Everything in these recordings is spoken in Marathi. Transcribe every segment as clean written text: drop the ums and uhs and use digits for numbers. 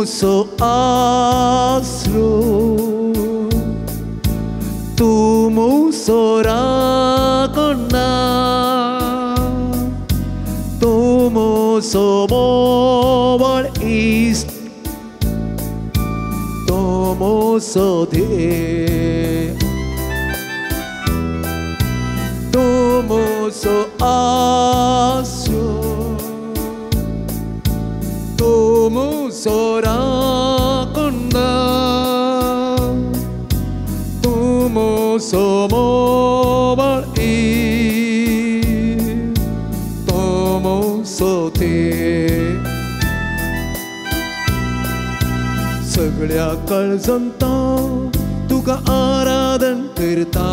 so asro, tumu sorakonna, tumu so mobile east, tumu so de, tumu so asro. Tumu sorakonna, tumu somobali, tumu sote. सगळ्या काळजांता तुका आराधन करता,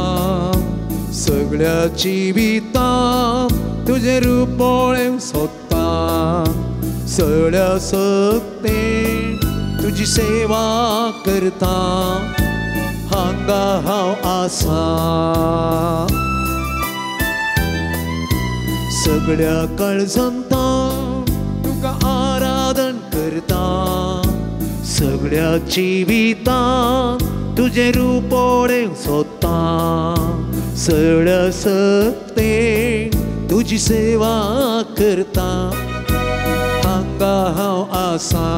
सगळ्या जिवितांत तुझे रुपोळे सोदता, सगळ्या सक्तेन तुझी सेवा करता, हांगा हांव आसा. सगळ्या काळजांता तुका आराधन करता, सगळ्या जिवितांत तुझे रुपोळे सोदता, सगळ्या सक्तेन तुझी सेवा करता, हांगा हांव आसा.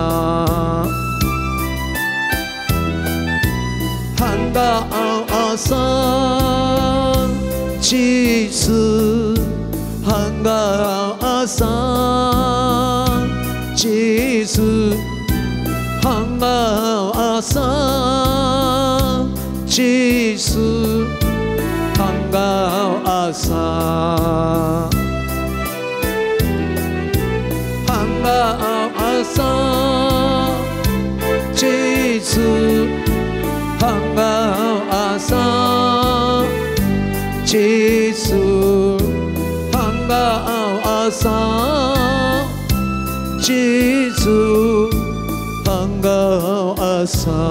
हांगा हांव आसा जेसू, हांगा हांव आसा जेसू, हांगा हांव आसा जेसू, हांगा हांव आसा. हांगा हांव आसा जेसू, हांगा हांव आसा जेसू, हांगा हांव आसा जेसू, हांगा हांव आसा.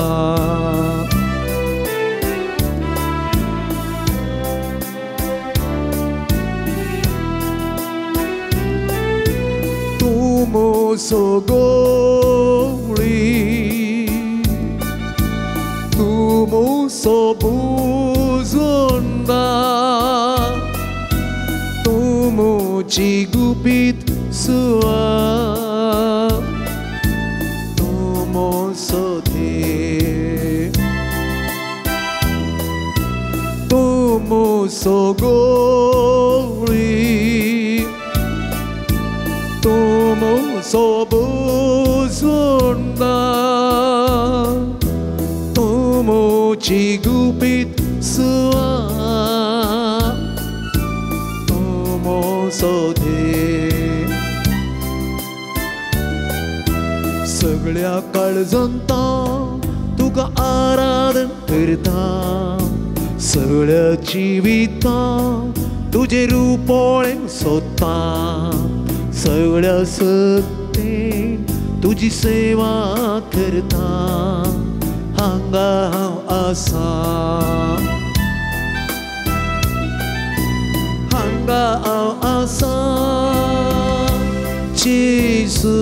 Tumu so glory, tumu so buzonda, tumu chigupit sua, tumu so de, tumu so glory, tumu so buzonda, tumu chigupit sua, tumu so de. सगळ्या काळजांता तुका आराधन करता, सगळ्या जिवितांत तुझे रुपोळे सोदता, सगळ्या सक्तेन तुझी सेवा करता, हांगा हांव आसा. हांगा हांव आसा जेसू,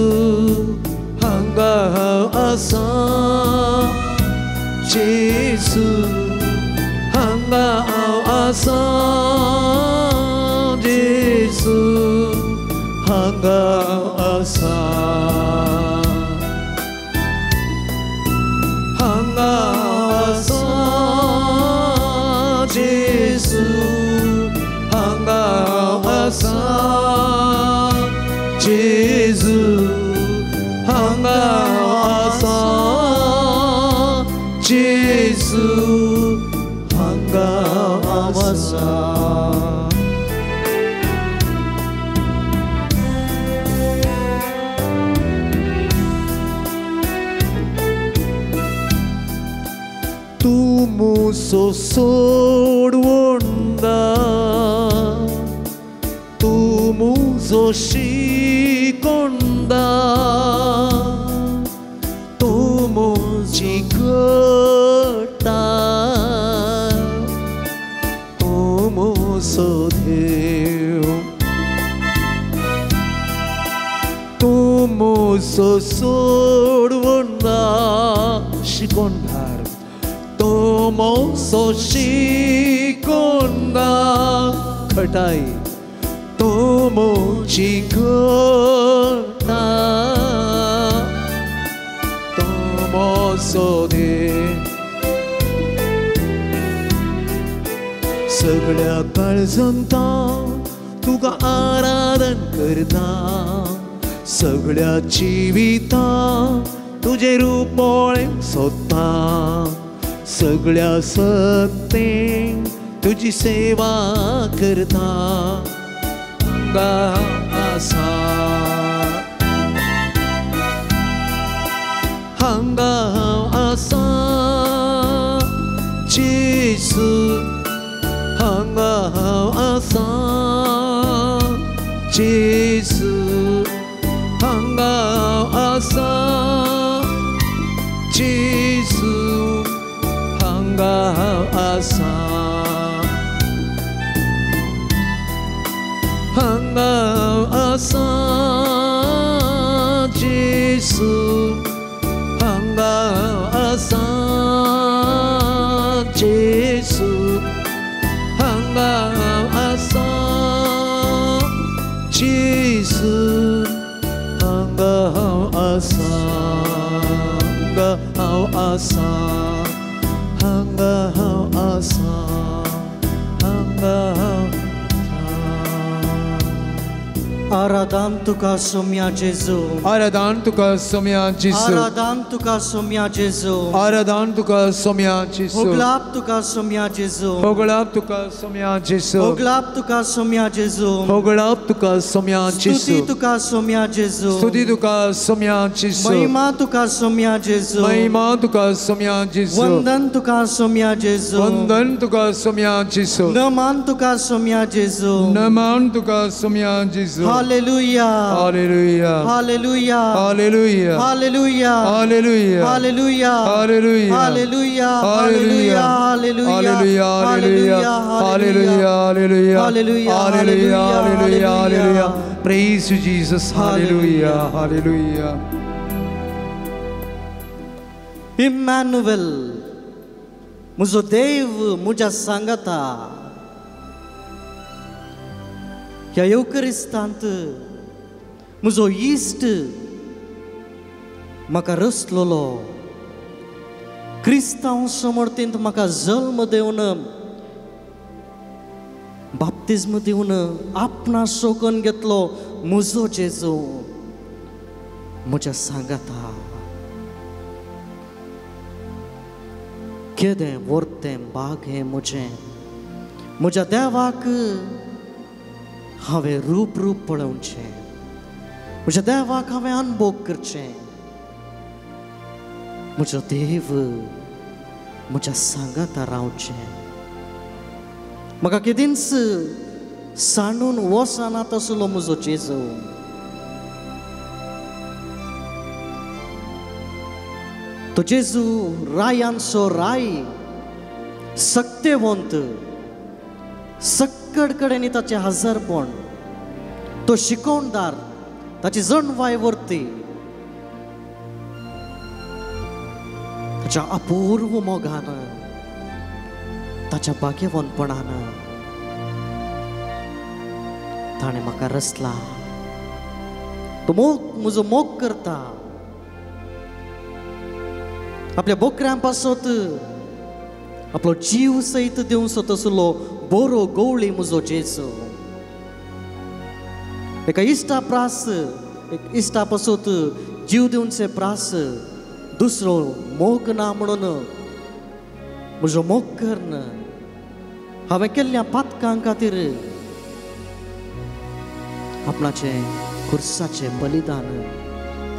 हांगा हांव आसा जेसू, हांगा हांव आसा जेसू, हांगा हांव आसा. हांगा हांव आसा जेसू, हांगा हांव आसा जेसू, हांगा हांव आसा जेसू, हांगा हांव आसा. Tumu so soडवंदा, tumu so शिकोंदा, tumu चिकटा, tumu so देव, tumu so सोडवंदा, मोसो शिकोंदा खटाई तो मोची कोटा तो मोसो दे सगळ्या काळजांता तुका आराधन करता सगळ्या जिविता तुझे रूपोळे सोदता सगळ्या सत्तेन तुझी सेवा करता हांगा आसा हांगा आसा जेसू हांगा आसा जेसू हांगा आसा जेसू हांगा आसा हांगा आसा जेसू हांगा आसा जेसू हांगा आसा जेसू हांगा आसा हांगा आसा हांगा आसा हांगा आराधन तुका सोम्या जेजू आराधन तुका सोम्या जेजू आराधन तुका सोम्या जेजू आराधन तुका सोम्या जेजू होगलाप तुका सोम्या जेजू होगलाप तुका सोम्या जेजू होगलाप तुका सोम्या जेजू होगलाप तुका सोम्या जेजू स्तुति तुका सोम्या जेजू स्तुति तुका सोम्या जेजू महिमा तुका सोम्या जेजू महिमा तुका सोम्या जेजू वंदन तुका सोम्या जेजू वंदन तुका सोम्या जेजू नमन तुका सोम्या जेजू नमन तुका सोम्या जेजू hallelujah hallelujah hallelujah hallelujah hallelujah hallelujah hallelujah hallelujah hallelujah hallelujah hallelujah hallelujah hallelujah hallelujah hallelujah hallelujah hallelujah praise you Jesus hallelujah hallelujah Emmanuel मुजो देव मुझ्या सांगता ह्या येवकरिस्तांत मुजो इश्ट म्हाका रचलोलो क्रिस्तांव समर्थींत म्हाका जल्म दिवन बाप्तिस्म दिवन आपणा सोकून घेतलो मुजो जेजू मुझ्या सांगता केदें वर्तें बाग हें मुझ्या देवाक हांवें रूप पळोवचें म्हज्या देवाक हांवें अनुभव करचें म्हजो देव म्हज्या सांगाता रावचें म्हाका केदींच सांडून वचना तसलो म्हजो जेजू तो जेजू रायांचो राय सत्यवंत सक्कड कडेन ताचे हजरपण तो शिकोवणदार ताची जणवाय वर्ती ताच्या अपूर्व मोगान ताच्या भाग्यवंतपणान ताणें म्हाका रचला तो म्हजो मोग करता आपल्या बोकऱ्यां पासत आपलो जीव सहित दिवचो तसलो बोरो गवळी म्हजो जेजू एका इश्टा प्रास एक इश्टा पासत जीव दिवचे प्रास दुसरो मोग ना म्हणून म्हजो मोग करन हांवें केल्ल्या पातकां खातीर आपणाचे खुर्साचे बलिदान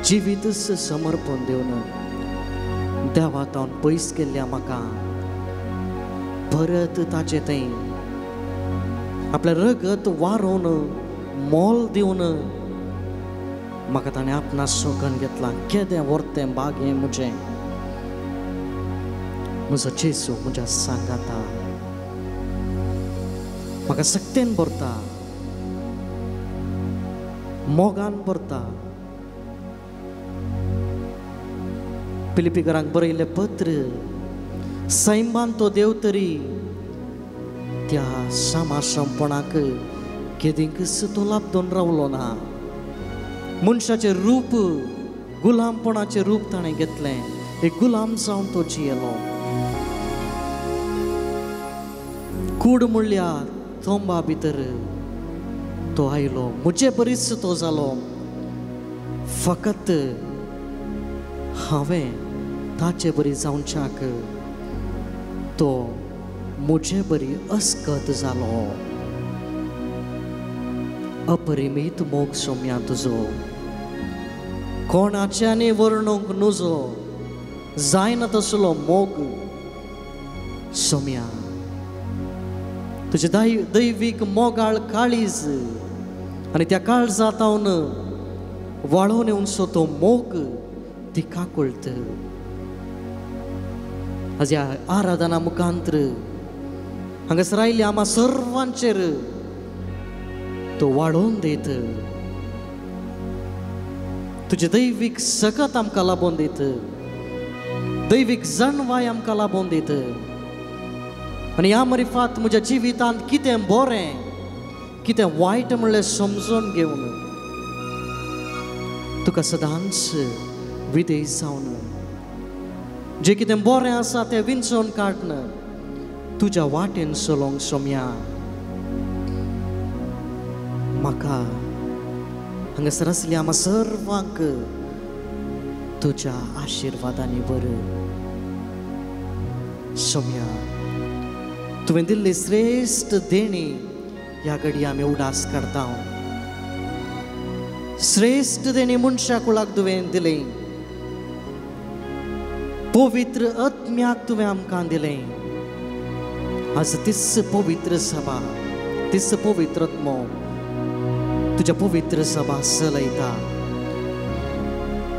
जिवीतच समर्पण दिवन देवातावन पयस केल्ल्या म्हाका परत ताचे थंय आपलें रगत वारोवन मोल दिवन म्हाका ताणें आपणा सोकन घेतला केदें व्हरतें बाग हें म्हजें म्हजो जेजू म्हज्या सांगाता म्हाका सक्तेन भरता मोगान भरता फिलिपिकरांक बरयल्लें पत्र सैमान तो देव तरी त्या सामाश्रमपणाक केदींकच तो लाभदोन रावलो ना. मनशाचे रूप गुलामपणाचे रूप ताणें घेतलें. एक गुलाम जावन तो जियेलो. कूड म्हणल्या तोंबा भितर तो आयलो. म्हजे बरीच तो जालो. फकत हांवें ताचे बरी जावच्याक तो म्हजे बरी अस्कत जालो. अपरिमीत मोग सोम्या तुजो, कोणाच्यानी वर्णूंक नजो जायना तसलो मोग सोम्या. तुझे दैवीक मोगाळ काळीज आनी त्या काळजातावन वाळोवन येवनसो तो मोग ती काकुळट आज ह्या आराधना मुखांतर हांगासर आयिल्ल्या आम्हा सर्वांचेर तो वाडोवन दित. तुझे दैवीक सकत आमकां लाबोवन दित. दैवीक जाणवाय आमकां लाबोवन दित. आनी ह्या मरिफात म्हज्या जिवितांत कितें बरें कितें वायट म्हणलें समजून घेवन तुका सदांच विधेय जावन जें कितें बरें आसा तें विंचोवन काडन तुज्या वाटेन चलोंक सोम्या. म्हाका हांगासर आसल्या आम्हा सर्वांक तुज्या आशिर्वादांनी भर सोम्या. तुवें दिल्ली श्रेष्ठ देणी ह्या घडी आमी उडास करता. श्रेष्ठ देणी मनशा कुळाक तुवें दिली. पवित्र आत्म्याक तुवें आमकां दिलें. आज तीच पवित्र सभा तीच पवित्र आत्मो तुज्या पवित्र सभा चलयता.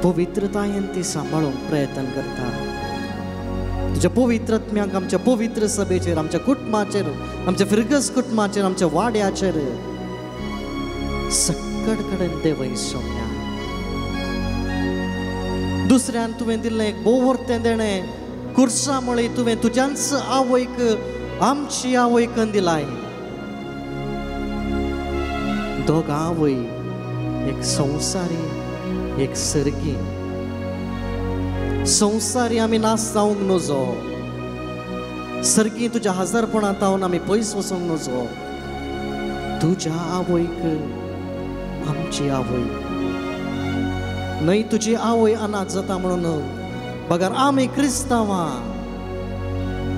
पवित्रतायेन ती सांबाळूंक प्रयत्न करता. तुज्या पवित्र आत्म्याक आमच्या पवित्र सभेचेर आमच्या कुटुंबाचेर आमच्या फिरगस कुटुंबाचेर आमच्या वाड्याचेर सकट कडेन देवय सोम्या. दुसऱ्यान तुवें दिल्लें एक बोवरतें देणें कुर्सा मळी तुवें तुज्याच आवयक आमची आवयकन दिलाय. दोग आवय एक संवसारी एक सर्गी. संवसारी आमी नास जावंक नजो. सर्गी तुज्या हजारपणांतावन आमी पयस वचोंक नजो. तुज्या आवयक आमची आवय. न्हय तुजी आवय अनाथ जाता म्हणून बगर आमी क्रिस्तांवां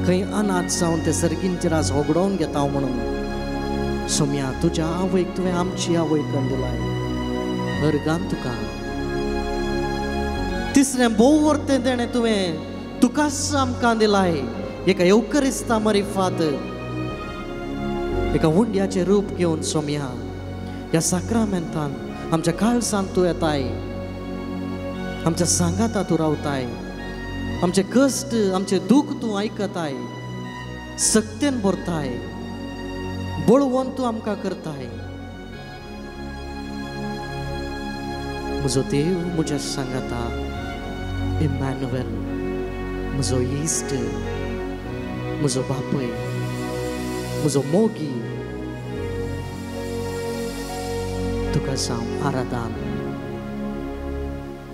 खंय अनाथ जावन ते सर्गींचेर आज होगडोवन घेता म्हणून सोम्या तुज्या आवयक तुवें आमची आवय करून दिलाय. अर्गान तुका तिसरें बोवरतें देणें तुवें तुकाच आमकां दिलाय. एका येवकरिस्ता मरिफात एका हुंड्याचें रूप घेवन सोम्या ह्या साक्रामेंतान आमच्या काळजांत तूं येताय. आमच्या सांगाता तूं रावताय. आमचे कश्ट आमचे दूख तूं आयकताय. सक्तेन भरताय. बळवून तूं आमकां करताय. म्हजो देव म्हज्या सांगाता इमॅन्युएल म्हजो इश्ट म्हजो बापय म्हजो मोगी तुका जावं आराधन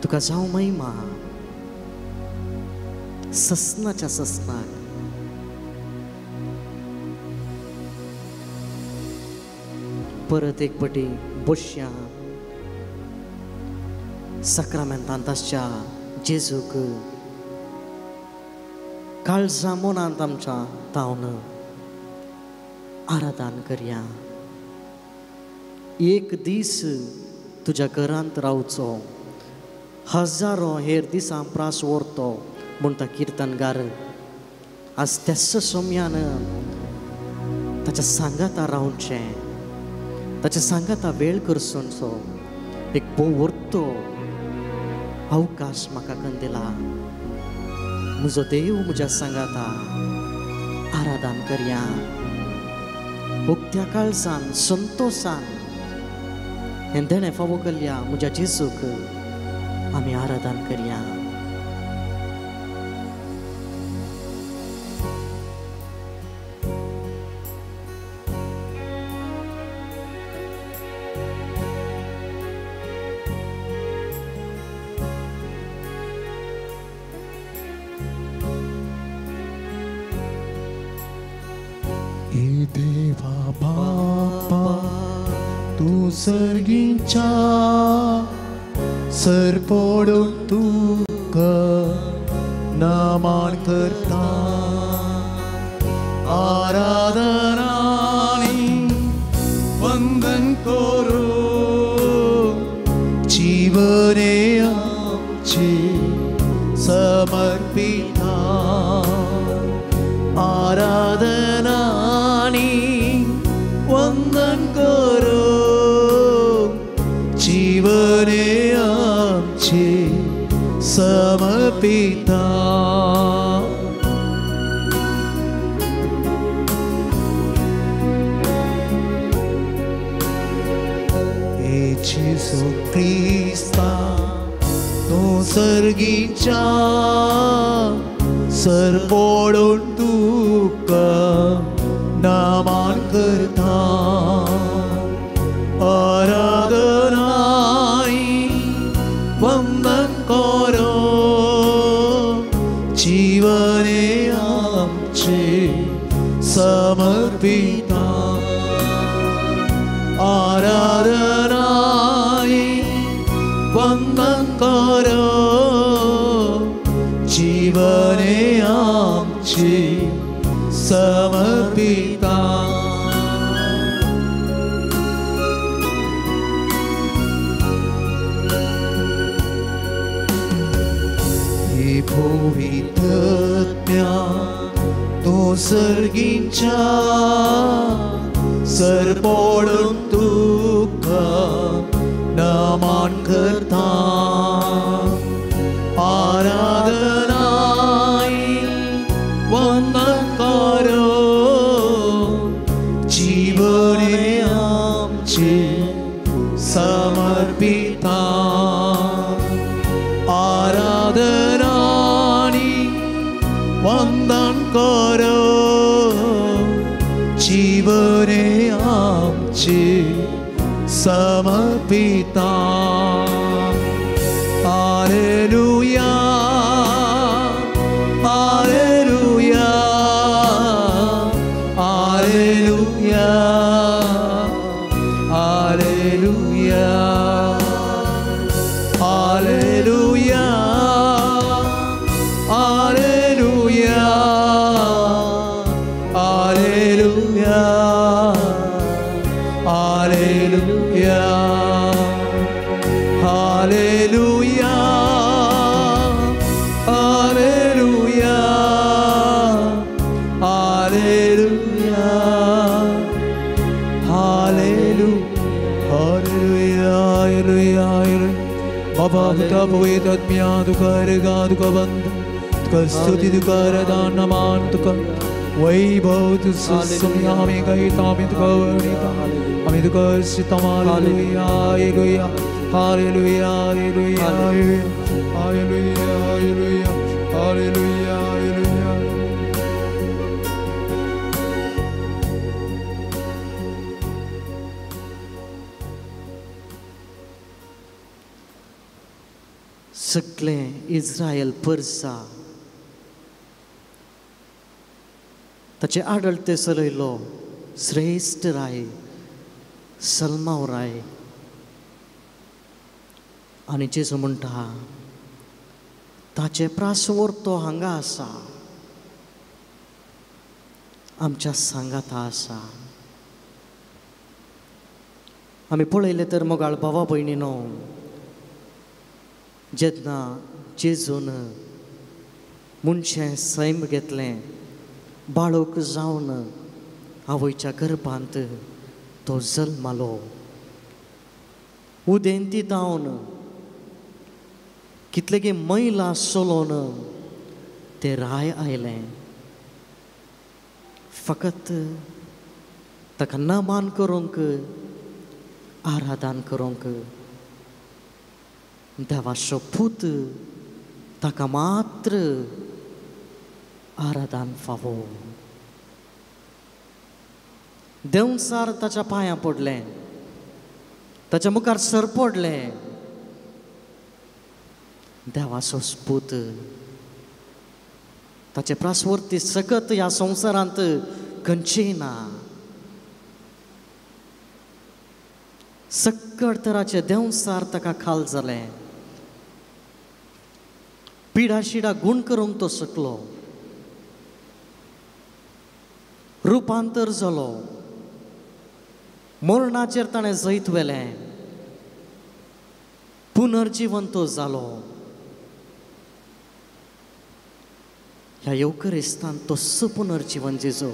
तुका जावं महिमा ससनाच्या ससनाक परत एक पटी बसया साक्रामेंतांत आसच्या जेजूक काळजा मनांत आमच्या तावन आराधन करया. एक दीस तुज्या घरांत रावचो हजारो हेर दिसां प्रास व्हरतो म्हणटा किर्तनगार. आज तेच सोम्यान ताच्या सांगाता रावचें ताच्या सांगाता वेळ करचो एक बोवरतो अवकाश म्हाका करून दिला. म्हजो देव म्हज्या सांगाता आराधन करया. उक्त्या काळजान संतोषान हें देणें फावो केल्ल्या म्हज्या जेजूक आमी आराधन करया. देवा बापा तू सर्गींच्या सरपोडून तुका नामान करता आराधनानी वंदन करू जीवने आमचे समर्पिता आराधनानी वंदन करू जीवने आमचे समर्पिता येशू ख्रिस्ता तो सर्गीच्या सरपोडून तुका नामान करता आराधनाई वंदन करो जीवने आमचे समर्पिता आराधनाई वंदन करो जीवने आमचे समर्पिता हे पवित्रत्या तो सर्गींच्या सरपोडून तुका नामान करता आराधनाई वंदन करो जीवने आमचे समर्पिता आराधनानी वंदन करो जीवने आमचे समर्पिता hallelujah hallelujah hallelujah hallelujah hallelujah hallelujah hallelujah hallelujah hallelujah hallelujah hallelujah hallelujah hallelujah बाबा तुका पवित्र आत्म्या तुका रेगा तुका बंद तुका स्तुती तुका आराधना नमान तुका वैभव तुझं समया आम्ही गायता आम्ही तुका वर्णिता आम्ही तुका स्तुतिता hallelujah hallelujah hallelujah hallelujah hallelujah hallelujah hallelujah hallelujah सगळे इस्रायल परसा ताचे आडळते चलयलो श्रेष्ठ राय सलमाव राय आनी जेजू म्हणटा ताचे प्रासवर तो हांगा आसा आमच्या सांगाता आसा आमी पळयले तर मोगाळ भावा भयणीनो जेन्ना जेजून मनशें सैम घेतलें बाळूक जावन आवयच्या गर्भांत तो जल्मालो उदेंती जावन कितले गे मैला सोलोन ते राय आयलें फकत ताका नमान करूंक आराधन करूंक देवाचो पूत ताका मात्र आराधन फावो देवसार ताच्या पांयां पडलें ताच्या मुखार सर पडलें देवाचो पूत ताचे प्रासवर्ती सकत ह्या संवसारांत खंयचेय ना सक्कड तराचे देंवसार ताका खाल जाले पिडा शिडा गुण करूंक तो शकलो रुपांतर जालो मरणाचेर ताणें जैत वेलें पुनर्जीवन तो जालो ह्या येवकरिस्तान तस्सो पुनर्जीवन जेजो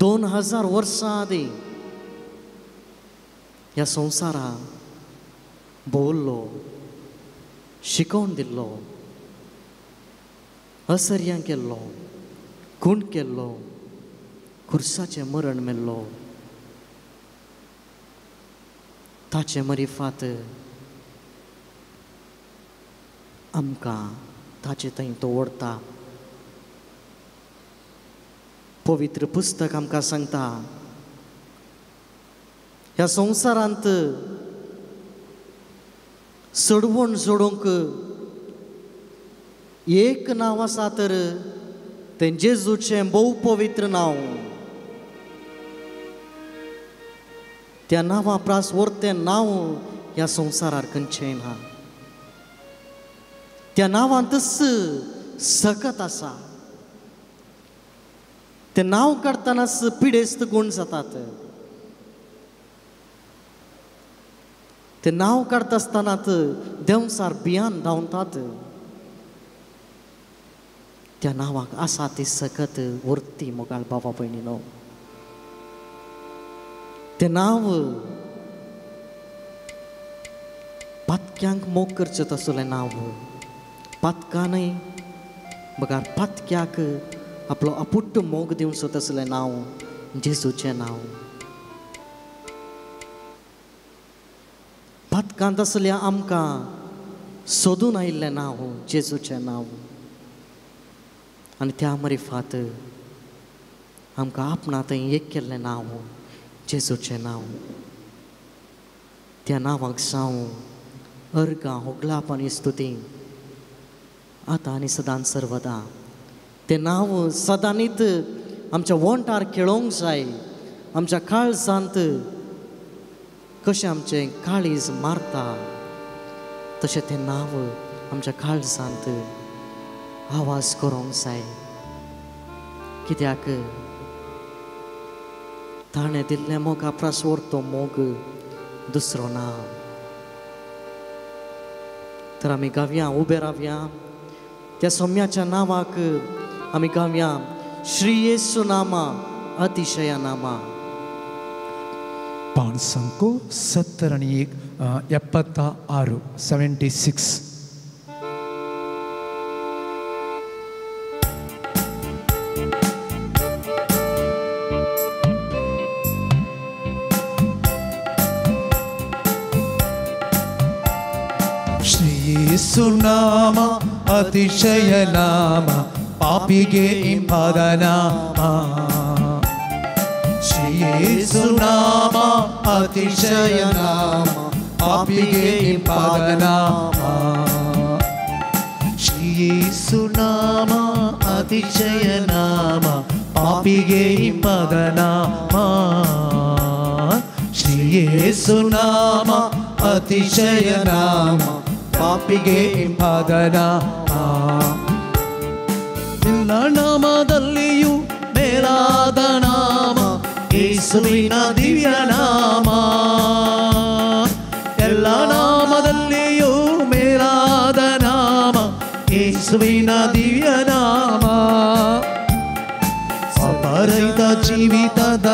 2000 वर्सां आदी ह्या संवसारा भोवल्लो शिकोवन दिल्लो असर्यां केल्लो खूण केल्लो खुर्साचें मरण मेल्लो ताचे मरिफात आमकां ताचे थंय तो ओडटा पवित्र पुस्तक आमकां सांगता ह्या संवसारांत सडवण जोडूंक एक नांव आसा तर तें जेजूचें भोव पवित्र नांव त्या नांवा प्रास व्हरतें नांव ह्या संवसारार खंयचेंय ना त्या नांवांत सकत आसा तें नांव काडटनाच पिडेस्त गूण जातात तें नांव काडटा आसतनाच देंवसार भियान धांवतात त्या नांवाक आसा ती सकत व्हरती मोगाळ बाबा भयणीनो तें नांव पातक्यांक मोग करचें तसलें नांव पातकांनय बगार पातक्याक आपलो आपुट्ट मोग दिवचो तसलें नांव जेजूचें नांव पातकांत असल्या आमकां सोदून आयिल्लें नांव जेजूचें नांव आनी त्या मरिफात आमकां आपणा थंय एक केल्लें नांव जेजूचें नांव त्या नांवाक जावं अर्गां होगलाप आनी स्तुती आतां आनी सदांच सर्वदा तें नांव सदांनीच आमच्या वंटार खेळोंक जाय आमच्या काळजांत कशें आमचें काळीज मारता तशें तें नांव आमच्या काळजांत आवाज करूंक जाय कित्याक ताणें दिल्ल्या मोगा प्रासवर तो मोग दुसरो ना तर आमी गावया उबे रावया त्या सौम्याच्या नांवाक आमी गावया श्री येशू नामा अतिशय नामा पान संको 70 आणि 76 76 ಯೇಸುನಾಮ ಅತಿಶಯ ನಾಮ ಪಾಪಿಗೆ ಇಂಪಾದ ನಾಮ ಶ್ರೀ ಯೇಸುನಾಮ ಅತಿಶಯ ನಾಮ ಪಾಪಿಗೆ ಇಂಪಾದ ನಾಮ ಶ್ರೀ ಯೇಸುನಾಮ ಅತಿಶಯ ನಾಮ ಪಾಪಿಗೆ ಇಂಪಾದ ನಾಮ ಶ್ರೀ ಯೇಸುನಾಮ ಅತಿಶಯ ನಾಮ ಪಾಪಿಗೆ ಇಂಪಾದ ನಾಮ ಎಲ್ಲ ನಾಮದಲ್ಲಿಯೂ ಮೇಲಾದ ನಾಮ ಯೇಸುವಿನ ದಿವ್ಯ ನಾಮ ಎಲ್ಲ ನಾಮದಲ್ಲಿಯೂ ಮೇಲಾದ ನಾಮ ಯೇಸುವಿನ ದಿವ್ಯ ನಾಮ ಅಪರಹಿತ ಜೀವಿತದ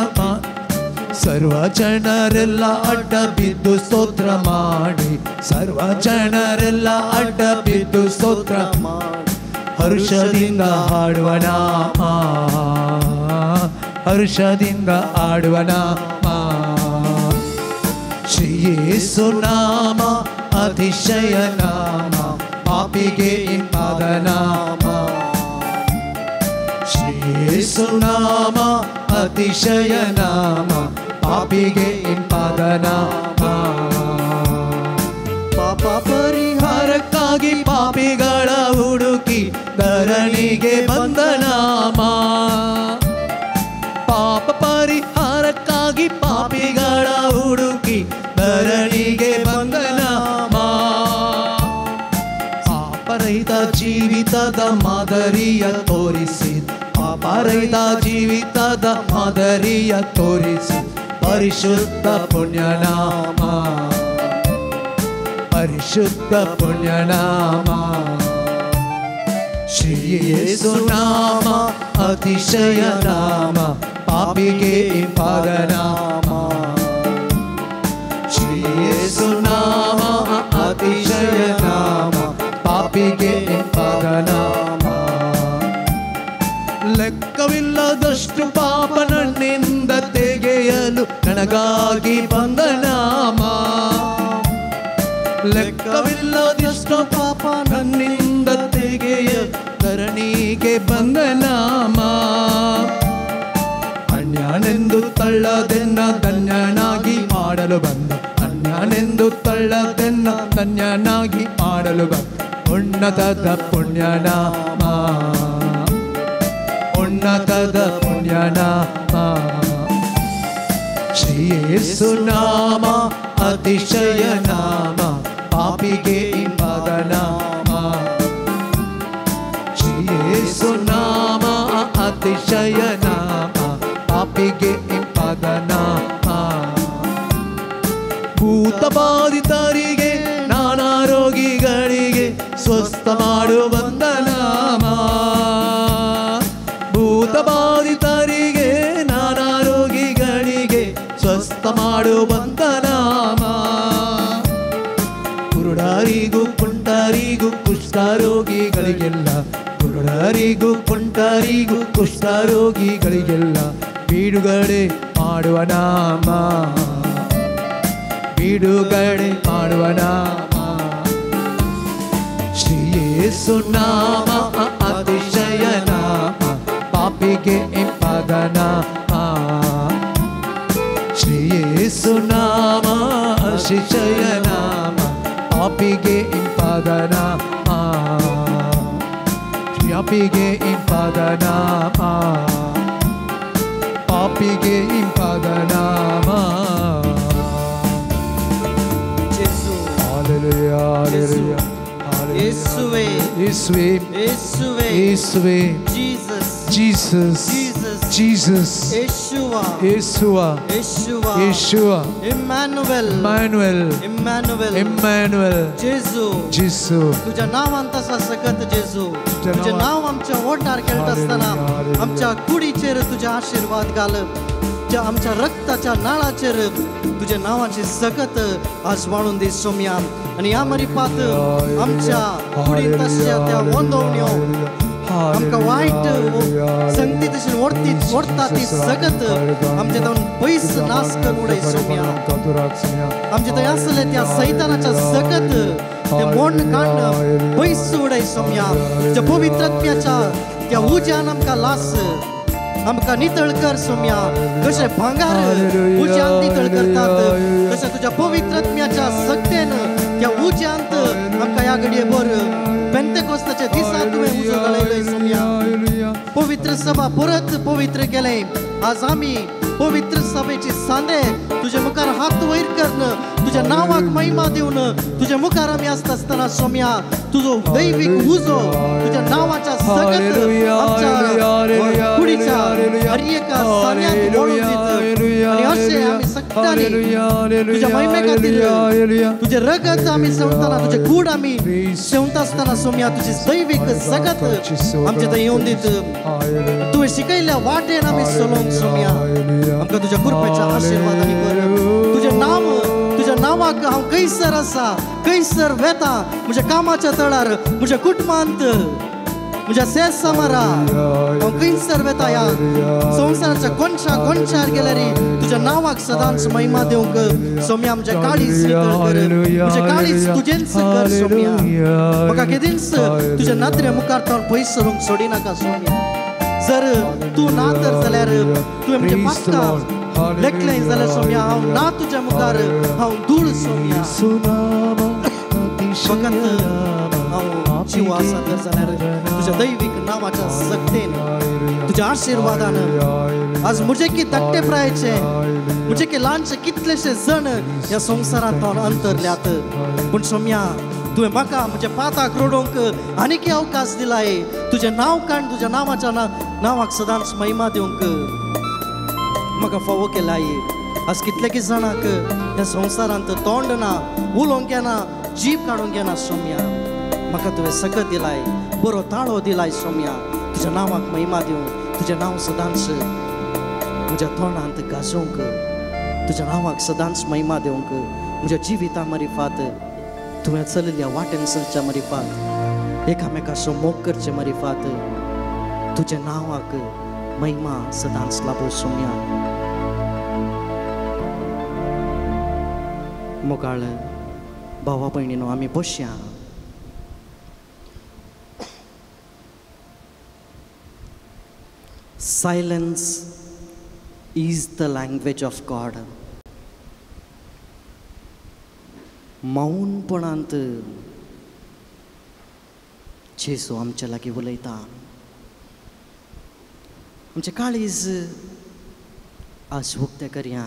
ಸರ್ವ ಜನರೆಲ್ಲ ಅಡ್ಡ ಬಿದ್ದು ಸ್ತೋತ್ರ ಮಾಡಿ ಸರ್ವ ಜನರೆಲ್ಲ ಅಡ್ಡ ಬಿದ್ದು ಸ್ತೋತ್ರ ಮಾಡಿ ಹರ್ಷದಿಂದ ಹಾಡುವ ನಾಮ ಹರ್ಷದಿಂದ ಆಡುವ ನಾಮ ಶ್ರೀ ಯೇಸು ನಾಮ ಅತಿಶಯ ನಾಮ ಪಾಪಿಗೆ ಇಂಪಾದ ನಾಮ ಶ್ರೀ ಯೇಸು ನಾಮ ಅತಿಶಯ ನಾಮ ಪಾಪಿಗೆ ಇಂಪಾದ ನಾಮ ಪಾಪ ಪರಿಹಾರಕ್ಕಾಗಿ ಪಾಪಿಗಳ ಹುಡುಕಿ ಧರಣಿಗೆ ಬಂದ ನಾಮ ಪಾಪ ಪರಿಹಾರಕ್ಕಾಗಿ ಪಾಪಿಗಳ ಹುಡುಕಿ ಮಾದರಿಯ ತೋರಿಸಿ, ಪಾಪರಹಿತ ಜೀವಿತದ ಮಾದರಿಯ ತೋರಿಸಿ, ಪರಿಶುದ್ಧ ಪುಣ್ಯನಾಮ, ಪರಿಶುದ್ಧ ಪುಣ್ಯನಾಮ. ಶ್ರೀ ಯೇಸು ನಾಮ ಅತಿಶಯ ನಾಮ, ಪಾಪಿಗೆ ಇಂಪಾದ ನಾಮ. ಶ್ರೀ ಯೇಸು ನಾಮ ಅತಿಶಯ ನಾಮ, ಪಾಪಿಗೆ ಇಂಪಾದ ನಾಮ. ಲೆಕ್ಕವಿಲ್ಲದಷ್ಟು ಪಾಪ ನನ್ನಿಂದ ತೆಗೆಯಲು ನನಗಾಗಿ ಬಂದ ನಾಮ. ಲೆಕ್ಕವಿಲ್ಲದಷ್ಟು ಪಾಪ ನನ್ನಿಂದ ತೆಗೆಯಲು ಧರಣಿಗೆ ಬಂದ ನಾಮ. ಅನ್ಯನೆಂದು ತಳ್ಳದೆನ್ನ ಧನ್ಯನಾಗಿ ಮಾಡಲು ಬಂದ, ಅನ್ಯನೆಂದು ತಳ್ಳದೆನ್ನ ಧನ್ಯನಾಗಿ ಮಾಡಲು ಬಂದ ಉನ್ನತದ ಪುಣ್ಯನಾಮ, ಉನ್ನತದ ಪುಣ್ಯನಾಮ. ಶ್ರೀ ಯೇಸು ನಾಮ ಅತಿಶಯ ನಾಮ, ಪಾಪಿಗೆ ಇಂಪಾದ ನಾಮ. ಶ್ರೀ ಯೇಸು ನಾಮ ಅತಿಶಯ ನಾಮ, ಪಾಪಿಗೆ ಇಂಪಾದ ನಾಮ. ಭೂತಬಾಧಿತರಿಗೆ ನಾನಾ ರೋಗಿಗಳಿಗೆ ಸ್ವಸ್ಥ ಮಾಡುವಂತ ನಾಮ. ಭೂತಬಾಧಿತರಿಗೆ ನಾನಾ ರೋಗಿಗಳಿಗೆ ಸ್ವಸ್ಥ ಮಾಡುವಂತ ನಾಮ. ಕುರುಡರಿಗೂ ಕುಂಟರಿಗೂ ಕುಷ್ಠರೋಗಿಗಳಿಗೆಲ್ಲ, ಕುರುಡರಿಗೂ ಕುಂಟರಿಗೂ ಕುಷ್ಠರೋಗಿಗಳಿಗೆಲ್ಲ ಬಿಡುಗಡೆ ಮಾಡುವ ನಾಮ, ಬಿಡುಗಡೆ ಮಾಡುವ ನಾಮ. ಶ್ರೀ ಯೇಸು ನಾಮ ಅತಿಶಯ ನಾಮ, ಪಾಪಿಗೆ ಇಂಪಾದ ನಾಮ. ಶ್ರೀ ಯೇಸು ನಾಮ ಅತಿಶಯ ನಾಮ, ಪಾಪಿಗೆ ಇಂಪಾದ ನಾಮ, ಪಾಪಿಗೆ ಇಂಪಾದ ನಾಮ, ಪಾಪಿಗೆ ಇಂಪಾದ ನಾಮ. Hallelujah, hallelujah, hallelujah. ಯೇಸುವೇ, ಯೇಸುವೇ, ಯೇಸುವೇ, ಯೇಸುವೇ, Jesus, Jesus, Jesus, Jesus, ಯೇಸುವ, Yeshua, ಯೇಸುವ, Yeshua, Emmanuel, Emmanuel, Emmanuel, Emmanuel, जेजू, Jesus. तुझ्या नावांत असा सकत जेजू, तुझ्या तुझे नाव आमच्या ओठार खेळत असताना Hallelujah, hallelujah. आमच्या कुडीचेर तुझे आशीर्वाद घाल, त्या आमच्या रक्ताच्या नाळाचेर तुझ्या नावाची सकत आज वाढून दे सोम्या. आणि या मरीपात आमच्या कुडीत असल्या त्या ओंदवण्यो आमका वाईट संगती तशी ओढता ती सकत आमच्या जाऊन पैस नाश करून उडे सोम्या. आमच्या थंय असले त्या सैतानाच्या सकत ते मोड काढणं पैस उडे सोम्या. त्या पवित्रत्वाच्या त्या उज्यान आमका लास, आमका नितळ कर सोम्या. कशे भांगार उज्यान नितळ करतात, तशा तुझ्या पवित्रत्वाच्या सक्तेन त्या उज्यांत आमका या घडये बर पेंतेकोस्ताच्या दिसात तुवें उजो घालयलोय सोम्या. पवित्र सभा परत पवित्र केले. आज आम्ही पवित्र सभेची सांदे तुझ्या मुखार हात वयर करणं, तुझ्या नावाक महिमा देऊन तुझ्या मुखार आम्ही असताना सोम्या तुझो दैविक उजो तुझ्या नावाच्या सकत आमच्या कुडीच्या हर एका सान्यात मोडून देत. आणि असे आम्ही सगळ्यांनी तुझ्या महिमे खातीर तुझे रगत आम्ही सेवताना, तुझे कूड आम्ही सेवत असताना सोम्या तुझी दैविक सकत आमच्या थंय येऊन देत. तुवें शिकयल्या वाटेन आम्ही चलोंक सोम्या. आमकां तुझ्या कृपेच्या आशीर्वादांनी भर. तुझ्या नावाक हांव कैसर आसा, कैसर वेता म्हज्या कामाच्या तळार, म्हज्या कुटुंबांत, म्हज्या सेस समारा हांव कैसर वेता. या संवसाराच्या कोणशार गेल्यार तुझ्या नावाक सदांच महिमा देवंक सोम्या. आमच्या काळीज नितळ कर, म्हजे काळीज तुजेंच कर सोम्या. म्हाका केदींच तुझ्या नात्रे मुखार तोंड पयस सरूंक सोडी नाका सोम्या. जर तू ना तर जाल्यार तुवें म्हजे पास्का लेखलें जाल्यार सोम्या हांव ना तुझ्या मुखार हांव धूळ सोम्या. फकत हांव जीव आसा तर जाल्यार तुझ्या दैविक नावाच्या सक्तेन, तुझ्या आशीर्वादान आज म्हजे की धाकटे प्रायचे, म्हजे की ल्हानशे कितलेशे जण ह्या संवसारांत अंतरल्यात. पूण सोम्या तुवें म्हाका म्हज्या पाताक रोडोंक आनीक अवकाश दिलाय. तुजें नांव काण तुज्या नांवाच्या नांवाक सदांच महिमा दिवंक म्हाका फावो केलाय. आज कितलेकीच जाणांक ह्या संवसारांत तोंड ना, उलोवंक घेना, जीव काडूंक घेना. सोम्या म्हाका तुवें सकत दिलाय, बरो ताळो दिलाय. सोम्या तुज्या नांवाक महिमा दिवंक, तुजें नांव सदांच म्हज्या तोंडांत गाजोवंक, तुज्या नांवाक सदांच महिमा दिवंक. म्हज्या जिविता मरिफात तुवें चलिल्ल्या वाटेन चलच्या मरिफात, एकामेकाचो मोग करचे मरिफात तुज्या नांवाक महिमा सदांच लाभो. सोम्या मोगाळ भावा भयणीनो, आमी बसया. Silence is the language of God. मौनपणांत जेजू आमच्या लागीं उलयता. आमचें काळीज आज उक्तें करया.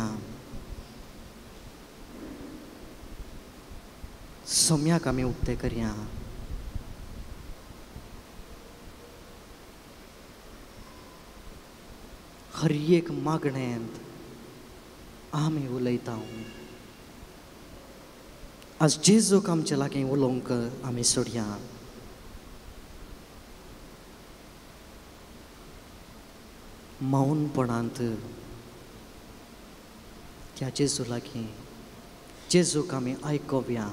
सोम्याक आमी उक्तें करया. हर एक मागण्यांत आमी उलयता. आज जेजूक आमचे लागीं उलोवंक आमी सोडया. मौनपणांत त्या जेजू लागीं जेजूक आमी आयकोवया.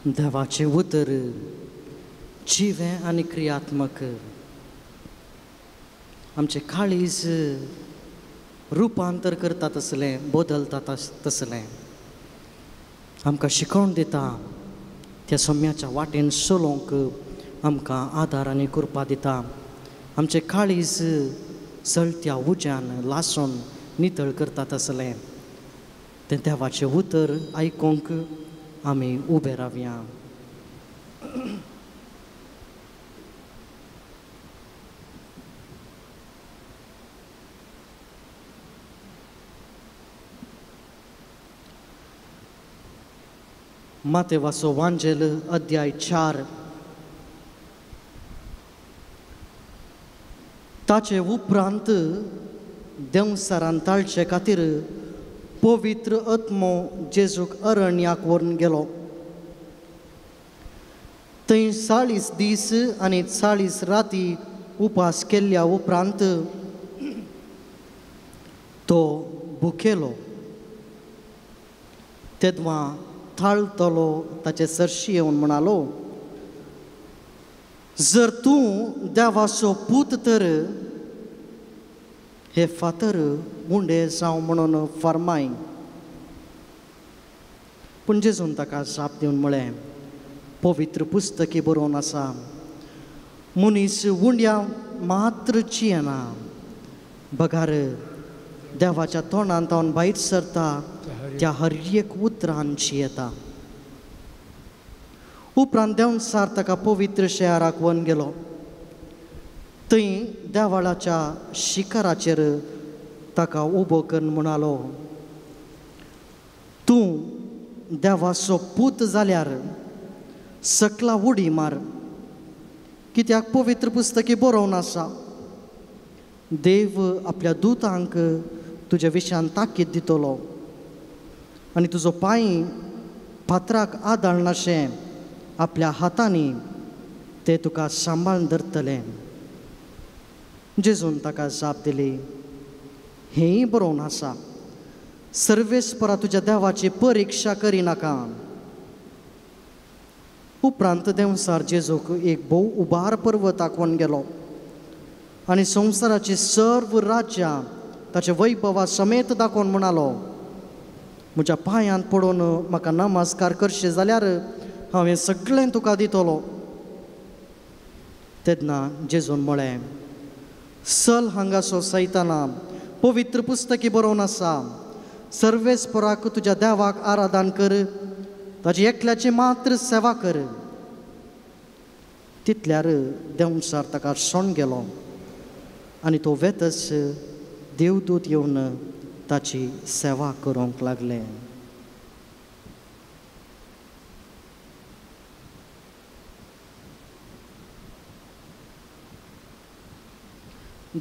देवाचे उतर जिवें आनी क्रियात्मक आमचे काळीज रुपांतर करता तसलें बदलता तसलें आमकां शिकोवन दिता त्या सोम्याच्या वाटेन चलोवंक आमकां आदार आनी कृपा दिता आमचे काळीज सळत्या उज्यान लासून नितळ करता तसलें तें देवाचें उतर आयकूंक आमी उबे रावया. मातेवाचो वांजेल अध्याय 4. ताचे उपरांत देंवसारान ताळचे खातीर पवित्र आत्मो जेजूक अरण्याक व्हरून गेलो. थंय 40 दीस आनी 40 राती उपास केल्ल्या उपरांत तो भुकेलो. तेदवा थाळतलो ताचे सरशी येवन म्हणालो, जर तूं देवाचो पूत तर हे फातर उंडे जावं म्हणून फर्माय. पूण जेजून ताका जाप दिवन म्हळें, पवित्र पुस्तकी बरोवन आसा, मनीस उंड्या मात्र जियेना बगार देवाच्या तोंडांतल्यान भायर सरता त्या हर एक उतरान जियेता. उपरांत देंवसार ताका पवित्र शहराक व्हरून गेलो. थंय देवाळाच्या शिखराचेर ताका उबो करून म्हणालो, तूं देवाचो पूत जाल्यार सकला उडी मार, कित्याक पवित्र पुस्तकी बरोवन आसा, देव आपल्या दुतांक तुज्या विशयान ताकीद दितलो आनी तुजो पांय फातराक आदळनाशें आपल्या हातांनी ते तुका सांबाळून धरतले. जेजून ताका जाप दिली, हेंय बरोवन आसा, सर्वेस्परा तुज्या देवाची परिक्षा करिनाका. उपरांत देंवसार जेजूक एक भोव उबार पर्वताक व्हरून गेलो आनी संवसाराची सर्व राज्यां ताचे वैभवा समेत दाखोवन म्हणालो, म्हज्या पांयांत पडून म्हाका नमस्कार करशे जाल्यार हांव हें सगळें तुका दितलो. तेन्ना जेजून म्हळें, सल हांगासो सैताना, पवित्र पुस्तकी बरोवन आसा, सर्वेस्पराक तुज्या देवाक आराधन कर, ताची एकल्याची मात्र सेवा कर. तितल्यार देंवसार ताका सोण गेलो आनी तो वेतस देवदूत येवन ताची सेवा करूंक लागले.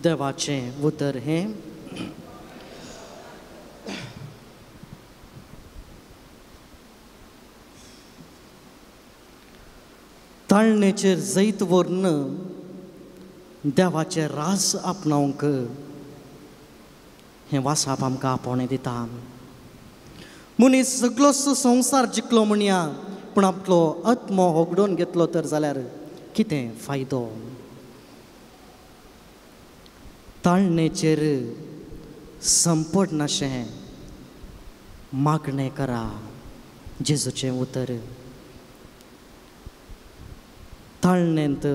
देवाचें उतर हें, ताळणेचेर जैत व्हरून देवाचें रास आपणावंक हें वासाप आमकां आपोवणें दिता. मनीस सगळोच संवसार जिखलो म्हणया पूण आपलो आत्मो होगडोवन घेतलो तर जाल्यार कितें फायदो. ताळणेचेर संपट नाशें मागणें करा, जेजूचें उतर. ताळणेंत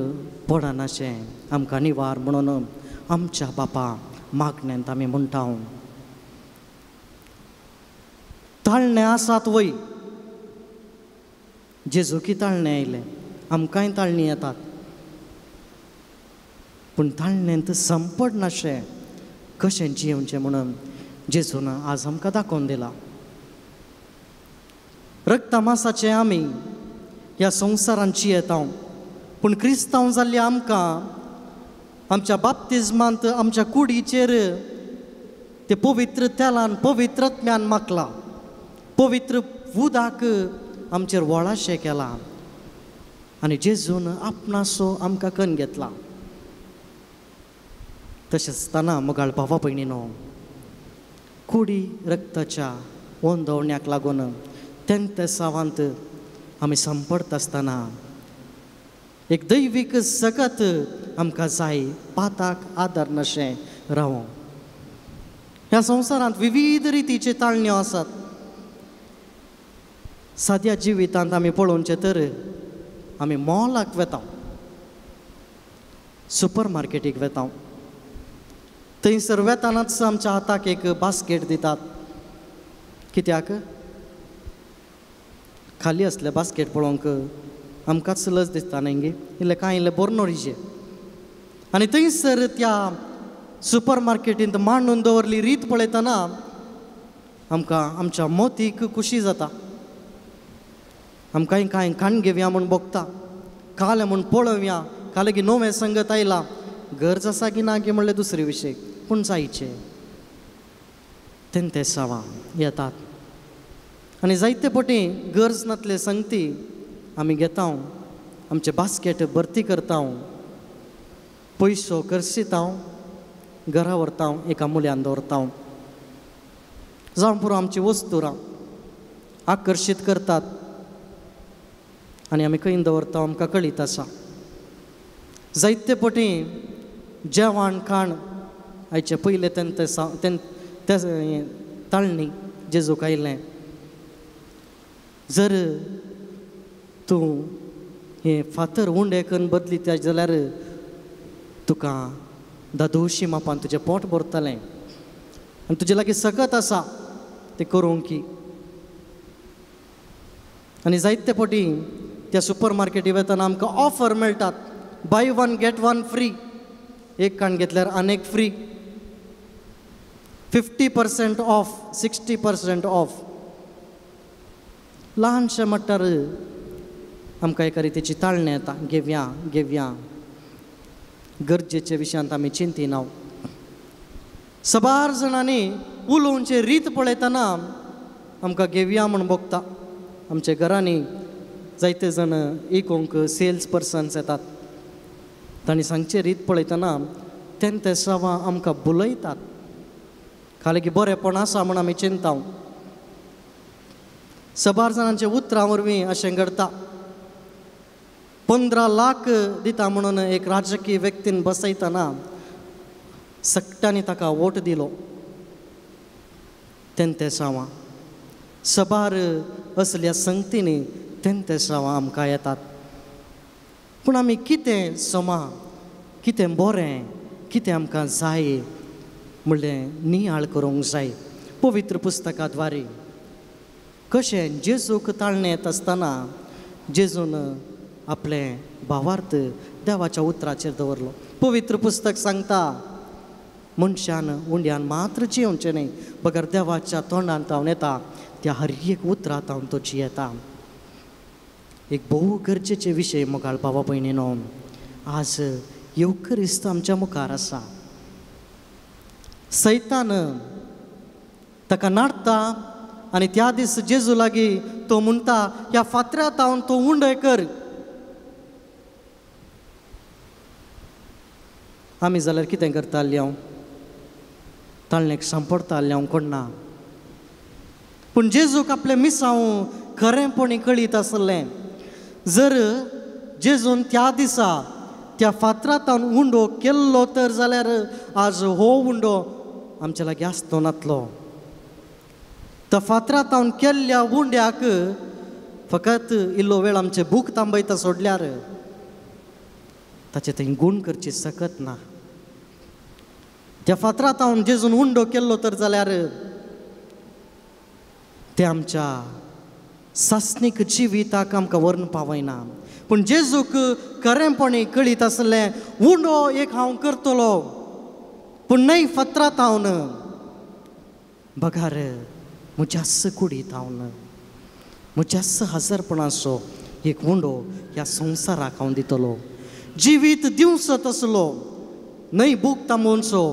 पडनाशें आमकां निवार म्हणून आमच्या बापा मागण्यांत आमी म्हणटा. ताळणें आसात वय, जेजूकी ताळणें आयलें, आमकांय ताळणी येतात, पूण ताळणेंत संपट नाशें कशें जियेवचें म्हणून जेजून आज आमकां दाखोवन दिला. रक्ता मांसाचे आमी ह्या संवसारांत जियेता, पूण क्रिस्तांव जाल्ले आमकां आमच्या बाप्तिस्मांत आमच्या कुडीचेर ते पवित्र तेलान पवित्र आत्म्यान माखला, पवित्र उदक आमचेर वळाशें केलां आनी जेजून आपणासो आमकां कन्न घेतला. तशेंच आसतना मोगाळ भावा भयणीनो, कुडी रक्ताच्या ओंदवण्याक लागून तेंते सावांत आमी संपडत आसतना एक दैवीक जगत आमकां जाय पाताक आदार नशें रावो. ह्या संवसारांत विविध रितीचे ताळण्यो आसात. सद्या जिवितांत आमी पळोवचे तर आमी मॉलाक वेता, सुपर मार्केटीक वेता, थंयसर वेतानाच आमच्या हाताक एक बास्केट दितात. कित्याक? खाली असले बास्केट पळोवंक आमकांच लज दिसता न्ही गे, इल्ले कांय इल्ले बोरनोरीचे. आनी थंयसर त्या सुपर मार्केटींत मांडून दवरली रीत पळयतना आमकां आमच्या मोतीक खुशी जाता. आमकां कांय खाण घेवया म्हूण भोगता, काल म्हूण पळोवया, काल की नवें संगत आयला. गरज आसा की ना गे म्हणल्यार दुसरे विशय, पूण जायचे ते सावा येतात. आनी जायते पटी गरज नातले संगती आमी घेता, आमचे बास्केट भरती करता, पयसो करसिता, घरा व्हरता, एका मुल्यान दवरता. जावं पुरो आमची वस्तू आकर्शीत करतात आनी आमी खंय दवरता आमकां कळीत आसा. जायते पटी जेवण खाण आयचे पयले ताळणी जेजूक आयलें. जर तूं हे फातर उंडे करून बदलीत जाल्यार तुका दादोशी मापान तुजें पोट भरतलें आनी तुजे लागीं सकत आसा तें करूंक की. आनी जायते पटी त्या सुपर मार्केटी वेतना आमकां ऑफर मेळटात, by one get one free. एक खाण घेतल्यार आनेक फ्री, 50% ऑफ, 60% ऑफ. ल्हानशें म्हणटार आमकां एका रितीची ताळणी येता, घेवया. गरजेच्या विशयांत आमी चिंतिना. सबार जाणांनी उलोवचे रीत पळयतना आमकां घेवया म्हूण भोगता. आमच्या घरांनी जायते जण इकोंक सेल्स पर्सन्स येतात. तांणी सांगचे रीत पळयतना ते सवा आमकां बुलयतात. खाली की बरेंपण आसा म्हूण आमी चिंता. सबार जाणांचे उतरां वरवीं अशें घडता. 15 लाख दिता म्हणून एक राजकीय व्यक्तीन बसयतना सक्त्यांनी ताका वोट दिलो. ते सावा सबार असल्या संगतींनी ते सावा आमकां येतात. पूण आमी कितें समा, कितें बरें, कितें आमकां जाय म्हणलें नियाळ करूंक जाय. पवित्र पुस्तकाद्वारे कशें जेजूक ताळणे येत आसतना जेजून आपले भावार्थ देवाच्या उतराचेर दवरलो. पवित्र पुस्तक सांगता मनशान उंड्यान मात्र जियोवचें न्ही, बगर देवाच्या तोंडांत तावन येता त्या हर एक उतरांत हांव तो जियेता. एक भोव गरजेचे विशय मोगाळ भावा भयणीनो, आज येवकरिस्त आमच्या मुखार आसा. सैतान ताका नाडटा आनी त्या दीस जेजू लागीं तो म्हणटा ह्या फातऱ्यांत हांव तो उंडय कर. आमी जाल्यार कितें करतालीं? हांव ताळणेक सांपडतालीं हांव कोण ना. पूण जेजूक आपले मिसांव खरेंपणी कळीत आसलें. जर जेजून त्या दिसा त्या फातरांत उंडो केल्लो तर जाल्यार आज हो उंडो आमच्या लागीं आसतो नातलो. त्या फातरांत केल्ल्या उंड्याक फकत इल्लो वेळ आमचे भूक थांबयता सोडल्यार ताचे थंय गूण करची सकत ना. त्या फातरांत जेजून उंडो केल्लो तर जाल्यार ते आमच्या सासणीक जिविताक आमकां व्हरून पावयना. पूण जेजूक खरेंपणी कळीत आसलें उंडो एक हांव करतलो, पूण न्हय फातरांत हांव बगार म्हज्याच कुडींत हांव म्हज्याच हजरपणाचो एक उंडो ह्या संवसाराक हांव दितलो. जिवीत दिवचो तसलो, न्हय बूक थांबोवचो,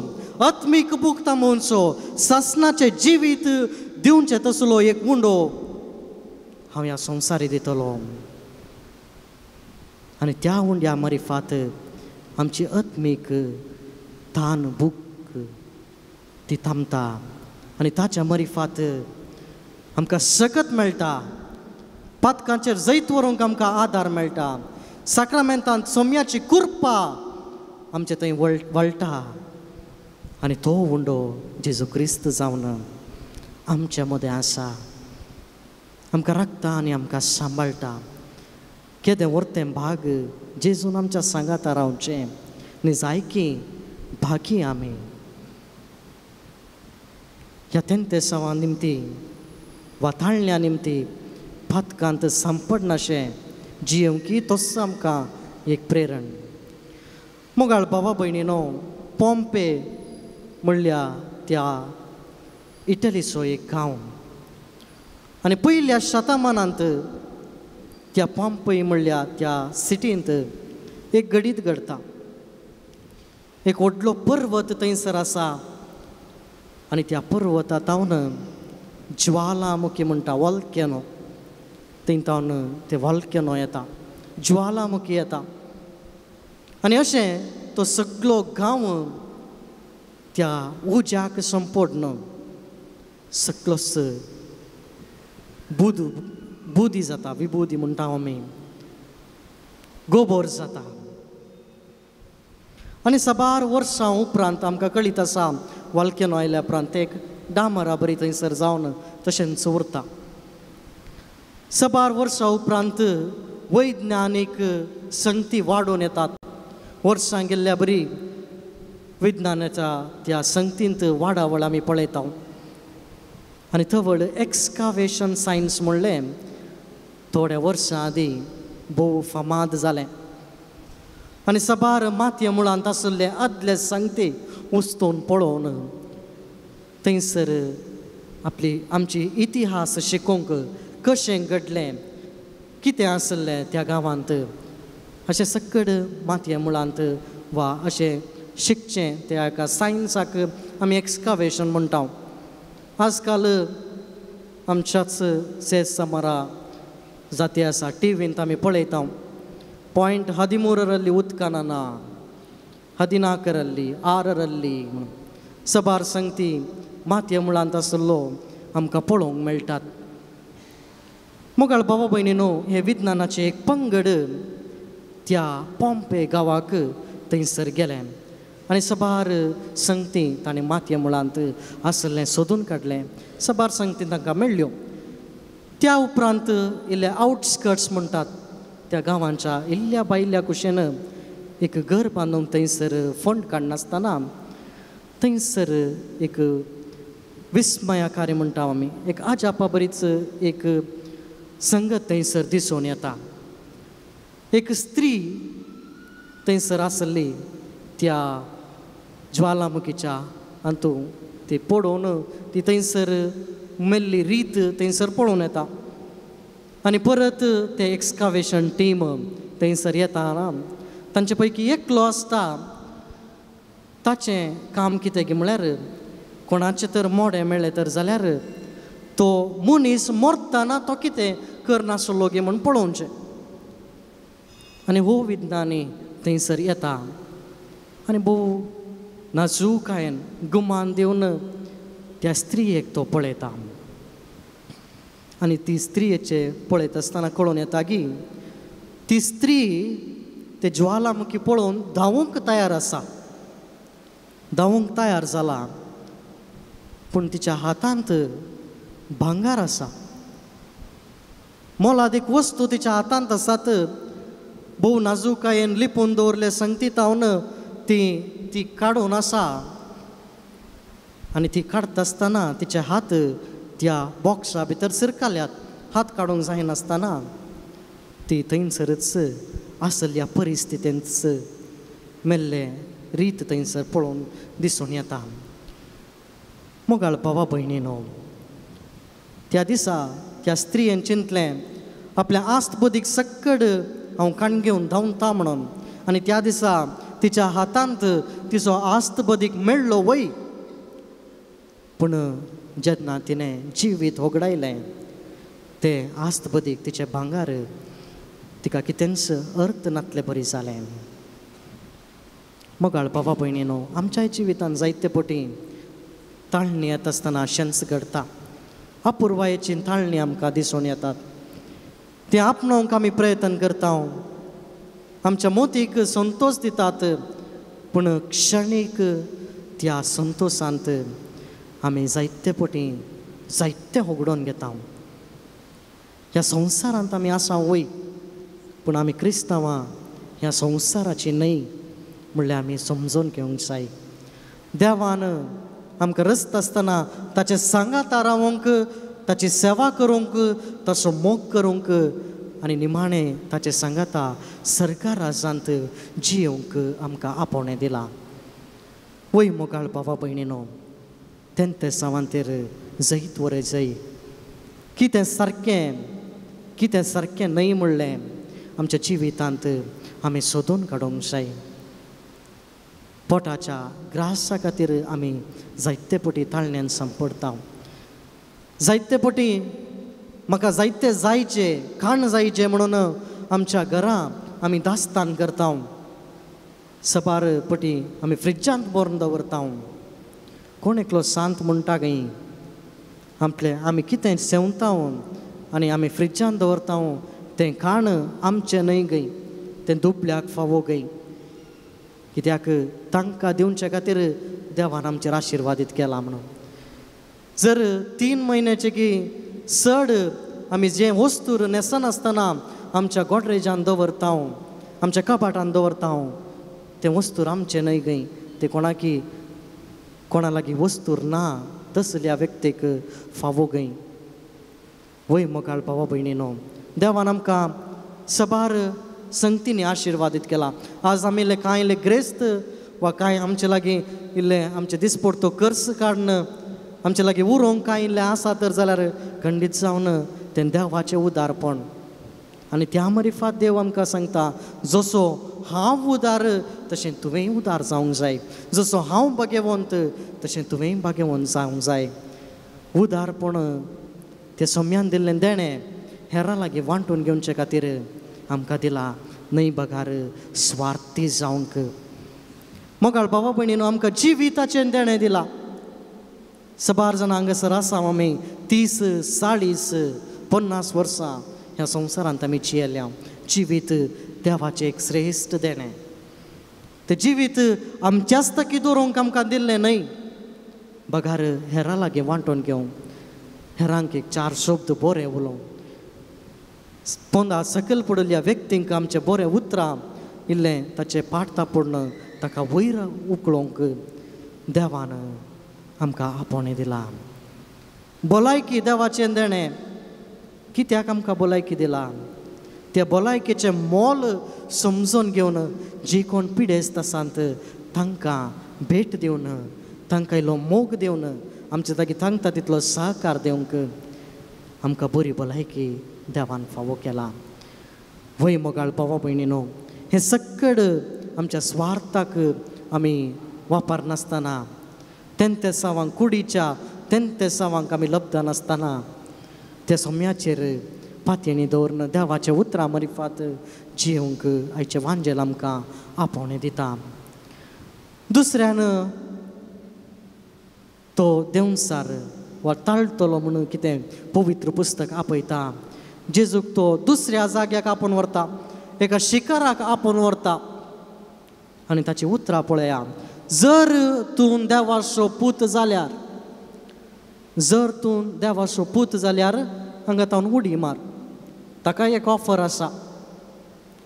आत्मीक बूक थांबोवचो, सासणाचें जिवीत दिवचें तसलो एक उंडो हांव ह्या संवसारी दितलो. आनी त्या उंड्या मरिफात आमची आत्मीक तान भूक ती थांबता आनी ताच्या मरिफात आमकां सकत मेळटा, पातकांचेर जैत व्हरूंक आमकां आदार मेळटा साक्रामेंतांत सोम्याची कुर्पा आमचे थंय वळटा आनी तो उंडो जेजू क्रिस्त जावन आमच्या मदें आसा आमकां राखता आनी आमकां सांबाळटा केदें व्हरतें भाग जेजून आमच्या सांगाता रावचें आनी जायकी भागी आमी ह्या तेंतेसांवा निमती वाताळण्या निमती पातकांत सांपडनाशें जियेवंकी तोच आमकां एक प्रेरण मोगाळ बाबा भयणीनो पोंपे म्हणल्या त्या इटलीचो एक गांव आनी पयल्या शतमानांत त्या पोंपई म्हणल्या त्या सिटींत एक घडीत घडता एक व्हडलो पर्वत थंयसर आसा आनी त्या पर्वतातावन ज्वालामुखी म्हणटा वॉल्केनो थंयतावन ते वॉल्केनो येता ज्वालामुखी येता आनी अशें तो सगळो गांव त्या उज्याक संपडन सगळोच बुदी जाता विबुदी म्हणटा आमी गोबोर जाता आनी साबार वर्सां उपरांत आमकां कळीत आसा वॉल्केनो आयल्या उपरांत ते एक डामरा बरी थंयसर जावन तशेंच उरता साबार वर्सां उपरांत वैज्ञानीक संगती वाडून येतात वर्सां गेल्ल्या बरी विज्ञानाच्या त्या संगतींत वाडावळ आमी पळयता आनी थवड एक्सकावेशन सायन्स म्हणलें थोड्या वर्सां आदीं भोव फामाद जालें आनी साबार मातये मुळांत आशिल्ले आदले संगती उस्तून पळोवन थंयसर आमची इतिहास शिकोवंक कशें घडलें कितें आसलें त्या गांवांत अशें सकड मातये मुळांत वा अशें शिकचें त्या एका सायन्साक आमी एक्सकावेशन म्हणटा आजकाल आमच्याच सेस समारा जाती आसा टिवींत आमी पळयता पॉयंट 13 उदकाना 14 6 साबार संगती मातये मुळांत आसलो आमकां पळोवंक मेळटात मोगाळ बाबा भयणीनो हे विज्ञानाचे एक पंगड त्या पोंपे गांवाक थंयसर गेले आनी साबार संगती ताणें मातये मुळांत आसलें सोदून काडलें साबार संगती तांकां मेळ्ळ्यो त्या उपरांत इल्ले आउटस्कर्ट्स म्हणटात त्या गांवांच्या इल्ल्या बायल्या कुशेन एक घर बांदून थंयसर फंड काडनासतना थंयसर एक विस्मयकारी म्हणटा आमी एक आजापा बरीच एक संगत थंयसर दिसून येता एक स्त्री थंयसर आसली त्या ज्वालामुखीच्या हातूं ती पडोवन ती थंयसर मेल्ली रीत थंयसर पळोवन येता आनी परत ते एक्सकावेशन टीम थंयसर येता तांचे पैकी एकलो आसता ताचें काम कितें गे म्हळ्यार कोणाचें तर मोडें मेळ्ळें तर जाल्यार तो मनीस मरतना तो कितें करनासलो गे म्हूण पळोवचें आनी हो विज्ञानी थंयसर येता आनी भोव नाजूकायेन गुमान दिवन त्या स्त्रियेक तो पळयता आनी ती स्त्रियेचे पळयत आसतना कळून येता की ती स्त्री ते ज्वालामुखी पळोवन धांवूंक तयार आसा धांवूंक तयार जाला पूण तिच्या हातांत भांगार आसा मोलादीक वस्तू तिच्या हातांत आसात भोव नाजूकायेन लिपून दवरले संगती तावन ती काडून आसा आनी ती काडटा आसतना तिचे हात त्या बॉक्सा भितर सिरकाल्यात हात काडूंक जायनासतना ती थंयसरच आसल्या परिस्थितींत मेल्ले रीत थंयसर पळोवन दिसून येता मोगाळ बाबा भयणीनो त्या दिसा त्या स्त्रियेन चिंतलें आपल्या आस्त बदीक सक्कड हांव काण घेवन धांवता म्हणून आनी त्या दिसा तिच्या हातांत तिचो आस्त बदीक मेळ्ळो वय पूण जेन्ना तिणें जिवीत होगडायलें ते आस्त बदीक तिचें भांगार तिका कितेंच अर्थ नातलें बरी जालें मोगाळ बाबा भयणीनो आमच्याय जिवितांत जायते पटी ताळणी येता आसतना अशेंच घडटा अपुर्वायेची ताळणी आमकां दिसून येतात ते आपणावंक आमी प्रयत्न करता आमच्या मोतीक संतोष दितात पूण क्षणीक त्या संतोषांत आमी जायते पटी जायते होगडोन घेता ह्या संवसारांत आमी आसा वय पूण आमी क्रिस्तांवां ह्या संवसाराची न्हय म्हणल्यार आमी समजून घेवंक जाय देवान आमकां रस्त आसतना ताचे सांगाता रावंक ताची सेवा करूंक ताचो मोग करूंक आनी निमाणें ताचे सांगाता सरकार राजांत जियोंक आमकां आपोवणें दिलां वय मोगाळ भावा भयणीनो तेन्ते सावांतेर जैत वरे जय कितें सारकें न्हय म्हणलें आमच्या जिवितांत आमी सोदून काडूंक जाय पोटाच्या ग्रासा खातीर आमी जायते पटी ताळण्यान सांपडटा जायते पटी म्हाका जायते जायचे खाण जायचे म्हणून आमच्या घरा आमी दास्तान करता सबार पटी आमी फ्रिजांत भरून दवरता कोण एकलो सांत म्हणटा गई आपले आमी कितें सेवता आनी आमी फ्रिजांत दवरता तें खाण आमचें न्हय गई तें दुबल्याक फावो गई कित्याक तांकां दिवचे खातीर देवान आमचेर आशिर्वादीत केला म्हणून जर 3 म्हयन्याचे की चड आमी जे वस्तू नेसनासतना आमच्या गोडरेजान दवरता आमच्या कपाटान दवरता ते वस्तूर आमचे न्हय गई ते कोणा लागीं वस्तूर ना तसल्या व्यक्तीक फावो गई वय मोगाळ भावा भयणीनो देवान आमकां सबार संगतींनी आशिर्वादीत केला आज आमी कांय इल्ले ग्रेस्त वा कांय आमचे लागीं इल्ले आमचे दिसपडतो कर्ज काडन आमचे लागीं उरोवंक कांय इल्लें आसा तर जाल्यार खंडीत जावन तें देवाचें उदारपण आनी त्या मरिफात देव आमकां सांगता जसो हांव उदार तशें तुवेंय उदार जावंक जाय जसो हांव भाग्यवंत तशें तुवेंय भाग्यवंत जावंक जाय उदारपण तें सोम्यान दिल्लें देणें हेरां लागीं वांटून घेवचे खातीर आमकां दिला न्हय बगार स्वार्थी जावंक मोगाळ भावा भयणीनो आमकां जिविताचें देणें दिलां सबार जाणां हांगासर आसा आमी 30, 40, 50 वर्सां ह्या संवसारांत आमी जियेल्या जिवीत देवाचें एक श्रेश्ठ देणें तें जिवीत आमच्याच तकी दवरूंक आमकां दिल्लें न्हय बगार हेरां लागीं वांटून घेवंक हेरांक एक 4 शब्द बरे उलोवंक पोंदा सकयल पडलेल्या व्यक्तींक आमचे बरें उतरां इल्लें ताचें पाठता पडन ताका वयर उखलोवंक देवान आमकां आपोवणें दिलां भलायकी देवाचें देणें कित्याक आमकां भलायकी दिला त्या भलायकेचें मोल समजून घेवन जी कोण पिडेस्त आसात तांकां भेट दिवन तांकां इल्लो मोग दिवन आमचे जागी सांगता तितलो सहकार दिवंक आमकां बरी भलायकी देवान फावो केला वय मोगाळ भावा भयणीनो हें सकड आमच्या स्वार्थाक आमी वापरनासतना तेन्ते सावांक कुडीच्या तेन्ते सावांक आमी लब्ध नासतना त्या सोम्याचेर पातयेणी दवरन देवाचे उतरां मरिफात जियोंक आयचें वांजेल आमकां आपोवणें दिता दुसऱ्यान तो देंवसार वा ताळटलो म्हणून कितें पवित्र पुस्तक आपयता जेजूक तो दुसऱ्या जाग्याक आपोवन व्हरता एका शिखराक आपोवन व्हरता आनी ताची उतरां पळया जर तूं देवाचो पूत जाल्यार हांगा तावन उडी मार ताका एक ऑफर आसा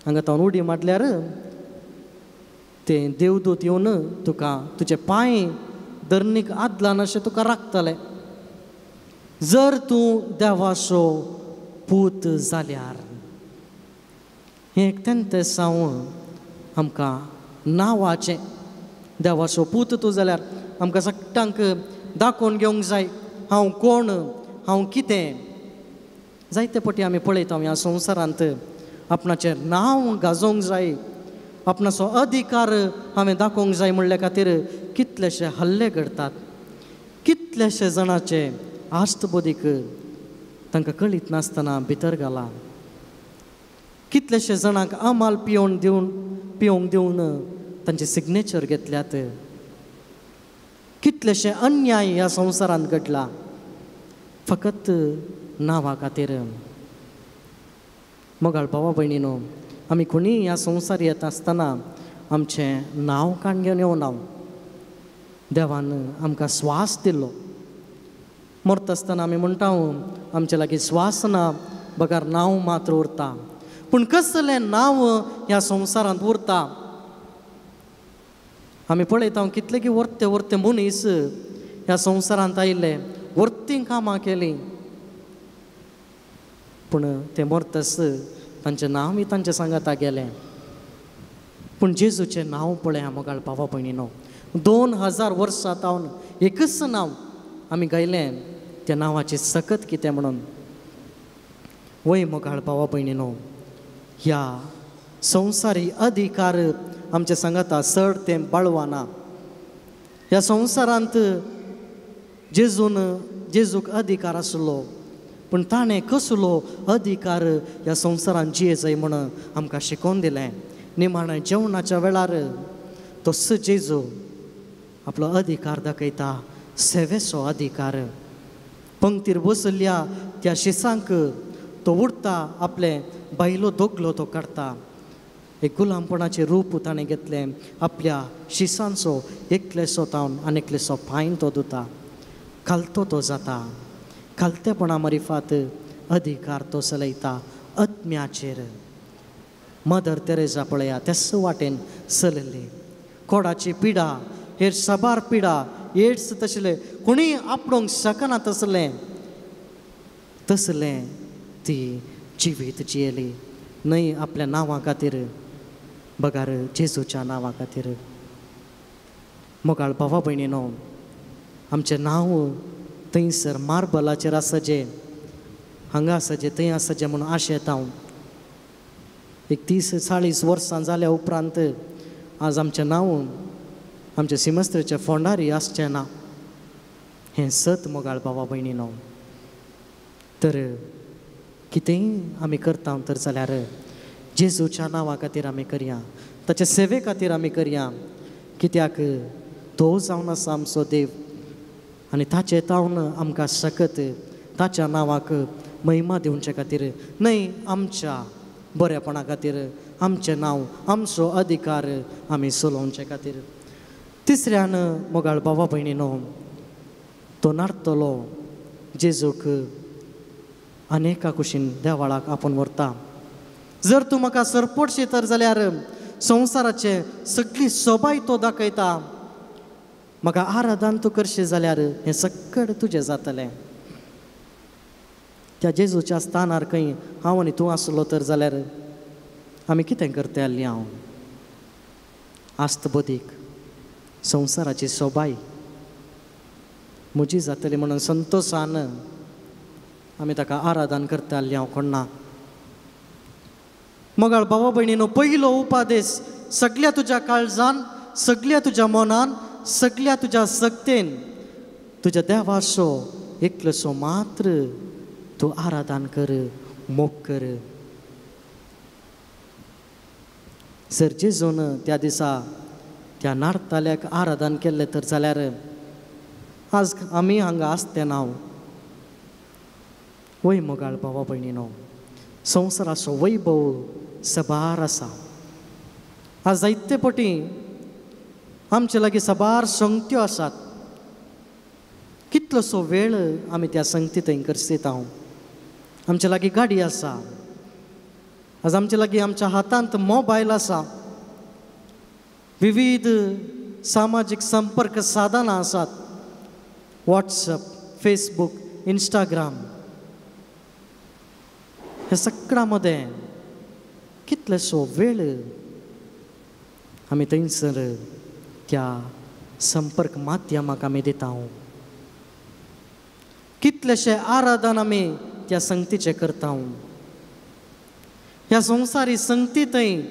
हांगा तावन उडी मारल्यार तें देवदूत येवन तुका तुजे पांय धरणीक आदलान अशें तुका राखतलें जर तूं देवाचो पूत जाल्यार हें एक तेन्ते सावन आमकां नांवाचें देवाचो पूत तूं जाल्यार आमकां सगळ्यांक दाखोवन घेवंक जाय हांव कोण हांव कितें जायते पटी आमी पळयता ह्या संवसारांत आपणाचें नांव गाजोवंक जाय आपणाचो अधिकार हांवें दाखोवंक जाय म्हणले खातीर कितलेशे हल्ले घडटात कितलेशे जाणांचे आस्तबोधीक तांकां कळीत नासतना भितर घाला कितलेशे जाणांक अमाल पिवोवंक दिवन तांचे सिग्नेचर घेतल्यात कितलेशे अन्याय ह्या संवसारांत घडला फकत नांवा खातीर मोगाळ भावा भयणीनो, आमी कोणी ह्या संवसार येता आसतना आमचें नांव काण घेवन येवना. देवान आमकां स्वास दिल्लो. मरता आसतना आमी म्हणटा आमचे लागीं स्वास ना, बगार नांव मात्र उरता. पूण कसलें नांव ह्या संवसारांत उरता? आमी पळयता कितले की वर्ते वर्ते मनीस ह्या संवसारांत आयिल्ले, वर्तीं कामां केलीं, पूण ते मरतस तांचें नांव तांच्या सांगाता गेलें. पूण जेजूचें नांव पळया मोगाळ भावा भयणीनो. 2000 वर्सां जावन एकच नांव आमी गायलें, त्या नांवाची सकत कितें म्हणून. वय मोगाळ भावा भयणीनो, ह्या संवसारी अधिकार आमचे सांगाता चड ते बळवाना. ह्या संवसारांत जेजूक अधिकार आसलो, पूण ताणें कसलो अधिकार ह्या संवसारांत जिये जाय म्हणून आमकां शिकोवन दिलें. निमाणें जेवणाच्या वेळार तोच जेजू आपलो अधिकार दाखयता, सेवेचो अधिकार. पंक्तीर बसल्या त्या शिसांक तो उरता, आपले बायलो दोगलो तो काडता. एक गुलामपणाचें रूप ताणें घेतलें. आपल्या शिसांचो एकलेसो तावन आनीकलेसो पांय तो धुता. खालतो तो जाता. खालतेपणा मरिफात अधिकार तो चलयता आत्म्याचेर. मदर तेरेसा पळया तेच वाटेन चलली. कोडाची पिडा, हेर सबार पिडा, एड्स तसले कोणी आपणूंक शकना तसलें ती जिवीत जियेली. न्हय आपल्या नांवा खातीर, बगार जेजूच्या नांवा खातीर. मोगाळ भावा भयणीनो, आमचें नांव थंयसर मार्बलाचेर आसचें, हांगा आसचें, थंय आसचें म्हणून आशेत हांव. एक 30-40 वर्सां जाल्या उपरांत आज आमचें नांव आमच्या सिमस्त्रेच्या फोंडारी आसचें ना. हें सत मोगाळ भावा भयणीनो. तर कितेंय आमी करता तर जाल्यार जेजूच्या नांवा खातीर आमी करया, ताचे सेवे खातीर आमी करया. कित्याक तो जावन आसा आमचो देव, आनी ताचे तावन आमकां सकत ताच्या नांवाक महिमा दिवचे खातीर, न्हय आमच्या बरेपणा खातीर, आमचें नांव, आमचो अधिकार आमी चलोवचे खातीर. तिसऱ्यान मोगाळ भावा भयणीनो, तो नाडटलो जेजूक अनेका कुशीन देवाळाक आपूण व्हरता. जर तूं म्हाका सरपटशी तर जाल्यार संवसाराचे सगळी सोबाय तो दाखयता. म्हाका आराधन तूं करशी जाल्यार हें सगळें तुजें जातलें. त्या जेजूच्या स्थानार खंय हांव आनी तूं आसलो तर जाल्यार आमी कितें करता आसलीं? हांव आस्त बदीक संवसाराची सोबाय म्हजी जातली म्हणून संतोशान आमी ताका आराधन करता आसलीं हांव कोणना. मोगाळ भावा भयणीनो, पयलो उपादेश सगळ्या तुज्या काळजान, सगळ्या तुज्या मनान, सगळ्या तुज्या सक्तेन तुज्या देवाचो एकलोसो मात्र तूं आराधन कर, मोग कर. जर जेजून त्या दिसा त्या नाडताल्याक आराधन केल्लें तर जाल्यार आज आमी हांगा आसतें नाव. वय मोगाळ भावा भयणीनो, संवसाराचो वैभव सबार आसा. आज जायते पटी आमचे लागीं सबार संगत्यो आसात. कितलोसो वेळ आमी त्या संगती थंय करसीत. हांव आमचे लागीं गाडी आसा. आज आमचे लागीं आमच्या हातांत मोबायल आसा. विविध सामाजीक संपर्क साधनां आसात. व्हॉट्सअप, फेसबुक, इंस्टाग्राम, हे सगळ्या मध्ये कितलेसो वेळ आमी थंयसर त्या संपर्क माध्यमाक आमी दिता. कितलेशे आराधन आमी त्या संगतीचे करता. ह्या संवसारी संगती थंय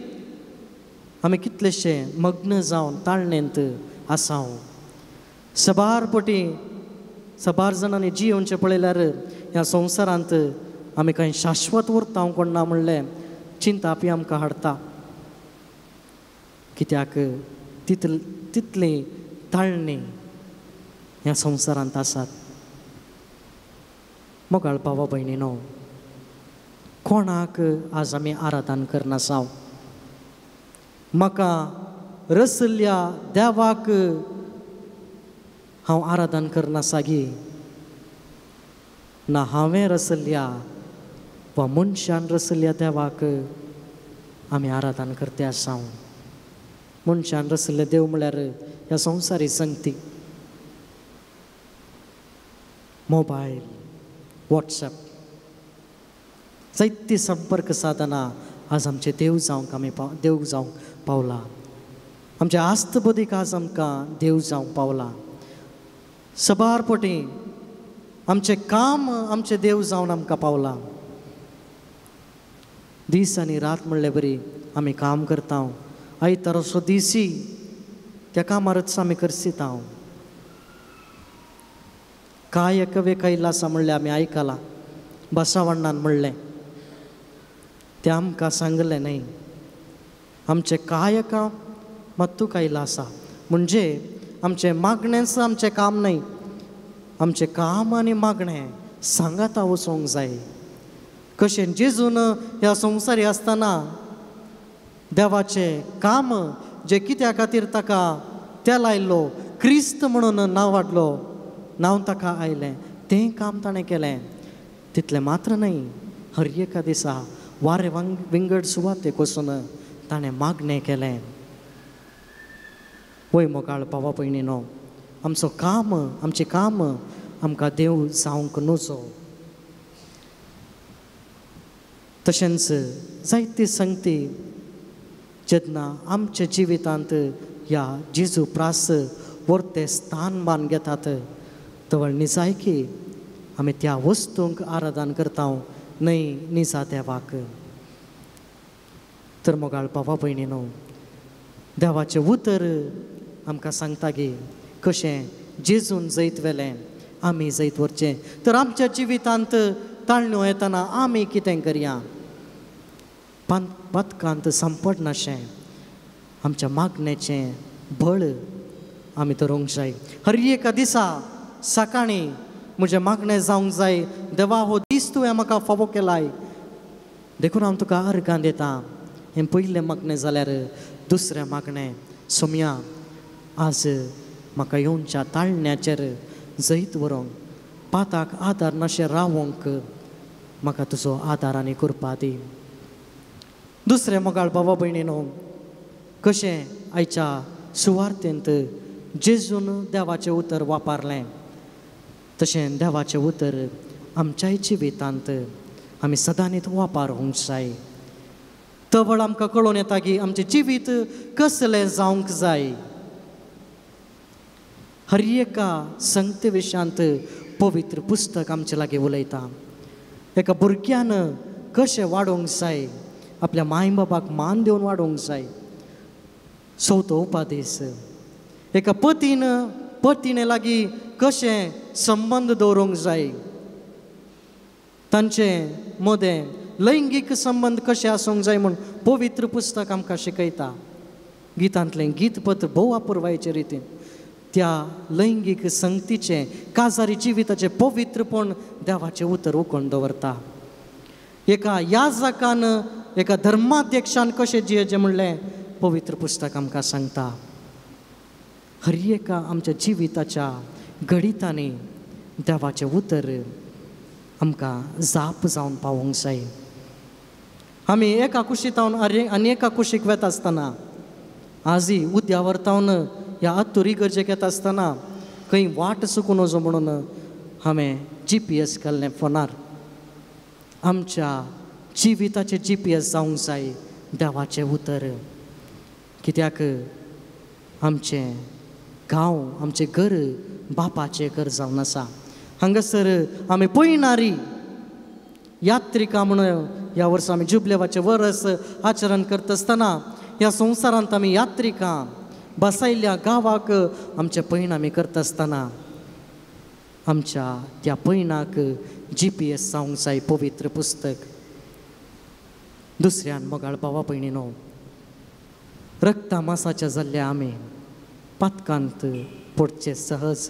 आमी कितलेशे मग्न जावन ताळणेंत आसा. सबार पटी सबार जाणांनी जियोवचें पळयल्यार ह्या संवसारांत आमी खंय शाश्वत उरता कोण ना म्हणलें चिंता बी आमकां हाडटा. कित्याक तितली ताळणी ह्या संवसारांत आसात. मोगाळ भावा भयणीनो, कोणाक आज आमी आराधन करना साव म्हाका रसल्या देवाक हांव आराधन करना सागी ना हांवें रसल्या वा मनशान रसल्या देवाक आमी आराधन करते आसां मनशान रसले देव म्हळ्यार ह्या संवसारी संगती मोबायल वॉट्सॅप जायती संपर्क साधना आज आमचे देव जावंक आमी देव जावंक पावला आमच्या आस्तबदीक आज आमकां देव जावंक पावला सबारपटी आमचें काम आमचें देव जावन आमकां पावला दीस आनी रात म्हणले बरी आमी काम करता आयतार असो दिसी त्या कामारच आमी करसिता कायक वे कैलासा म्हणलें आमी आयकलां बसावण्णान म्हणलें तें आमकां सांगलें न्ही आमचें कायका मत्तू कैलासा म्हणजे आमचें मागणेंच आमचें काम न्ही आमचें काम आनी मागणें सांगाता वचोंक जाय कशें जेजून ह्या संवसारी आसतना देवाचें काम जें कित्या खातीर ताका तेल आयिल्लो क्रिस्त म्हणून नांव वाडलो नांव ताका आयलें तें काम ताणें केलें तितलें मात्र न्ही हर एका दिसा वारे विंगड सुवातेक वचून ताणें मागणें केलें वय मोगाळ पावा पयणीनो आमचो काम आमचें काम आमकां देव जावंक नजो तशेंच जायती संगती जेन्ना आमच्या जिवितांत ह्या जेजू प्रास वर्ते स्थानमान घेतात तवळ निजाय की आमी त्या वस्तूंक आराधन करता न्हय निजा देवाक तर मोगाळ बाबा भयणीनो देवाचें उतर आमकां सांगता गे कशें जेजून जैत वेलें आमी जैत व्हरचें तर आमच्या जिवितांत ताळण्यो येतना आमी कितें करया पथकांत संपट नाशें आमच्या मागणेचें बळ आमी धरूंक जाय हर एका दिसा सकाळीं म्हजें मागणें जावंक जाय देवा हो दीस तुवें म्हाका फावो केलाय देखून हांव तुका अर्गां दिता हें पयलें मागणें जाल्यार दुसरें मागणें सोम्या आज म्हाका येवनच्या ताळण्याचेर जैत व्हरूंक पाताक आदार नाशें रावोंक म्हाका तुजो आदार आनी कृपा दी दुसरें मोगाळ बाबा भयणीनो कशें आयच्या सुवार्तेंत जेजून देवाचें उतर वापरलें तशें देवाचें उतर आमच्याय जिवितांत आमी सदांच वापरूंक जाय तवळ आमकां कळून येता की आमचें जिवीत कसलें जावंक जाय हर एका संगते विशयांत पवित्र पुस्तक आमचे लागीं उलयता एका भुरग्यान कशें वाडोवंक जाय आपल्या माय बापाक मान दिवन वाडोवंक जाय चवथो उपादेश एका पतीने लागीं कशें संबंद दवरूंक जाय तांचे मदें लैंगीक संबंद कशें आसूंक जाय म्हूण पवित्र पुस्तक आमकां शिकयता गितांतलें गीतपत्र भोव अपुर्वायेचे रितीन त्या लैंगीक संगतीचें काजारी जिविताचें पवित्रपण देवाचें उतर उखोवन दवरता एका याजकान एका धर्माध्यक्षान कशें जियेचें म्हणलें पवित्र पुस्तक आमकां सांगता हर एका आमच्या जिविताच्या घडितांनी देवाचें उतर आमकां जाप जावन पावोंक जाय आमी एका कुशीतावन आनी एका कुशीक वेता आसतना आजी उद्या व्हरतावन ह्या आत्तुरी गरजेक येता आसतना खंय वाट चुकून वचो म्हणून हांवें GPS केल्लें फोनार आमच्या जिविताचें GPS जावंक जाय देवाचें उतर कित्याक आमचें गांव आमचें घर बापाचें घर जावन आसा हांगासर आमी पळयणारी यात्रिका म्हणून ह्या वर्सा आमी जुबलेवाचें वर्स आचरण करता आसतना ह्या संवसारांत आमी यात्रिका बसायल्ल्या गांवाक आमचे पैण आमी करता आसतना आमच्या त्या पैणाक GPS जावंक जाय पवित्र पुस्तक दुसऱ्यान मोगाळ बाबा भयणीनो रक्ता मासाच्या जाल्ल्या आमी पातकांत पडचे सहज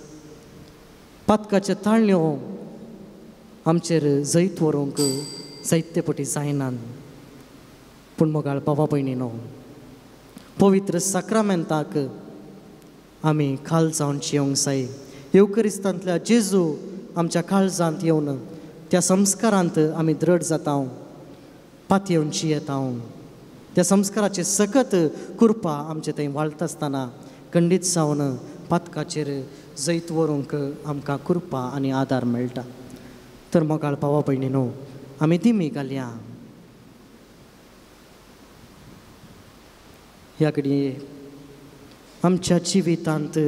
पातकाचे ताळण्यो आमचेर जैत व्हरूंक जायते पटी जायनान पूण मोगाळ बाबा भयणीनो पवित्र साक्रामेंताक आमी खाल जावन जियोंक जाय येवकरिस्तांतल्या जेजू आमच्या काळजांत येवन त्या संस्कारांत आमी दृढ जाता पातयेवन जियेता त्या संस्काराचे सकत कृपा आमचे थंय वाळटा आसतना खंडीत जावन पातकाचेर जैत व्हरूंक आमकां कृपा आनी आदार मेळटा तर मोगाळ भावा भयणीनो आमी दिमी घालया ह्या घडये आमच्या जिवितांत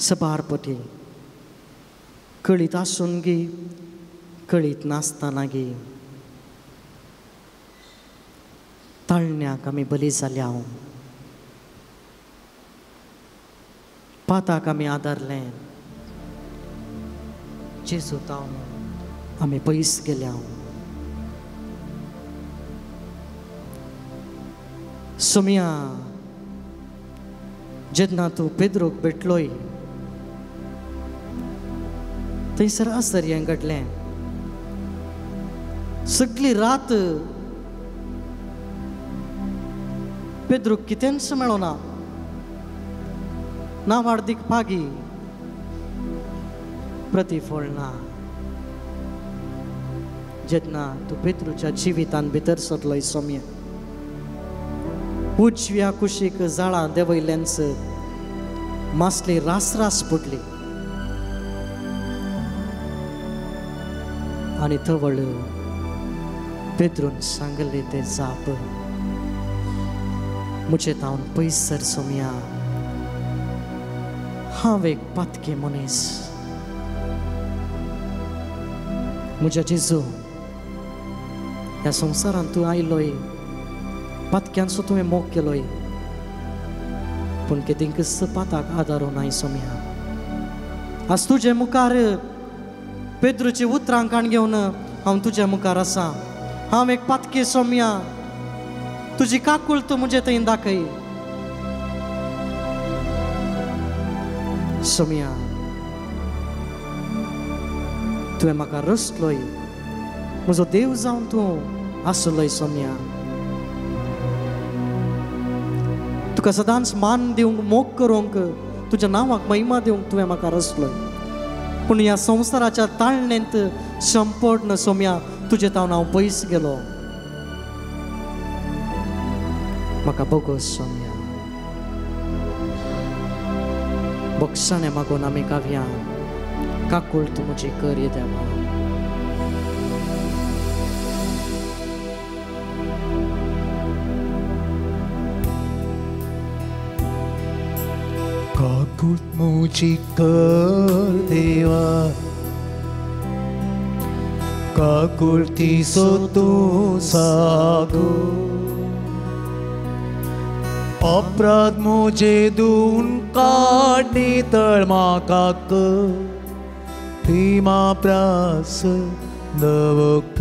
सबारपटी कळीत आसून गी कळीत नासतना गी ताळण्याक आमी बली जाल्या पाताक आमी आदारलें जेजू तावन आमी पयस गेल्या सोम्या जेन्ना तूं पेद्रूक भेटलोय थंयसर आश्चर्य घडलें सगळी रात पेद्रूक कितेंच मेळोना ना वार्दीक पागी प्रतिफळ ना जेन्ना तूं पेद्रूच्या जिवितान भितर सरलोय सोम्या उजव्या कुशीक जाळां देंवयल्यांच मासली रास फुटली आनी थवळ पेद्रून सांगले ते जाप मुझे तावन पयसर सोम्या हांव एक पातके मनीस म्हज्या जेजू ह्या संवसारांत तूं आयलोय पातक्यांचो तुवें मोग केलोय पूण केदींकच पाताक आदारो नाय सोम्या आज तुजे मुखार पेद्रूची उतरां काण घेवन हांव तुज्या मुखार आसा हांव एक पातकी सोम्या तुजी काकूळ तूं म्हजे थंय दाखय सोम्या तुवें म्हाका रचलोय म्हजो देव जावन तूं आसलोय सोम्या तुका सदांच मान दिवंक मोग करूंक तुज्या नांवाक महिमा दिवंक तुवें म्हाका रचलोय पूण ह्या संवसाराच्या ताळणेंत संपूर्ण सोम्या तुजे तावन हांव पयस गेलो म्हाका बोगोस सोम्या बोगसाणें मागून आमी काव्या काकूळ तूं म्हजी कर ये देवा काकूळ म्हजी कर देवा काकूळ ती तूं सागो अपराध मुझे दून काढणी तळ म्हाका ती मा प्रास दवक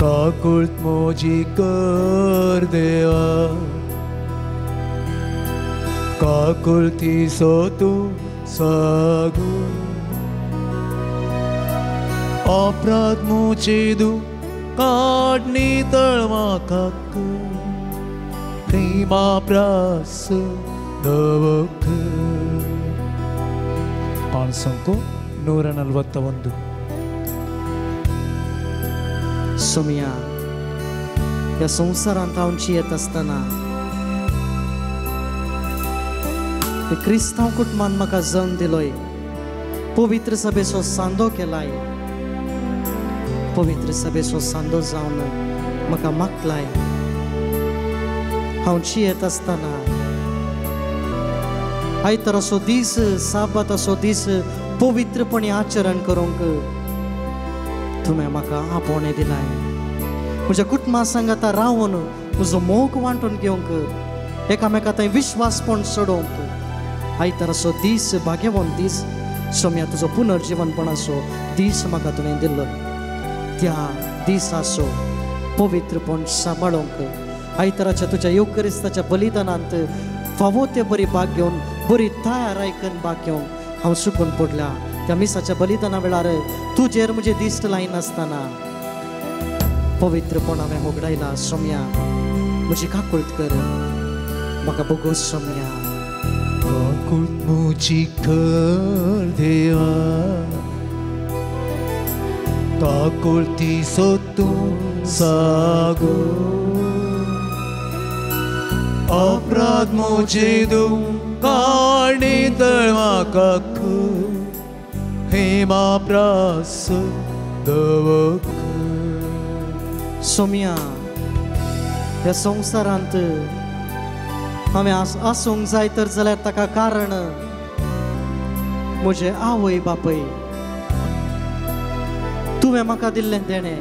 काकूळ म्हजी कर देवा काकूळ ती तूं सागो अपराध मुझे दून काढणी तळ म्हाका प्रेमा प्रास दवक पान संको 141 सोम्या ह्या संवसारांत हांव जियेत आसतना क्रिस्तांव कुटुंबान म्हाका जल्म दिलोय पवित्र सभेचो सांदो केलाय पवित्र सभेचो सांदो जावन म्हाका मागलाय हांव जियेत आसतना आयतार असो दीस साबात असो दीस पवित्रपणे आचरण करूंक तुवें म्हाका आपोवणें दिलाय म्हज्या कुटुंबा सांगात रावन म्हजो मोग वांटून घेवंक एकामेका थंय विश्वासपण सोडोवंक आयतार असो दीस भाग्यवान दीस सोम्या तुजो पुनर्जीवनपणाचो दीस म्हाका तुवें दिल्लो त्या दिसाचो पवित्रपण सांबाळूंक आयताराच्या तुज्या येवकरिस्ताच्या बलिदानांत फावो ते बरी भाग घेवन बरी तयार आयकन भाग घेवंक हांव चुकून पडला त्या मिसाच्या बलिदाना वेळार तुजेर म्हजे दिश्ट लायन आसतना पवित्रपण हांवें होगडायला. सोम्या म्हजी काकुळट कर, म्हाका बोगोस सोम्या. काकुळट म्हजी कर देवा, काकुळटी सोदूं सागो. अपराध म्हजे दूं काणी तळ म्हाका हेमा प्रास दवक. सोम्या ह्या संवसारांत हांवें आसूंक जाय तर जाल्यार ताका कारण म्हजे आवय बापय. तुवें म्हाका दिल्लें देणें,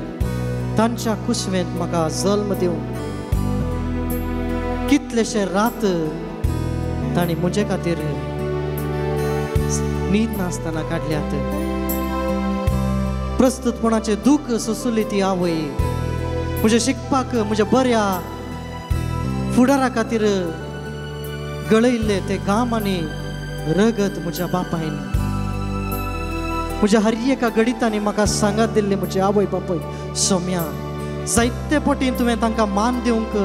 तांच्या कुशवेंत म्हाका जल्म दिवंक कितलेशे रात तांणी म्हजे खातीर न्हीद नासतना काडल्यात. प्रस्तुतपणाचे दूख सोंसली ती आवय. म्हज्या शिकपाक म्हज्या बऱ्या फुडारा खातीर गळयल्ले ते घाम आनी रगत म्हज्या बापायन. म्हज्या हर एका घडितांनी म्हाका सांगात दिल्ले म्हजे आवय बापय. सोम्या जायते पटीन तुवें तांकां मान दिवंक,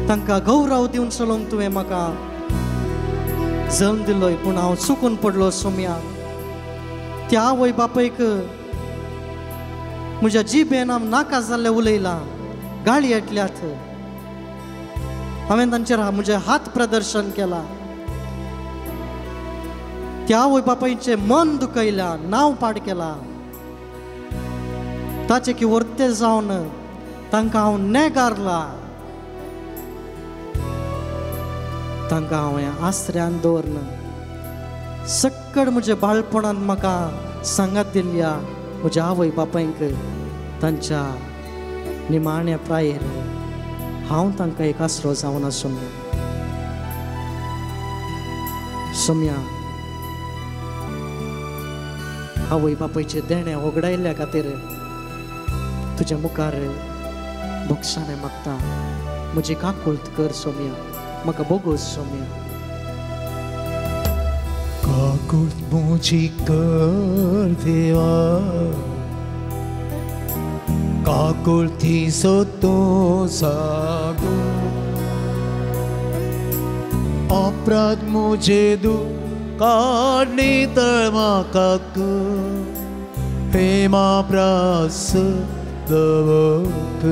तांकां गौरव दिवन चलोवंक तुवें म्हाका जल्म दिलोय. पूण हांव चुकून पडलो सोम्या. त्या आवय बापयक म्हज्या जिबेन हांव नाका जाल्लें उलयलां, गाळी येतल्यात. हांवें तांचेर म्हजें हात प्रदर्शन केलां. त्या आवय बापायचें मन दुखयलां, नांव पाड केलां. ताचे की वर्ते जावन तांकां हांव नेगारलां. तांकां हांवें आसऱ्यान दवरना. सक्कड म्हज्या बाळपणांत म्हाका सांगात दिल्ल्या म्हज्या आवय बापायक तांच्या निमाण्या प्रायेर हांव तांकां एक आसरो जावना. सोम्या सोम्या आवय बापायचे देणे होगडायल्ल्या खातीर तुज्या मुखार भोगसाणें मागता. म्हजी काकुळट कर सोम्या, म्हाका बोगोस सोम्या. काकुळट म्हजी कर देवा, काकुळटी सोदूं सागो. अपराध म्हजे दूं काणी तळ म्हाका हेमा प्रास दवक.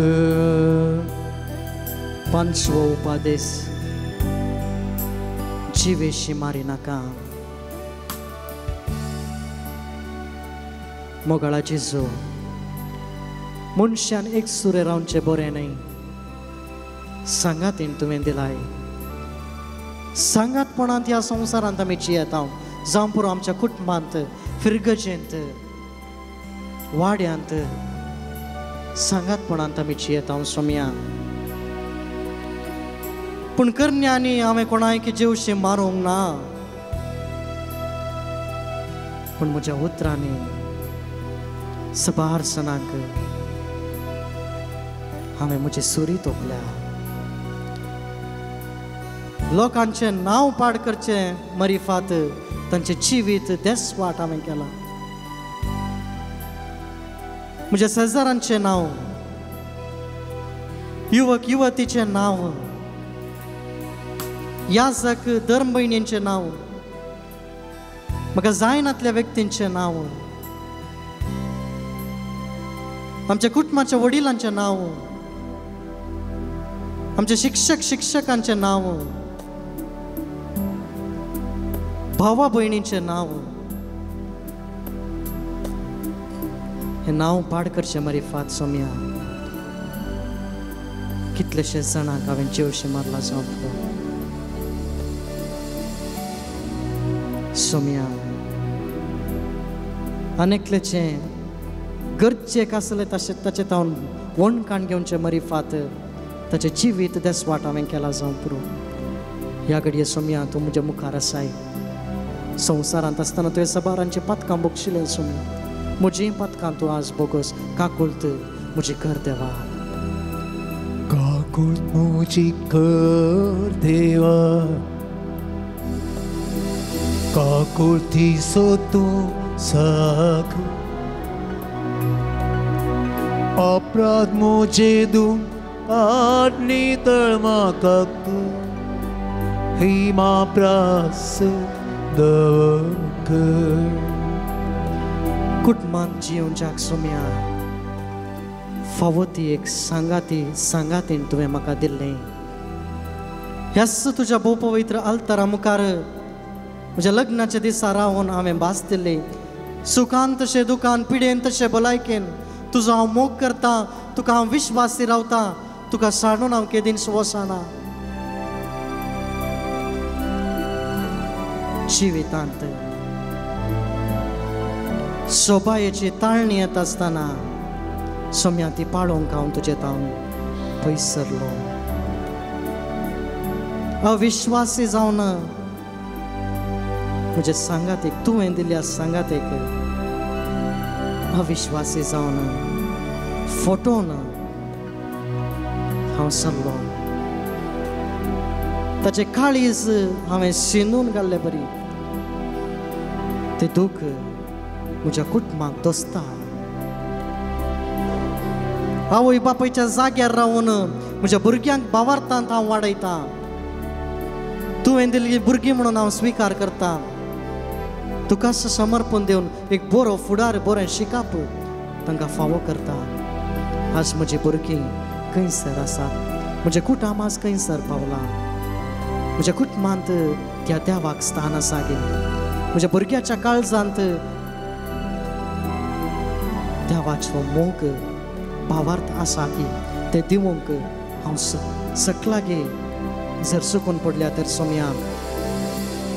पांचवो उपादेश, जिवेशी मारी नाका. मोगाळा जेजू, मनशान एक सुरे रावचे बरें न्हय. सांगातीन तुवें दिलाय. सांगातपणांत ह्या संवसारांत आमी जियेता. जावं पुरो आमच्या कुटुंबांत, फिरगजेंत, वाड्यांत सांगातपणांत आमी जियेता. सोम्या पूण करण्यांनी हांवें कोणायक जेवशें मारूंक ना. पूण म्हज्या उतरांनी सबार सणाक हांवें म्हजी सुरी तोपल्या. लोकांचें नांव पाड करचें मरिफात तांचें जिवीत देसवाट हांवें केलां. म्हज्या शेजारांचें नांव, युवक युवतीचें नांव, याजक धर्म भयणींचें नांव, म्हाका जायनातल्या व्यक्तींचें नांव, आमच्या कुटुंबाच्या वडिलांचें नांव, आमचे शिक्षक शिक्षकांचें नांव, भावा भयणींचें नांव. हें नांव पाड करचें मरिफात. सोम्या कितलेशे जाणांक हांवें जेवशें मारला जावं. सोम्या अनेकलेचें गरजेक आसलें तशें ताचें हांव वणकाण घेवचें मरिफात ताचें जिवीत देसवाट हांवें केलां जावं पुरो. ह्या घडये सोम्या तूं म्हज्या मुखार आसाय. संवसारांत आसतना तुवें सबारांचीं पातकां बोगशिल्लें. सोम्या म्हजीं पातकां तूं आज बोगस. काकुळट म्हजी कर देवा. काकुळट म्हजी कर देवा, काकुळती सोतू साक अपराध मोजे दून आडनी तळमाकाक हिमा प्रास दवक कुटुंबात जिवंक सोम्या फावती एक सांगातीन तुवें म्हाका दिल्लें ह्याच तुज्या भोव पवित्र अल्तारा मुखार म्हज्या लग्नाच्या दिसा रावन हांवें भास दिल्ली सुखान तशें दुखान पिडेन तशें भलायकेन तुजो हांव मोग करता तुका हांव विश्वासी रावता तुका साडून हांव केदीन वचना जिवितांत सोबायेची ताळणी येता आसतना सोम्या ती पाळोवंक हांव तुजें हांव पयसरलो अविश्वासी जावन म्हजे सांगातीक तुवें दिल्या सांगातीक अविश्वासी जावन फटोवन हांव सरलो ताचे काळीज हांवें शिंदून घाल्ले बरी ते दूख म्हज्या कुटुंबाक दोस्ता आवय बापायच्या जाग्यार रावून म्हज्या भुरग्यांक भावार्थांत हांव वाडयता तुवें दिल्ली भुरगीं म्हणून हांव स्विकार करता तुका समर्पण दिवन एक बरो फुडार बरें शिकाप तांकां फावो करता आज म्हजी भुरगीं खंयसर आसात म्हजें कुटुंब आज खंयसर पावलां म्हज्या कुटुंबांत त्या देवाक स्थान आसा गे म्हज्या भुरग्याच्या काळजांत देवाचो मोग भावार्थ आसा की ते दिवंक हांव सकला गे जर चुकून पडल्या तर सोम्या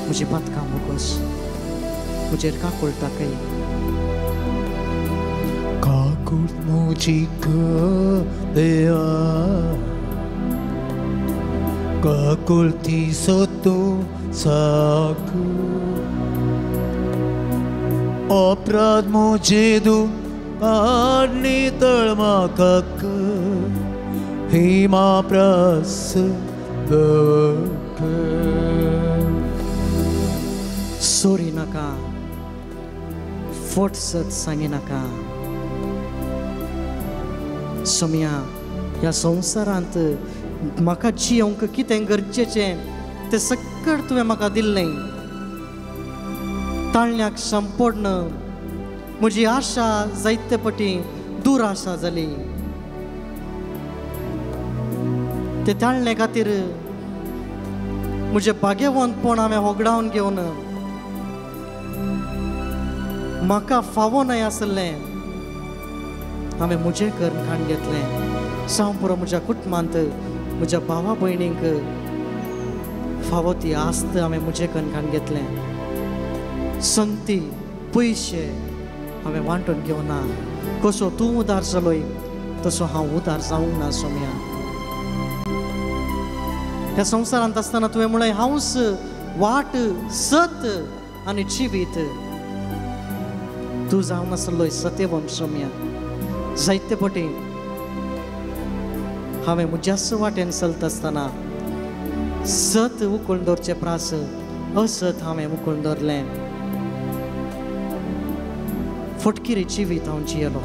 म्हजी पातकां मुगोस म्हजेर काकूळ ताकय काकूळ म्हजी देवा काकूळ ती सोतू साक अपराध म्हजे दून आडनी तळमाकाक हिमा प्रास दवक सोरी नाका फोट सत सांगी नाका सोम्या ह्या संवसारांत म्हाका जियोंक कितें गरजेचें तें सगळें तुवें म्हाका दिल्लें ताळण्याक संपूर्ण म्हजी आशा जायते पटी दूर आशा जाली ते ताळणे खातीर म्हजें भाग्यवंतपण हांवें होगडावन घेवन म्हाका फावो न्हय आसलें हांवें म्हजें करून खाण घेतलें सांपुरो म्हज्या कुटुंबांत म्हज्या भावा भयणींक फावो ती आस्त हांवें म्हजें करून खाण घेतलें संती पयशे हांवें वांटून घेवना कसो तूं उदार जालोय तसो हांव उदार जावंक ना सोम्या ह्या संवसारांत आसतना तुवें म्हळें हांवच वाट सत आनी जिवीत तूं जावन आसलोय सत्यवंत सोम्या जायते पटी हांवें म्हज्याच वाटेन चलता आसतना सत उखलून दवरचे प्रास असत हांवें उखलून दवरलें फटकिरी जिवीत हांव जियेलो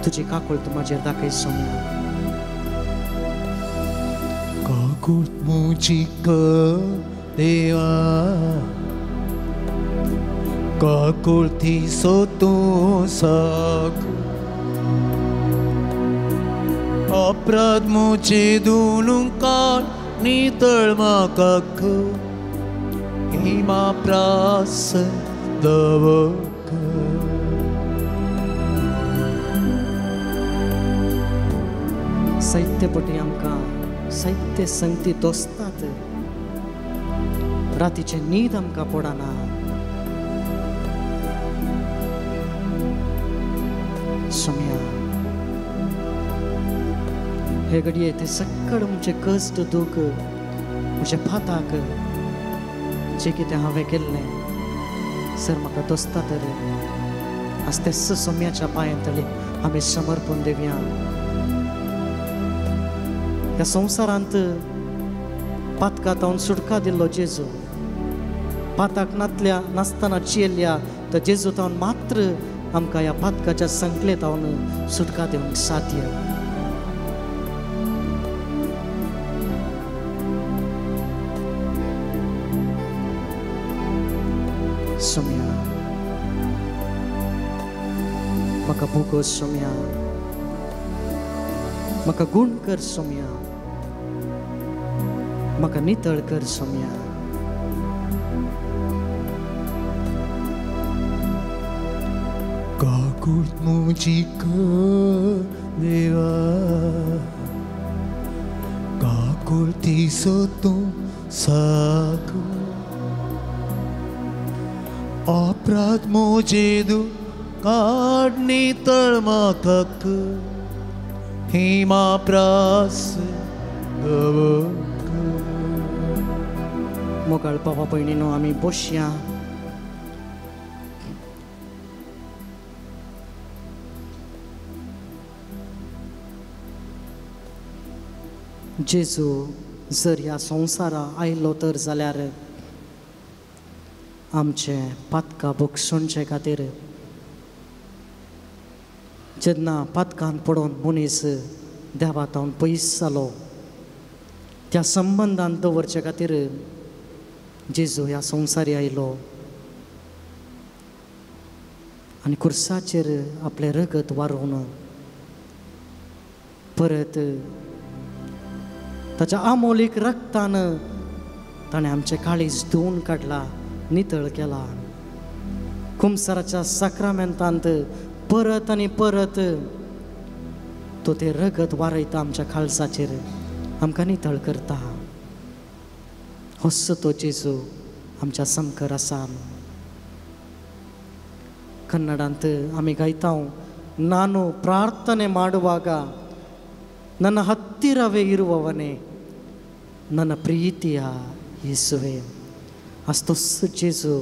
तुजी काकूळ तूं म्हाजेर दाखय सोम्या काकूळ म्हजी देवा काकूळ ती सोतू साक अपराध म्हजे दोन काळ नितळ म्हाकाक हिमा प्रास दवक साहित्य पटी आमकां साहित्य संगती दोस्तात रातीचे न्हीद आमकां पडना सोम्या हे घडये ते सक्कड म्हणजे कश्ट दूख म्हज्या फाताक जे कितें हांवें केल्लें सर म्हाका दोस्ता तर आज ते सोम्याच्या पांयांतले आमी समर्पण दिवया ह्या संवसारांत पातकांत हांव सुटका दिल्लो जेजू पाताक नासतना चियेल्ल्या तर जेजूतावन मात्र आमकां ह्या पातकाच्या संकलेतावन सुटका दिवंक साध्य. सोम्या म्हाका भुगोस सोम्या, म्हाका गुण कर सोम्या, म्हाका नितळ कर सोम्या. काकूट मुझी देवा काकुर्ती सो तू साकू अपराध मोजेदू काढणी तळमाकक हिमा प्रास गवक. मोगाळ बाबा भयणीनो आमी बसया. जेजू जर ह्या संवसारा आयलो तर जाल्यार आमचे पातकां भोगसोवचे खातीर जेन्ना पातकांत पडोवन मनीस देवातावन पयस जालो त्या संबंधान दवरचे खातीर जेजू ह्या संवसारी आयलो आनी कुर्साचेर आपले रगत वारोवन परत ताच्या आमोलीक रक्तान ताणें आमचे काळीज धुवन काडला, नितळ केला. कुमसाराच्या साक्रामेंतांत परत आनी परत तो ते रगत वारयता आमच्या काळजाचेर, आमकां नितळ करता. होच तो जेजू आमच्या समकर आसा. कन्नडांत आमी गायता, नानु प्रार्थने ಮಾಡುವಾಗ ನನ್ನ ಹತ್ತಿರವೇ ಇರುವವನೇ ನನ್ನ ಪ್ರೀತಿಯ ಯೇಸುವೆ. अस्तोच जेजू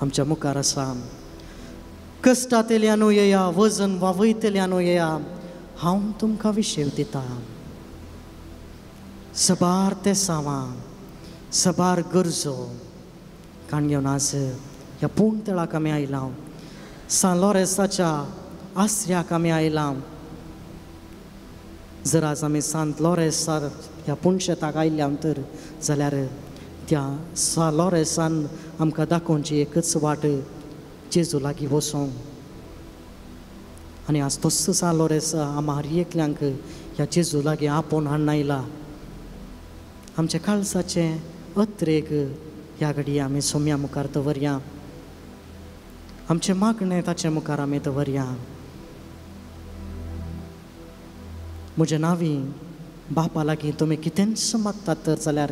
आमच्या मुखार आसा. कश्टांतल्यान येया, वजन वावयतल्यान येया, हांव तुमकां विशेव दिता. सबार ते सावां, सबार गरजो काण घेवन आज ह्या पुणतळाक आमी आयलां. सान लॉरेन्साच्या आसऱ्याक आमी आयलां. जर आज आमी सांत लॉरेन्सार ह्या पुणशेताक आयल्या तर जाल्यार त्या सान लॉरेन्सान आमकां दाखोवची एकच वाट जेजू लागीं वचोंक. आनी आज तोच सान लॉरेन्स आम्हा हर एकल्यांक ह्या जेजू लागीं आपोवन हाडून आयला. आमचे काळजाचे अत्रेक ह्या घडये आमी सोम्या मुखार दवरया. आमचे मागणें ताचे मुखार आमी दवरया. म्हज्या नांवी बापा लागीं तुमी कितेंच मागतात तर जाल्यार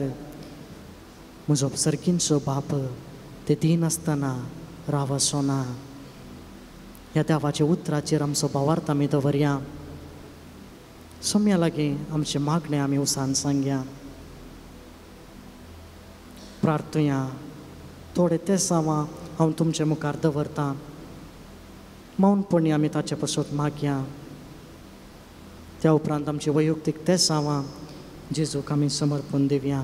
म्हजो सर्गींचो बाप ते दीन आसतना रावसो ना. ह्या देवाच्या उतराचेर आमचो भावार्थ आमी दवरया. सोम्या लागीं आमचे मागणें आमी उसान सांगया. प्रार्थया. थोडे ते सावां हांव तुमचे मुखार दवरतां. मौनपणी आमी ताचे पासून मागया. त्या उपरांत आमची वैयक्तीक ते सावां जेजूक आमी समर्पण दिवया.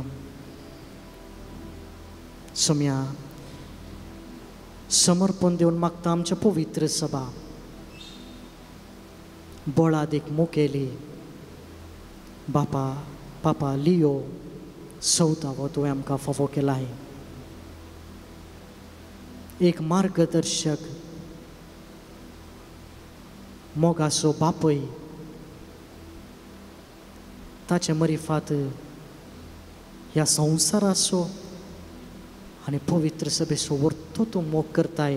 सोम्या समर्पण दिवन मागता आमच्या पवित्र सभा बोळादीक मुखेली पापा लियो 14वो तुवें आमकां फावो केलाय. एक मार्गदर्शक मोगाचो बापय ताचे मरिफात ह्या संवसाराचो आनी पवित्र सभेचो वर्तो तूं मोग करताय.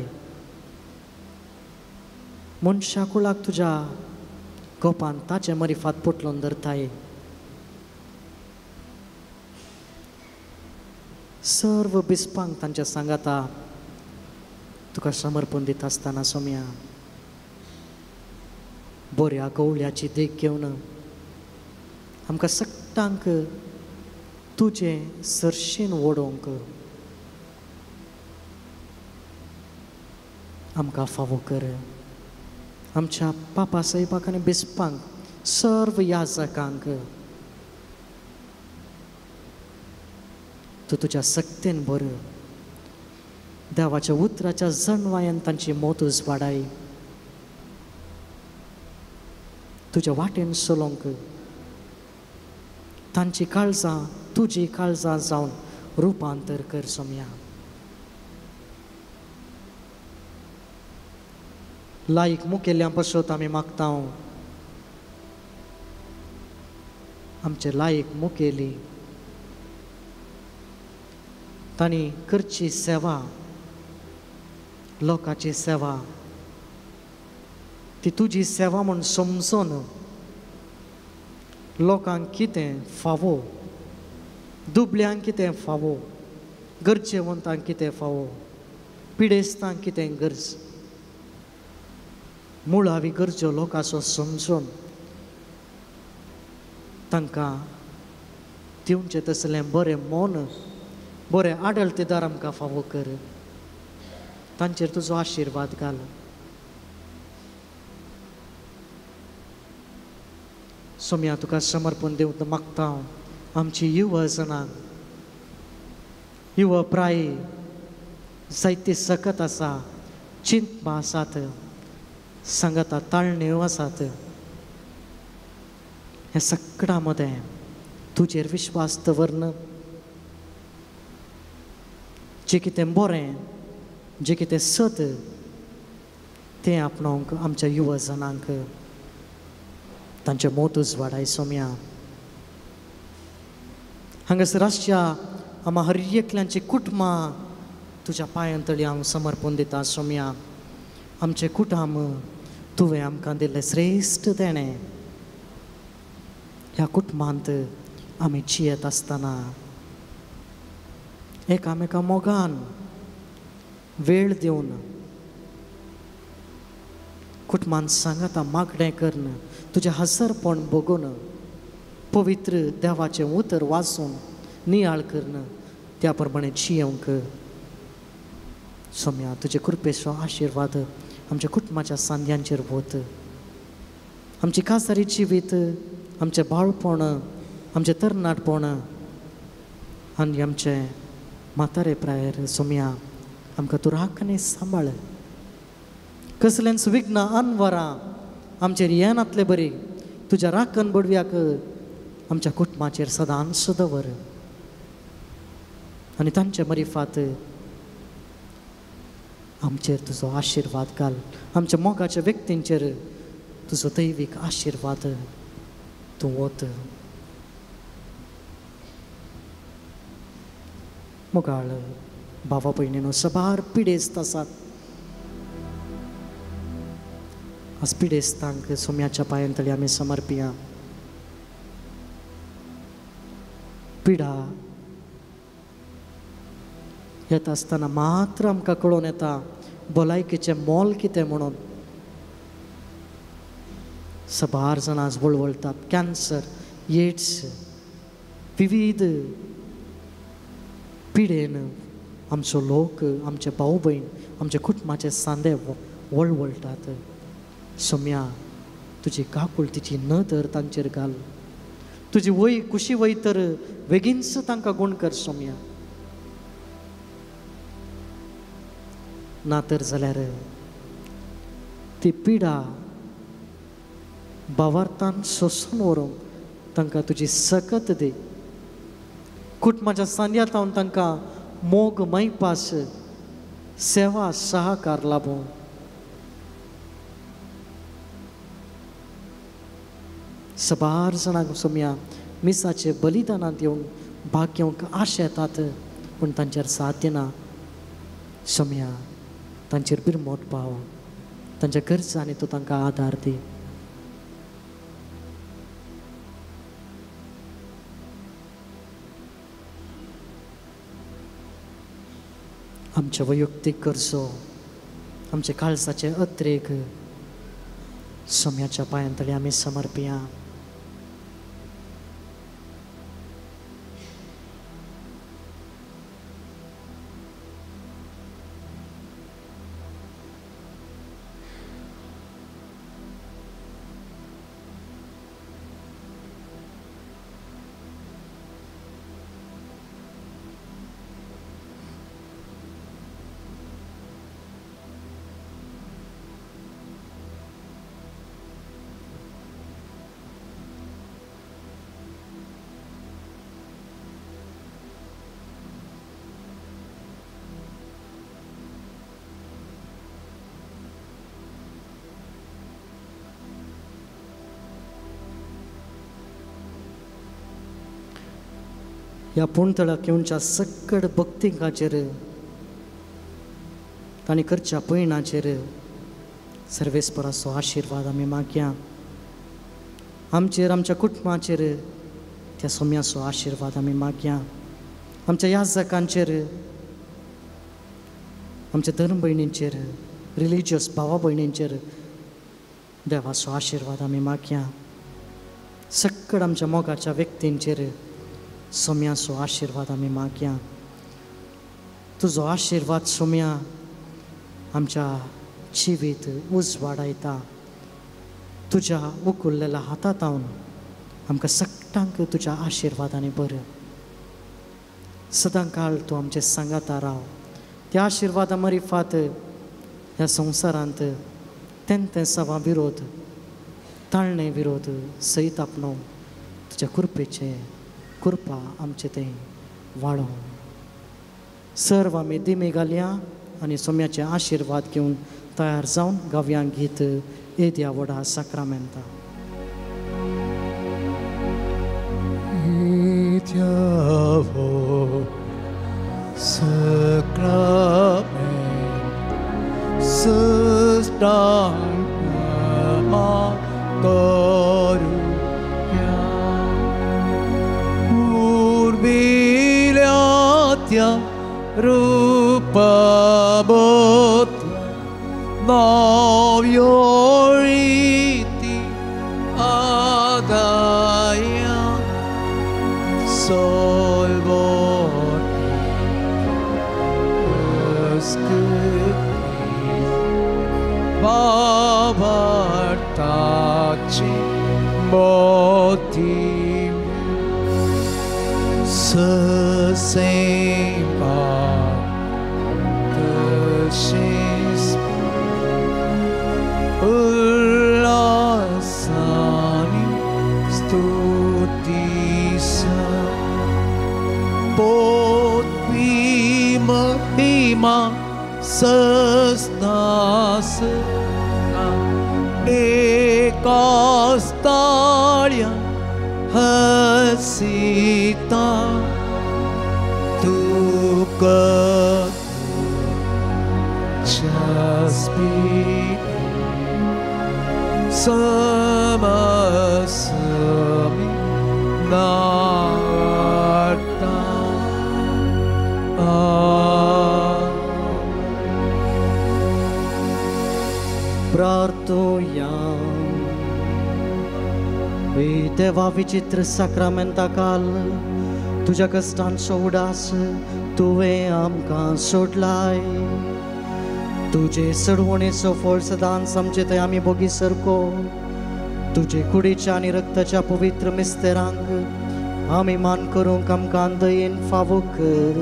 मनशा कुळाक तुज्या गोपान ताचे मरिफात पोटलोवन धरताय. सर्व बिस्पांक तांच्या सांगाता तुका समर्पण दिता आसतना सोम्या बऱ्या गवळ्याची देख घेवन आमकां सगळ्यांक तुजे सरशेन ओडोवंक आमकां फावो कर. आमच्या पापा साहेबाक आनी बिस्पांक सर्व याजकांक तूं तुज्या सक्तेन बर देवाच्या उतराच्या जणवायन तांची मोतूच वाडाय. तुज्या वाटेन चलोंक तांची काळजां तुजी काळजां जावन रुपांतर कर सोम्या. लायक मुखेल्ल्या पासत आमी मागता आमचे लायक मुखेली तांणी करची सेवा, लोकांची सेवा ती तुजी सेवा म्हूण समजून लोकांक कितें फावो, दुबल्यांक कितें फावो, गरजेवंतांक कितें फावो, पिडेस्तांक कितें गरज, मुळावी गरजो लोकांचो समजून तांकां दिवचें तसलें बरें मन, बरें आडळतेदार आमकां फावो कर. तांचेर तुजो आशिर्वाद घाल. सोम्या तुका समर्पण दिवंक मागता आमची युवा जनांक. युवा प्राय जायती सकत आसा, चिंतपा आसात, सांगता ताळण्यो आसात. हे सगळ्या मदें तुजेर विश्वास दवरन जें कितें बरें, जें कितें सत तें आपणावंक आमच्या युवा जनांक तांचे मोतूच वाडाय सोम्या. हांगासर आसच्या आम्हा हर एकल्यांची कुटुंबां तुज्या पांयांतळी हांव समर्पण दिता सोम्या. आमचे कुटुंब तुवें आमकां दिल्लें श्रेश्ठ देणें. ह्या कुटुंबांत आमी जियेत आसतना एकामेका मोगान वेळ दिवन कुटुंबांत सांगता मागणें करन तुजें हजरपण बघून पवित्र देवाचें उतर वाचून नियाळ करन त्या प्रमाणे जियेवंक सोम्या तुजे कृपेचो आशिर्वाद आमच्या कुटुंबाच्या सांद्यांचेर वत. आमची कासारी जिवीत, आमचें बाळपण, आमचें तरणाटपण आनी आमचें म्हातारे प्रायर सोम्या आमकां तूं राखणी सांबाळ. कसलेंच विघ्न अनवरां आमचेर येनातले बरी तुज्या राखण बडव्याक आमच्या कुटुंबाचेर सदांच दवर. आनी तांचे मरिफात आमचेर तुजो आशिर्वाद घाल. आमच्या मोगाच्या व्यक्तींचेर तुजो दैवीक आशिर्वाद तूं वत. मोगाळ भावा भयणीनो सबार पिडेस्त आसात. आज पिडेस्तांक सोम्याच्या पांयांतळी आमी समर्पिया. पिडा येता आसतना मात्र आमकां कळोवन येता भलायकेचें मोल कितें म्हणून. सबार जाणां आज वळवळटात. कॅन्सर, एड्स, विविध पिडेन आमचो लोक, आमचे भाऊ भयण, आमचे कुटुंबाचे सांदे वळवळटात. सोम्या तुजी काकूळ तिची नदर तांचेर घाल. तुजी वय कुशी वय तर बेगीनच तांकां गुण कर सोम्या. ना तर जाल्यार ती पिडा भावार्थान सोसून व्हरूंक तांकां तुजी सकत दी. कुटुंबाच्या सांद्यांत हांव तांकां मोग मैपास सेवा सहकार लाभूं. सबार जाणांक सोम्या मिसाचे बलिदानांत येवन भाग घेवंक आश येतात पूण तांचेर साथ दिना. सोम्या तांचेर बिरमोट पाव. तांच्या गरजांनी तूं तांकां आदार दी. आमचे वैयक्तीक गरजो, आमचे काळजाचे अत्रेक सोम्याच्या पांयांतळी आमी समर्पिया. ह्या पुणतळाक येवच्या सकड भक्तिकाचेर तांणी करच्या पयणाचेर सर्वेस्पराचो आशिर्वाद आमी मागया. आमचेर आमच्या कुटुंबाचेर त्या सोम्याचो आशिर्वाद आमी मागया. आमच्या याजकांचेर आमच्या धर्म भयणींचेर रिलिजियस भावा भयणींचेर देवाचो आशिर्वाद आमी मागया. सकड आमच्या मोगाच्या व्यक्तींचेर सोम्याचो आशिर्वाद आमी मागया. तुजो आशिर्वाद सोम्या आमच्या जिवीत उजवाडायता. तुज्या उखुल्लेल्या हातांत हांव आमकां सकटांक तुज्या आशिर्वादांनी भर. सदां काळ तूं आमचे सांगाता राव. त्या आशिर्वादा मरिफात ह्या संवसारांत तें सवा विरोध ताळणे विरोध सयत आपणो तुज्या कृपेचे कृपा आमचे तें वाडो. सर्व आमी दिमे घालया आनी सोम्याचे आशिर्वाद घेवन तयार जावन गावयांक गीत येद्या व्हडा साक्रामेंता. Rupa bot navioriti adaya solvor babartaci motim sesempa Ulasani stutisa Podvima hima sasnas Ekastaria hasita Tuka Speak Samasami Narta प्रार्थोयाम. देवा विचित्र साक्रामेंता काल तुझ्या कष्टांचो उडास तुवें आमकां सोडलाय. तुझे सडवणेचो फळ सदांच आमचे थंय आमी बोगी सरको. तुजे कुडीच्या आनी रक्ताच्या पवित्र मिस्तेरांक आमी मान करूंक आमकां दयेन फावो कर.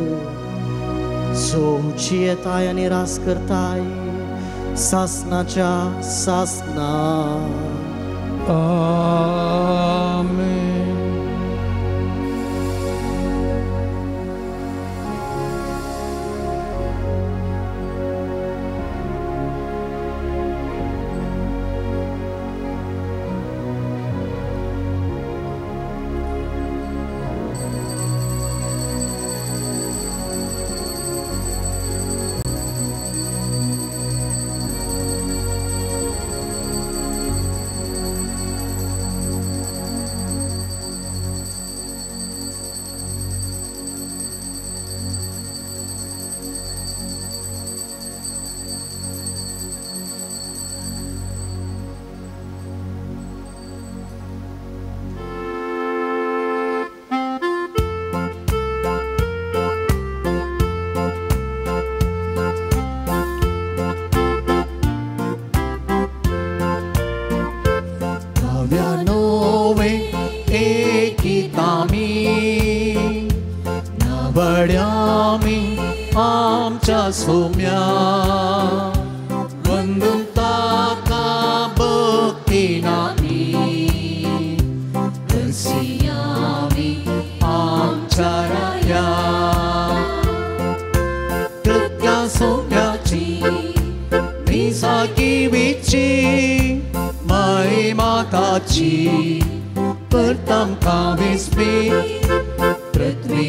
सोची येताय आनी रास करताय सासनाच्या सासना. आमेन. बड्यामी आमच्या सोम्या वंदून ताका भक्तीनामी रसियामी आमच्या राया कृत्या सोम्याची मिसाकी विची माई माताची परतम कामिस्मी पृथ्वी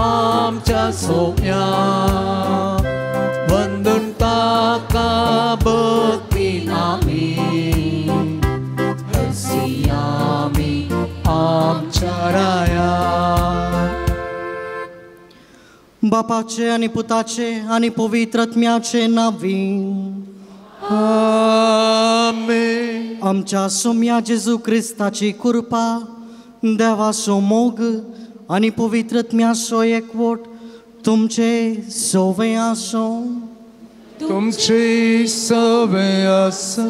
आमच्या सोम्या वंदन ताका भक्तीन आमी हसी आमी आमच्या राया बापाचे आणि पुताचे आणि पवित्र आत्म्याचे नावी आमेन आमच्या सोम्या जेजू क्रिस्ताची कृपा देवाचो मोग आणि पवित्र आत्म्याचो एकवट तुमचे सोवे आसो तुमची सवय आसा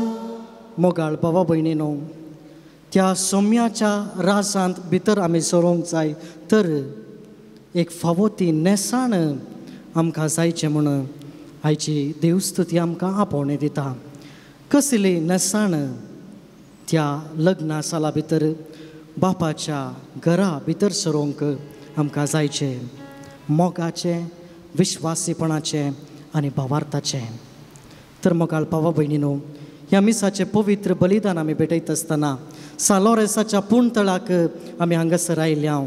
मोगाळ भावा भयणीनो त्या सोम्याच्या रासांत भितर आमी सरोंक जाय तर एक फावो ती नेसाण आमकां जायचें म्हूण आयची देवस्तुती आमकां आपोवणें दिता कसली नेसाण त्या लग्ना साला भितर बापाच्या घरा भितर सरोंक आमकां जायचें मोगाचें विश्वासीपणाचें आनी भावार्थाचें तर मोगाळ भावा भयणीनो ह्या मिसाचें पवित्र बलिदान आमी भेटयत आसतना सालोरेसाच्या पुणतळाक आमी हांगासर आयल्या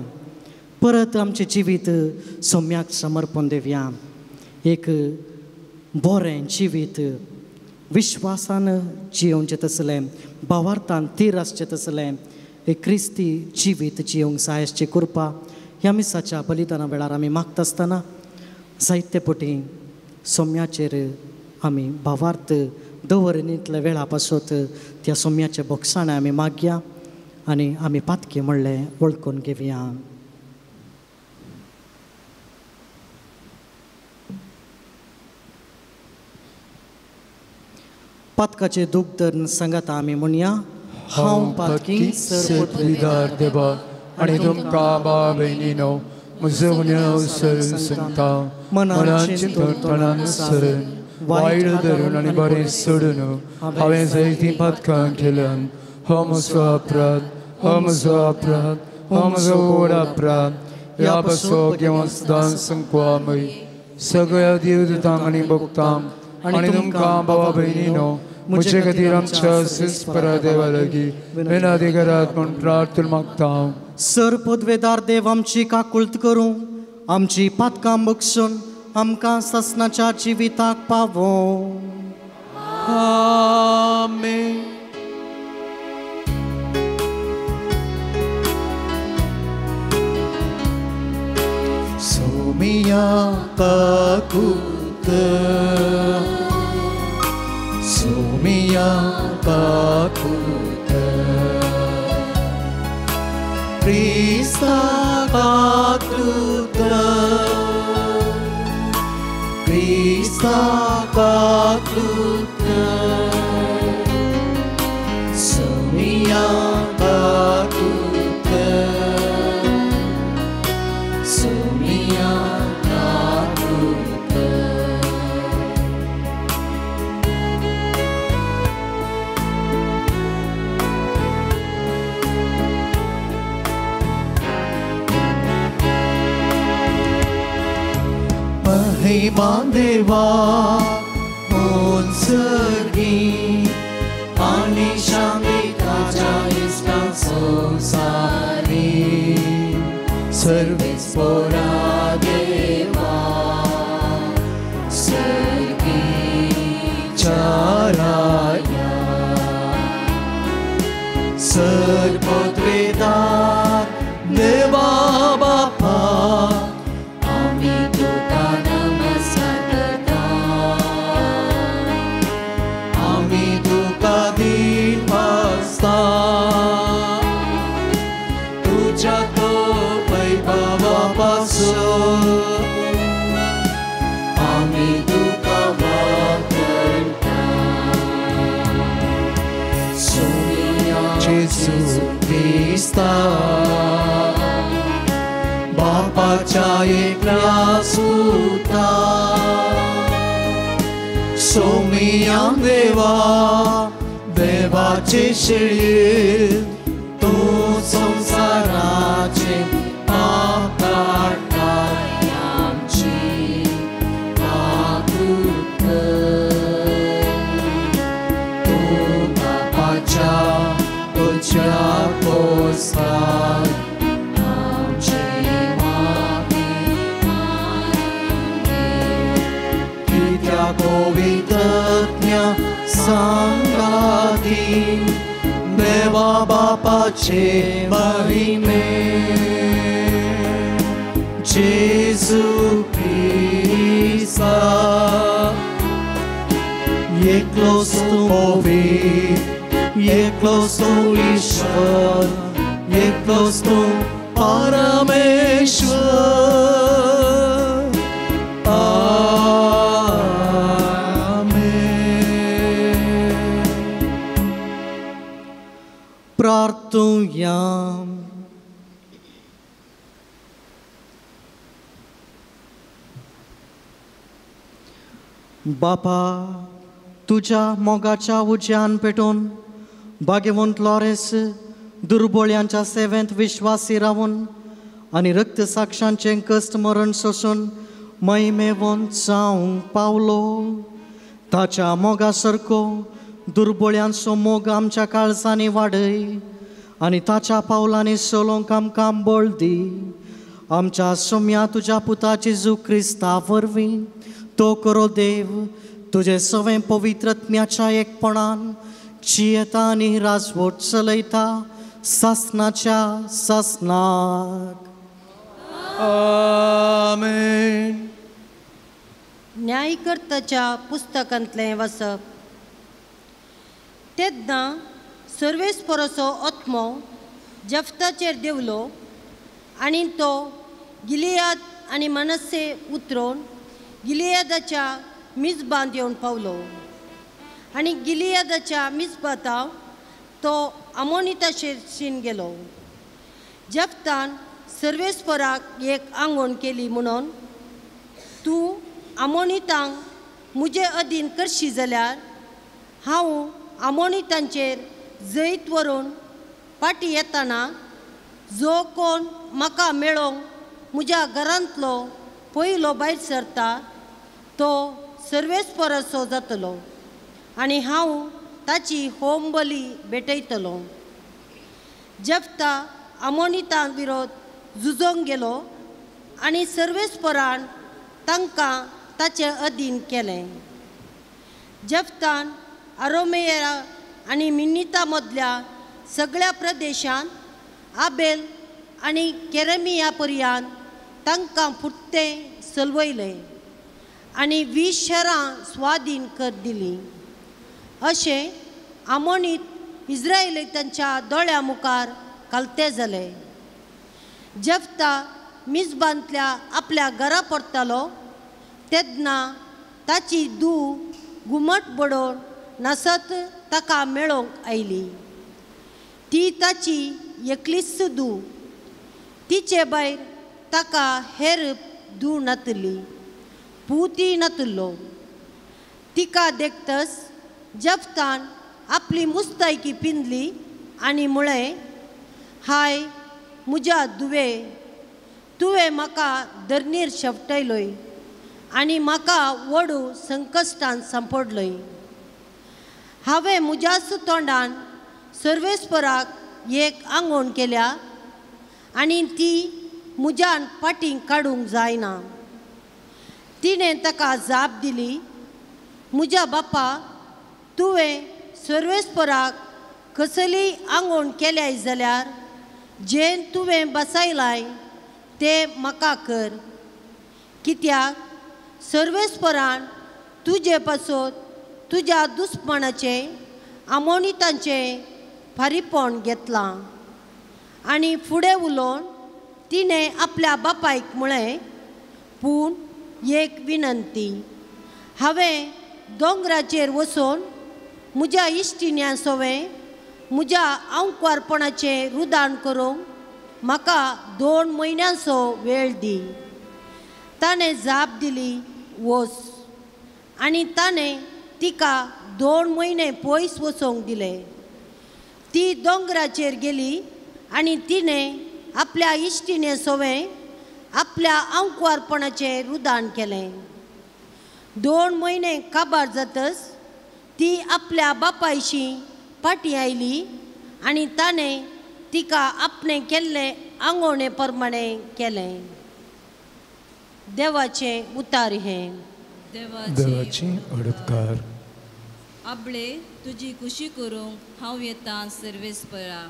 परत आमचें जिवीत सोम्याक समर्पण दिवया एक बरें जिवीत विश्वासान जियोंचें तसलें भावार्थान तीर आसचें तसलें एक क्रिस्ती जिवीत जियोंक जाय आसची कृपा ह्या मिसाच्या बलिदाना वेळार आमी मागता आसतना जायते पटी सोम्याचेर आमी भावार्थ दवरनीतल्या वेळा पासत त्या सोम्याचे बोगसाणें आमी मागया आनी आमी पातकी म्हणलें वळखून घेवया पातकाचे दूख धरून सांगात आमी म्हणया हांव पातकी सर्वदार देवा आनी तुमकां भाव भयणीनो म्हजो गुन्यांव सांगता मनान चिंतन सरून वायट धरून आनी बरें सोडून हांवें जायतीं पातकां केल्यान हो म्हजो अपराध हो म्हजो अपराध हो म्हजो व्हड अपराध ह्या पासो घेवन सदां संकवामय सगळ्या देवदूतांक आनी भक्तांक आनी तुमकां भावा भयणीनो म्हजे खातीर आमच्या सिस्परा देवा लागीं विनाधिकारांत म्हूण प्रार्थना मागता हांव सरपदवेदार देव आमची काकुळट करूं आमची पातकां बक्षून आमकां ससनाच्या जिविताक पावो आमेन सोमिया काकुळट सोमिया काकुळट क्रिस्ता काकुळट क्रिस्ता काकुळट सोमिया काकुळट सोमिया काकुळट महिमा देवा मोनसगी आनी शांती ताच्या इष्टा संसारी सर्वेस पोरा देवा सर्गीच्या राया सर्वोत्वेदार देवा बापा तुझ्या तो वैभवापासून आम्ही तुका वागता जेजू ख्रिस्ता बापाच्या एकल्या सुता सोमिया देवा देवाचे शिळये तू संसाराचे पाप काढताय आमची काकुळट तू बापाच्या तुझ्या पोस्ताय आमची मागणी गोविंदज्ञ संगाती देवा बापाचे महिमे जेजू ख्रिस्ता एकलोच तू पवित्र एकलोच तू ईश्वर एकलोच तू परमेश्वर आमेन. प्रार्थूया. बापा, तुझ्या मोगाच्या उज्यान पेटून भाग्यवंत लॉरेस दुर्बळ्यांच्या सेवेंत विश्वासी रावून आणि रक्त साक्षांचे कष्ट मरण सोसून महिमेवंत जावंक पावलो. ताच्या मोगासारको दुर्बळ्यांचो मोग आमच्या काळजांनी वाडय आणि ताच्या पावलांनी चलोवंक आमकां बळ दी. आमच्या सोम्या तुझ्या पुता जेजू क्रिस्ता वरवीं तो करो देव तुझे सवे पवित्रत्म्याच्या एकपणान जियेता आनी राजवट चलयता सासनाच्या सासनाक. आमेन. न्यायकर्त्याच्या पुस्तकांतलें वाचप. तेन्ना सर्वेस्पराचो आत्मो जफ्ताचेर देवलो आनी तो गिलियाद आनी मनस्से उतरून गिलियादाच्या मिजबांत येवन पावलो आनी गिलियादाच्या मिजबातां तो आमोनिताचेर गेलो. जफ्तान सर्वेस्पराक एक आंगवण केली म्हणून तूं आमोनितांक म्हजे अधीन करशी जाल्यार हांव आमोनितांचेर जैत व्हरून पाटी येताना जो कोण म्हाका मेळोवंक म्हज्या घरांतलो पयलो भायर सरता तो सर्वेस्पराचो जातलो आनी हांव ताची होम बली भेटयतलो. जफ्ता आमोनितां विरोध झुजोंक गेलो आनी सर्वेस्परान तांकां ताचे अधीन केलें. जफ्तान आरोमेया आनी मिन्निता मदल्या सगळ्या प्रदेशांत आबेल आनी केरेमिया पर्यंत तांकां फुट्टें चलवयलें आनी 20 शहरां स्वाधीन कर दिलीं. अशें आमोनीत इस्रायेलींच्या दोळ्या मुखार कालते जाले. जफ्ता मिजबांतल्या आपल्या घरा परतलो तेन्ना ताची धूव घुमट बडोवन नासत ताका मेळोवंक आयली. ती ताची एकलीच धूव. तिचे भायर ताका हेर धूव नातली पुती नातलो. तिका देखतच जफ्तान आपली मुस्तायकी पिंजली आनी म्हळें, हाय म्हज्या धुवे, तुवें म्हाका धरणीर शेवटयलोय आनी म्हाका व्हडू संकश्टांत सांपडलोय. हांवें म्हज्याच तोंडान सर्वेस्पराक एक आंगवण केल्या आनी ती म्हज्यान पाटींक काडूंक जायना. तिणें ताका जाप दिली, म्हज्या बापा, तुवें सर्वेस्पराक कसलीय आंगवण केल्याय जाल्यार जें तुवें बसयलाय तें म्हाका कर. कित्याक सर्वेस्परान तुजे पासत तुज्या दुस्मणाचे आमोनितांचे फारीपण घेतलां. आनी फुडें उलोवन तिणें आपल्या बापायक म्हळें, पूण एक विनंती, हांवें दोंगराचेर वचून म्हज्या इश्टिण्या सोवें म्हज्या आंकवारपणाचें रुदाण करूंक म्हाका 2 म्हयन्यांचो वेळ दी. ताणें जाप दिली, वच. आनी ताणें तिका 2 म्हयने पयस वचोंक दिलें. ती दोंगराचेर गेली आनी तिणें आपल्या इश्टिणे सोवें आपल्या आंकवारपणाचें रुदाण केलें. 2 म्हयने काबार जातच ती आपल्या बापायशी फाटीं आयली आनी ताणें तिका आपणें केल्लें आंगवणे प्रमाणें केलें. देवाचें उतार हें. देवाची अडपकार. आपले तुझी खुशी करूंक हांव येता सर्वेस्परा.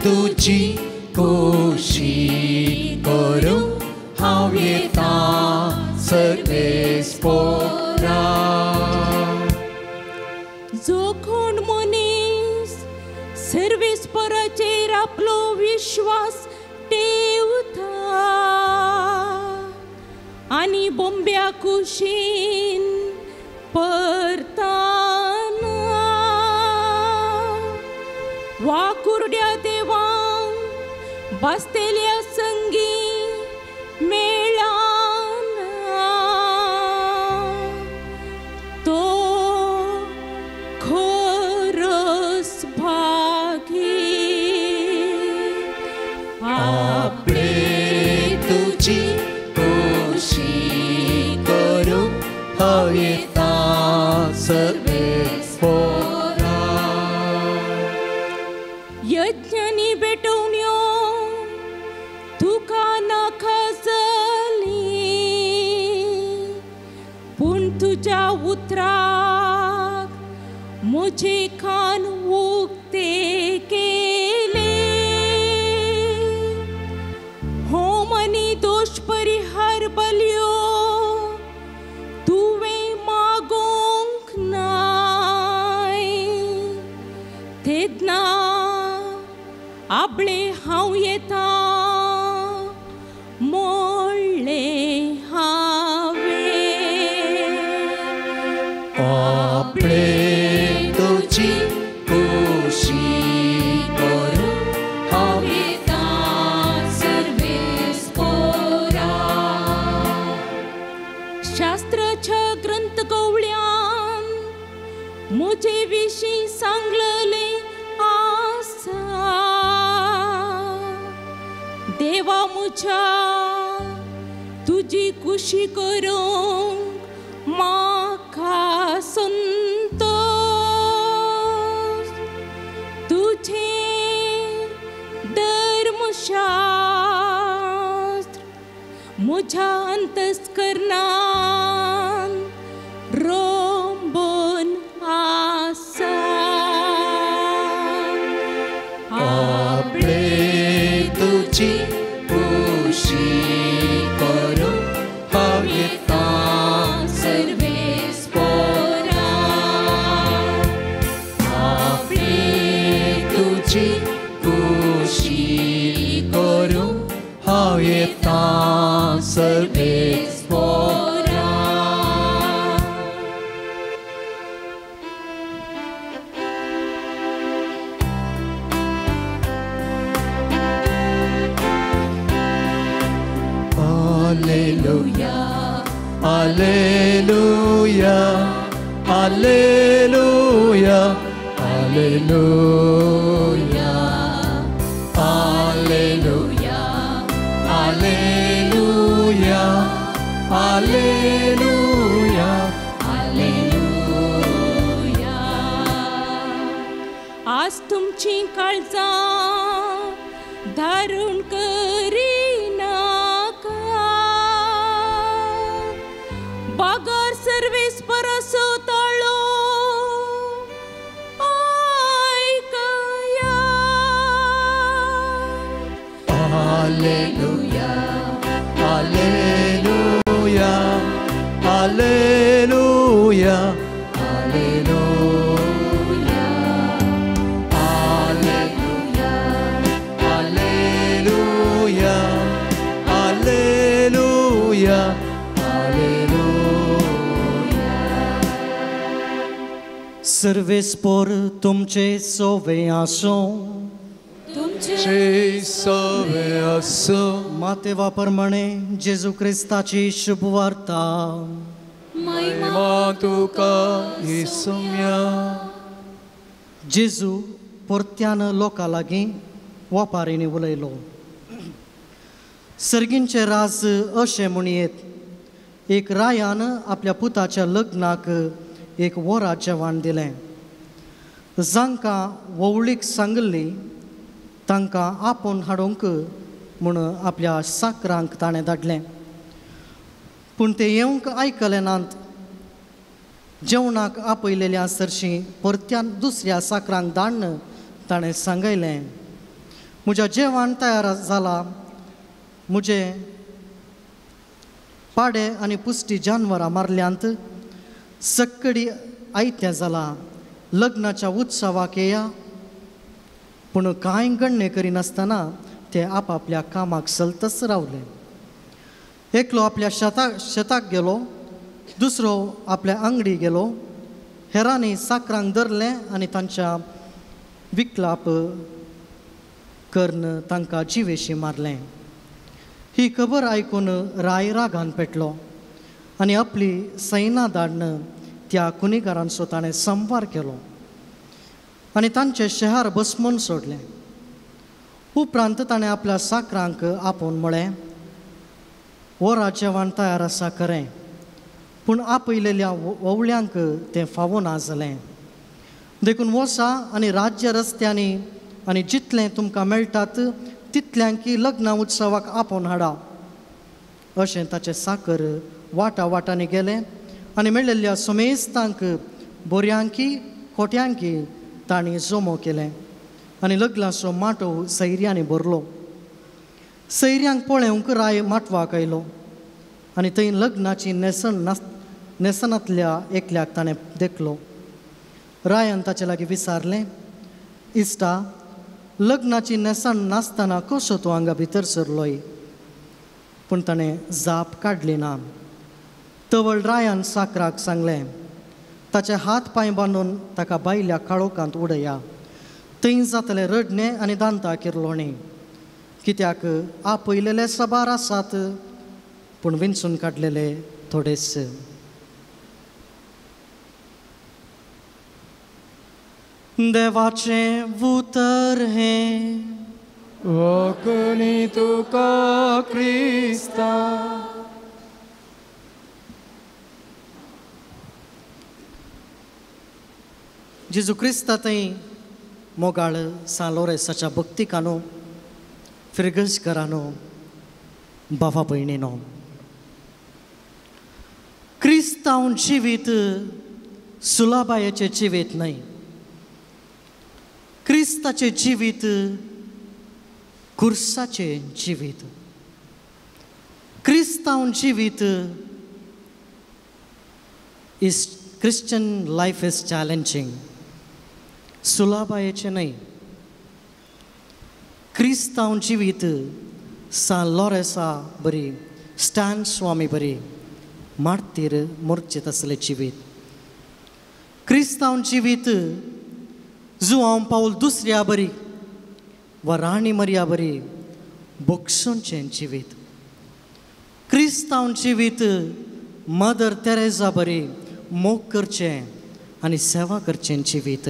तुझी खुशी करूं हांव येता सर्वेस्परा. जो कोण मनीस सर्वेस्पराचेर आपलो विश्वास ठेवता आनी बोंब्या कुशीन परताना वा कुरड्या देवांक बसतेल्या संगी मेळाना तो खरोच भागी. आपले तुझी खुशी करूं हांव येता सर्वेस्परा. यज्ञानी बेटवण्यो तुका नाखाजली पूण तुज्या उतराक म्हजे कान उक्ते केले. होम आनी दोश परिहार बल्यो तुवें मागोंक नाय. तेदना आपले हांव येता मोडले हांवें. आपले तुझी खुशी करूं हांव येता सर्वेस्परा. शास्त्राच्या ग्रंथ कवळ्यान म्हजे विशीं सांगलेले आसा. देवा म्हज्या तुजी खुशी करूंक म्हाका संतोष. तुझे धर्मशास्त्र म्हज्या अंतस्करणान रोंबून आसा. आपले तुझी खुशी करूं हांव येता सर्वेस्परा. आपले तुझी खुशी करूं हांव येता सर्वेस्परा. Alleluia, alleluia, alleluia, alleluia, alleluia, alleluia, alleluia. आज तुमची काळजां धारण करिनाका. बागार सर्वेस्परा सोताळो आयकया. Alleluia, alleluia, alleluia, alleluia, alleluia, alleluia, alleluia, alleluia. सर्वेस्पर तुमचे सोवे आसूं. Ci sove asso मातेवा प्रमाणे जेजू क्रिस्ताची शुभ वार्ता. महिमा तुका येसुम्या. जेजू परत्यान लोकां लागीं वापारींनी उलयलो. सर्गींचे राज अशें म्हणयेत, एक रायान आपल्या पुताच्या लग्नाक एक वरा जेवण दिलें. जांकां वोवळीक सांगली तांकां आपोवन हाडूंक म्हूण आपल्या साकरांक ताणें धाडलें. पूण ते येवंक आयकले नात. जेवणाक आपयलेल्या सरशीं परत्यान दुसऱ्या साकरांक धाडन ताणें सांगयलें, म्हजें जेवण तयार जालां. म्हजे पाडे आनी पुश्टी जानवरां मारल्यांत. सक्कडी आयतें जालां. लग्नाच्या उत्सवाक येया. पूण कांय गण्णे करिनासतना ते आपआपल्या कामाक सलतस रावले. एकलो आपल्या शेताक गेलो, दुसरो आपल्या आंगडी गेलो. हेरांनी साकरांक धरलें आनी तांच्या विकलाप करून तांकां जिवेशी मारलें. ही खबर आयकून राय रागान पेटलो आनी आपली सैन्यां धाडन त्या कुणीकारांचो ताणें संवार केलो आनी तांचें शहर बसमून सोडलें. उपरांत ताणें आपल्या साकरांक आपोवन म्हळें, वरा जेवण तयार आसा खरें, पूण आपयलेल्या वोवळ्यांक तें फावो ना जालें. देखून वचा आनी राज्य रस्त्यांनी आनी जितलें तुमकां मेळटात तितल्यांकी लग्न उत्सवाक आपोवन हाडा. अशें ताचें साकर वाटावाटांनी गेलें आनी मेळिल्ल्या समेस्तांक बोऱ्यांकी खोट्यांकी तांणी जोमो केलें आनी लग्नाचो माटो सैर्यांनी भरलो. सैर्यांक पळोवंक राय माटवाक आयलो आनी थंय लग्नाची नेसनांतल्या एकल्याक ताणें देखलो. रायान ताचे लागीं विचारलें, इश्टा, लग्नाची नेसन नासतना कसो तूं हांगा भितर सरलोय? पूण ताणें जाप काडली ना. तवळ रायान साकराक सांगलें, ताचे हात पांय बांदून ताका भायल्या काळोखांत उडया. थंय जातलें रडणें आनी दांतां किरलोणें. कित्याक आपयलेले सबार आसात, पूण विंचून काडलेले थोडेच. देवाचें उतर हें वखणी तुका क्रिस्ता. जेजू क्रिस्ता थंय मोगाळ सालोरेसाच्या भक्तिकानो, फिरगजकारानो, बाबा भयणीनो, क्रिस्तांव जिवीत सुलाबायेचें जिवीत न्हय. क्रिस्ताचें जिवीत कुर्साचें जिवीत. क्रिस्तांव जिवीत is Christian life is challenging. सुलाबायेचें न्हय. क्रिस्तांव जिवीत सान लॉरेसा बरी, स्टॅन स्वामी बरी, मार्तीर मुर्चित असलें जिवीत. क्रिस्तांव जिवीत जुआंव पाऊल दुसऱ्या बरी वा राणी मरिया बरी बोगसूंचें जिवीत. क्रिस्तांव जिवीत मदर तेरेसा बरी मोग करचें आनी सेवा करचें जिवीत.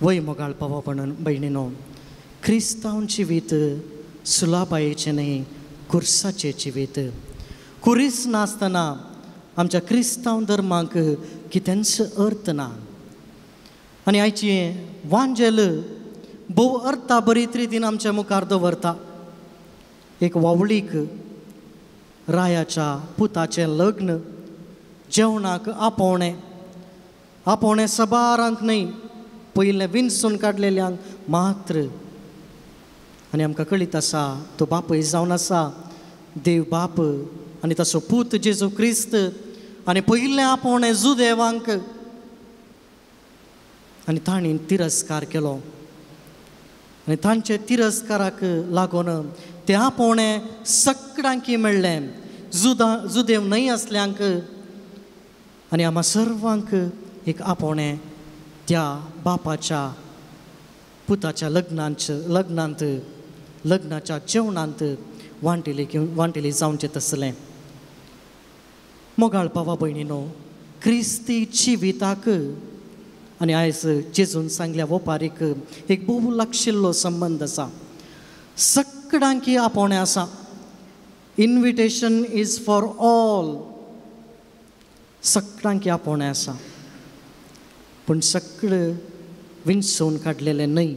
वय मोगाळ पावा भयणीनो, क्रिस्तांव जिवीत सुलाबायेचें न्हय, कुर्साचें जिवीत. कुरीस नासतना आमच्या क्रिस्तांव धर्माक कितेंच अर्थ ना. आनी आयची वांजेल भोव अर्था बरी रितीन आमच्या मुखार दवरता. एक वावळीक रायाच्या पुताचें लग्न, जेवणाक आपोवणें, आपोवणें सबारांक न्हय, पयलें विंचून काडलेल्यांक मात्र. आनी आमकां कळीत आसा तो बापूय जावन आसा, देव बाप आनी ताचो पूत जेजू क्रिस्त. आनी पयलें आपोवणें जुदेवांक आनी तांणी तिरस्कार केलो. आनी तांचे तिरस्काराक लागून तें आपोवणें सगळ्यांक मेळ्ळें, जुदेव न्हय आसल्यांक. आनी आम्हा सर्वांक एक आपोवणें त्या बापाच्या पुताच्या लग्नांत लग्नाच्या जेवणांत वांटेली जावचें तसलें. मोगाळ भावा भयणीनो, क्रिस्ती जिविताक आनी आयज जेजून सांगल्या ओपारीक एक भोव लागशिल्लो संबंद आसा. सगळ्यांकी आपोवणें आसा. Invitation is for all. सगळ्यांकी आपोवणें आसा, पूण सगळें विंचून काडलेलें न्हय.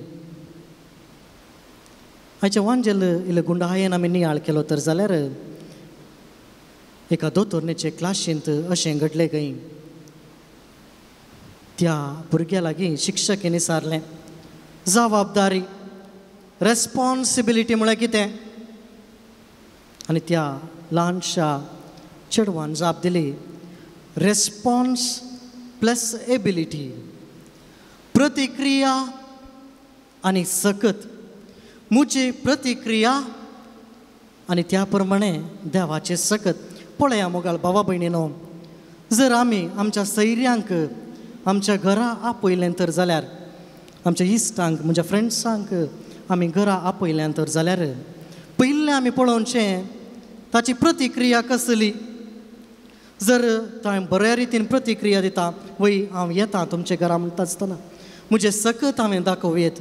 आयच्या वांजेल इल्ले गुंडायेन आमी नियाळ केलो तर जाल्यार एका दोतोरनेचे क्लासींत अशें घडलें खंय. त्या भुरग्या लागीं शिक्षकेन विचारलें, जबाबदारी रेस्पॉन्सिबिलिटी म्हळ्यार कितें? आनी त्या ल्हानशा चेडवान जाप दिली, रेस्पॉन्स प्लस एबिलिटी. प्रतिक्रिया आनी सकत. मुजी प्रतिक्रिया आनी त्या प्रमाणे देवाचे सकत. पळया मोगाळ भावा भयणीनो, जर आमी आमच्या सैर्यांक आमच्या घरा आपयलें तर जाल्यार, आमच्या इश्टांक म्हज्या फ्रेंड्सांक आमी घरा आपयलें तर जाल्यार पयलें आमी पळोवचें ताची प्रतिक्रिया कसली. जर ताणें बऱ्या रितीन प्रतिक्रिया दिता, वय हांव येतां तुमच्या घरा म्हणटा आसतना म्हजें सकत हांवें दाखोवयेत,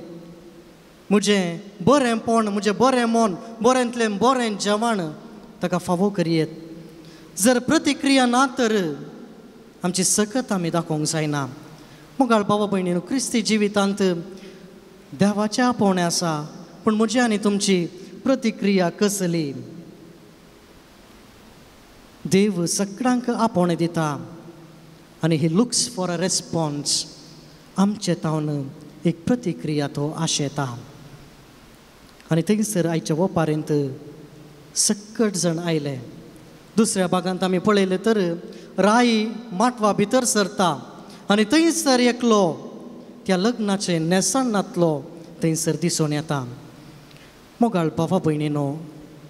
म्हजें बरेंपण, म्हजें बरें मन, बऱ्यांतलें बरें जेवण ताका फावो करयेत. जर प्रतिक्रिया ना तर आमची सकत आमी दाखोवंक जायना. मोगाळ भावा भयणीनो, क्रिस्ती जिवितांत देवाचें आपोवणें आसा, पूण म्हजी आनी तुमची प्रतिक्रिया कसली? देव सगळ्यांक आपोवणें दिता आनी he looks for a response. आमचे तावन एक प्रतिक्रिया तो आशेता. आनी थंयसर आयच्या ओपारेंत सकट जण आयले. दुसऱ्या भागांत आमी पळयलें तर राई माटवा भितर सरता आनी थंयसर एकलो त्या लग्नाचे नेसाणांतलो थंयसर दिसून येता. मोगाळ भावा भयणीनो,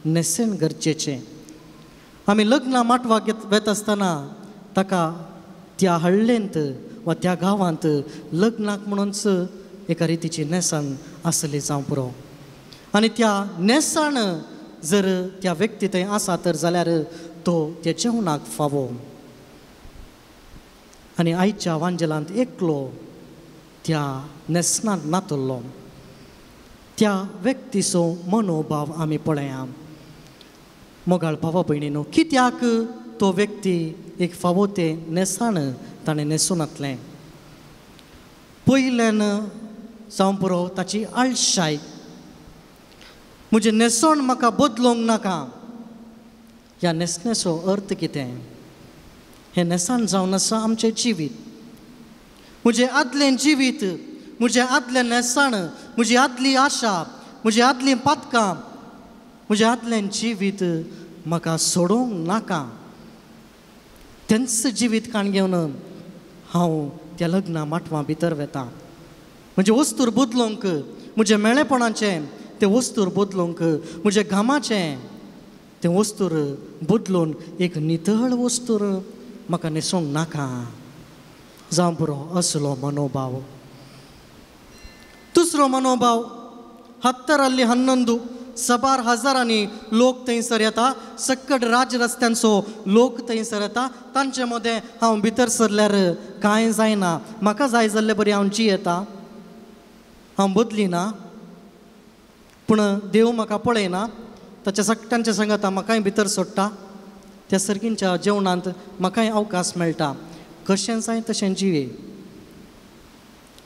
नेसेण गरजेचें. आमी लग्ना माटवा वेत आसतना ताका त्या हळ्ळेंत वा त्या गांवांत लग्नाक म्हणूनच एका रितीची नेसाण आसली जावं पुरो. आनी त्या नेसाण जर त्या व्यक्ती थंय आसा तर जाल्यार तो त्या जेवणाक फावो. आनी आयच्या वांजेलांत एकलो त्या नेसनांत नातल्लो. त्या व्यक्तीचो मनोभाव आमी पळया. मोगाळ भावा भयणीनो, कित्याक तो व्यक्ती एक फावो ते नेसाण ताणें न्हेसून घातलें? पयल्यान जावं पुरो ताची आळशाय. म्हजें न्हेसोण म्हाका बदलोवंक नाका. ह्या न्हेसण्याचो अर्थ कितें? हें नेसाण जावन आसा आमचें जिवीत. म्हजें आदलें जिवीत, म्हजें आदलें नेसाण, म्हजी आदली आशा, म्हजीं आदलीं पातकां, म्हजें आदलें जिवीत म्हाका सोडूंक नाका. तेंच जिवीत काण घेवन हांव त्या लग्ना माटवा भितर वेतां. म्हजे वस्तूर बदलोवंक, म्हज्या मेळेपणाचें तें वस्तूर बदलोवंक, म्हज्या घामाचें तें वस्तूर बदलून एक नितळ वस्तूर म्हाका न्हेसूंक नाका जावं पुरो असलो मनोभाव. दुसरो मनोभाव, 11 सबार हजारांनी लोक थंयसर येता. सकट राज रस्त्यांचो लोक थंयसर येता. तांचे मदें हांव भितर सरल्यार कांय जायना. म्हाका जाय जाल्ले बरी हांव जियेता, हांव बदलिना. पूण देव म्हाका पळयना. ताच्या सगळ्यांच्या सांगाता म्हाकाय भितर सोडटा. त्या सर्गींच्या जेवणांत म्हाकाय अवकाश मेळटा. कशें जाय तशें जिये,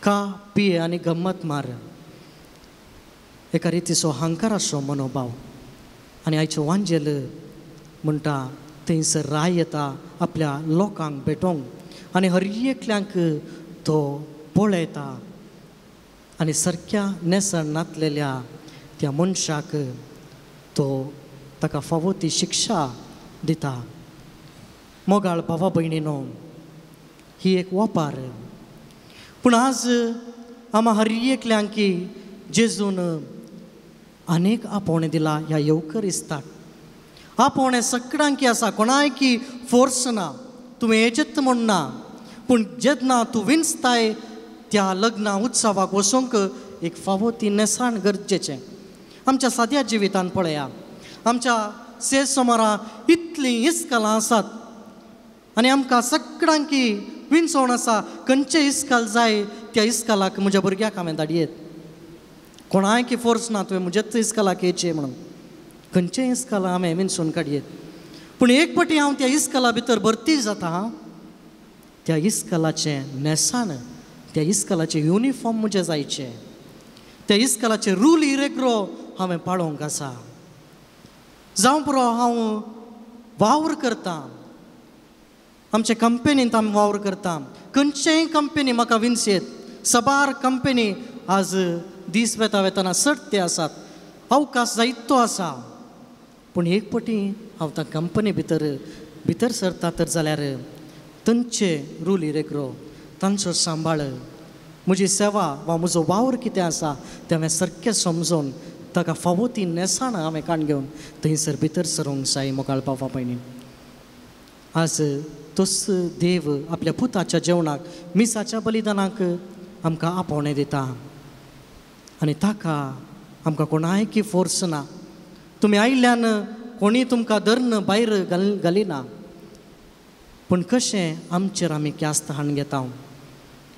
खा पिये आनी गम्मत मार. एका रितीचो अहंकाराचो मनोभाव. आनी आयचो वांजेल म्हणटा थंयसर राय येता आपल्या लोकांक भेटोवंक आनी हर एकल्यांक तो पळयता. आनी सारक्या नेसण नातलेल्या त्या मनशाक तो ताका फावो ती शिक्षा दिता. मोगाळ भावा भयणीनो, ही एक वापार. पूण आज आम्हा हर एकल्यांक जेजून अनेक आपोवणें दिला ह्या येवकर इस्ताक. आपोवणें सगळ्यांक आसा, कोणायक फोर्स ना, तुवें हेजेत म्हण ना. पूण जेन्ना तूं विंचताय त्या लग्ना उत्सवाक वचूंक एक फावो ती नेसाण गरजेचें. आमच्या साद्या जिवितान पळया, आमच्या से समोरा इतलीं इस्कालां आसात आनी आमकां सगळ्यांकी विंचवण आसा. खंयचे इस्काल जाय त्या इस्कालाक म्हज्या भुरग्याक हांवें धाडयेत. कोणायकी फोर्स ना तुवें म्हजेच इस्कालाक येचें म्हणून. खंयचे इस्कालां हांवें विंचून काडयेत. पूण एक फावटी हांव त्या इस्काला भितर भरती जाता, त्या इस्कालाचें नेसाण, त्या इस्कालाचें युनिफॉर्म म्हजें जायचें, त्या इस्कालाचे रूल इरेग्रो हांवें पाळोवंक आसा. जावं पुरो हांव वावर करतां, आमच्या कंपनींत हांव वावर करतां, खंयचेय कंपनी म्हाका विंचयेत. सबार कंपनी आज दीस वेतना सट आसात, अवकाश जायतो आसा. पूण एक फावटी हांव त्या कंपनी भितर सरता तर जाल्यार तांचे रूल इरेग्रो, तांचो सांबाळ, म्हजी सेवा वा म्हजो वावर कितें आसा तें हांवें सारकें समजून ताका फावो ती नेसाण हांवें काण घेवन थंयसर भितर सरूंक जाय. मोगाळ बाबा भयणी, आज तोच देव आपल्या पुताच्या जेवणाक, मिसाच्या बलिदानाक आमकां आपोवणें दिता आनी ताका आमकां कोणायकी फोर्स ना. तुमी आयिल्ल्यान कोणी तुमकां धरून भायर घालिना, पूण कशें आमचेर आमी क्यास्त हाण घेता.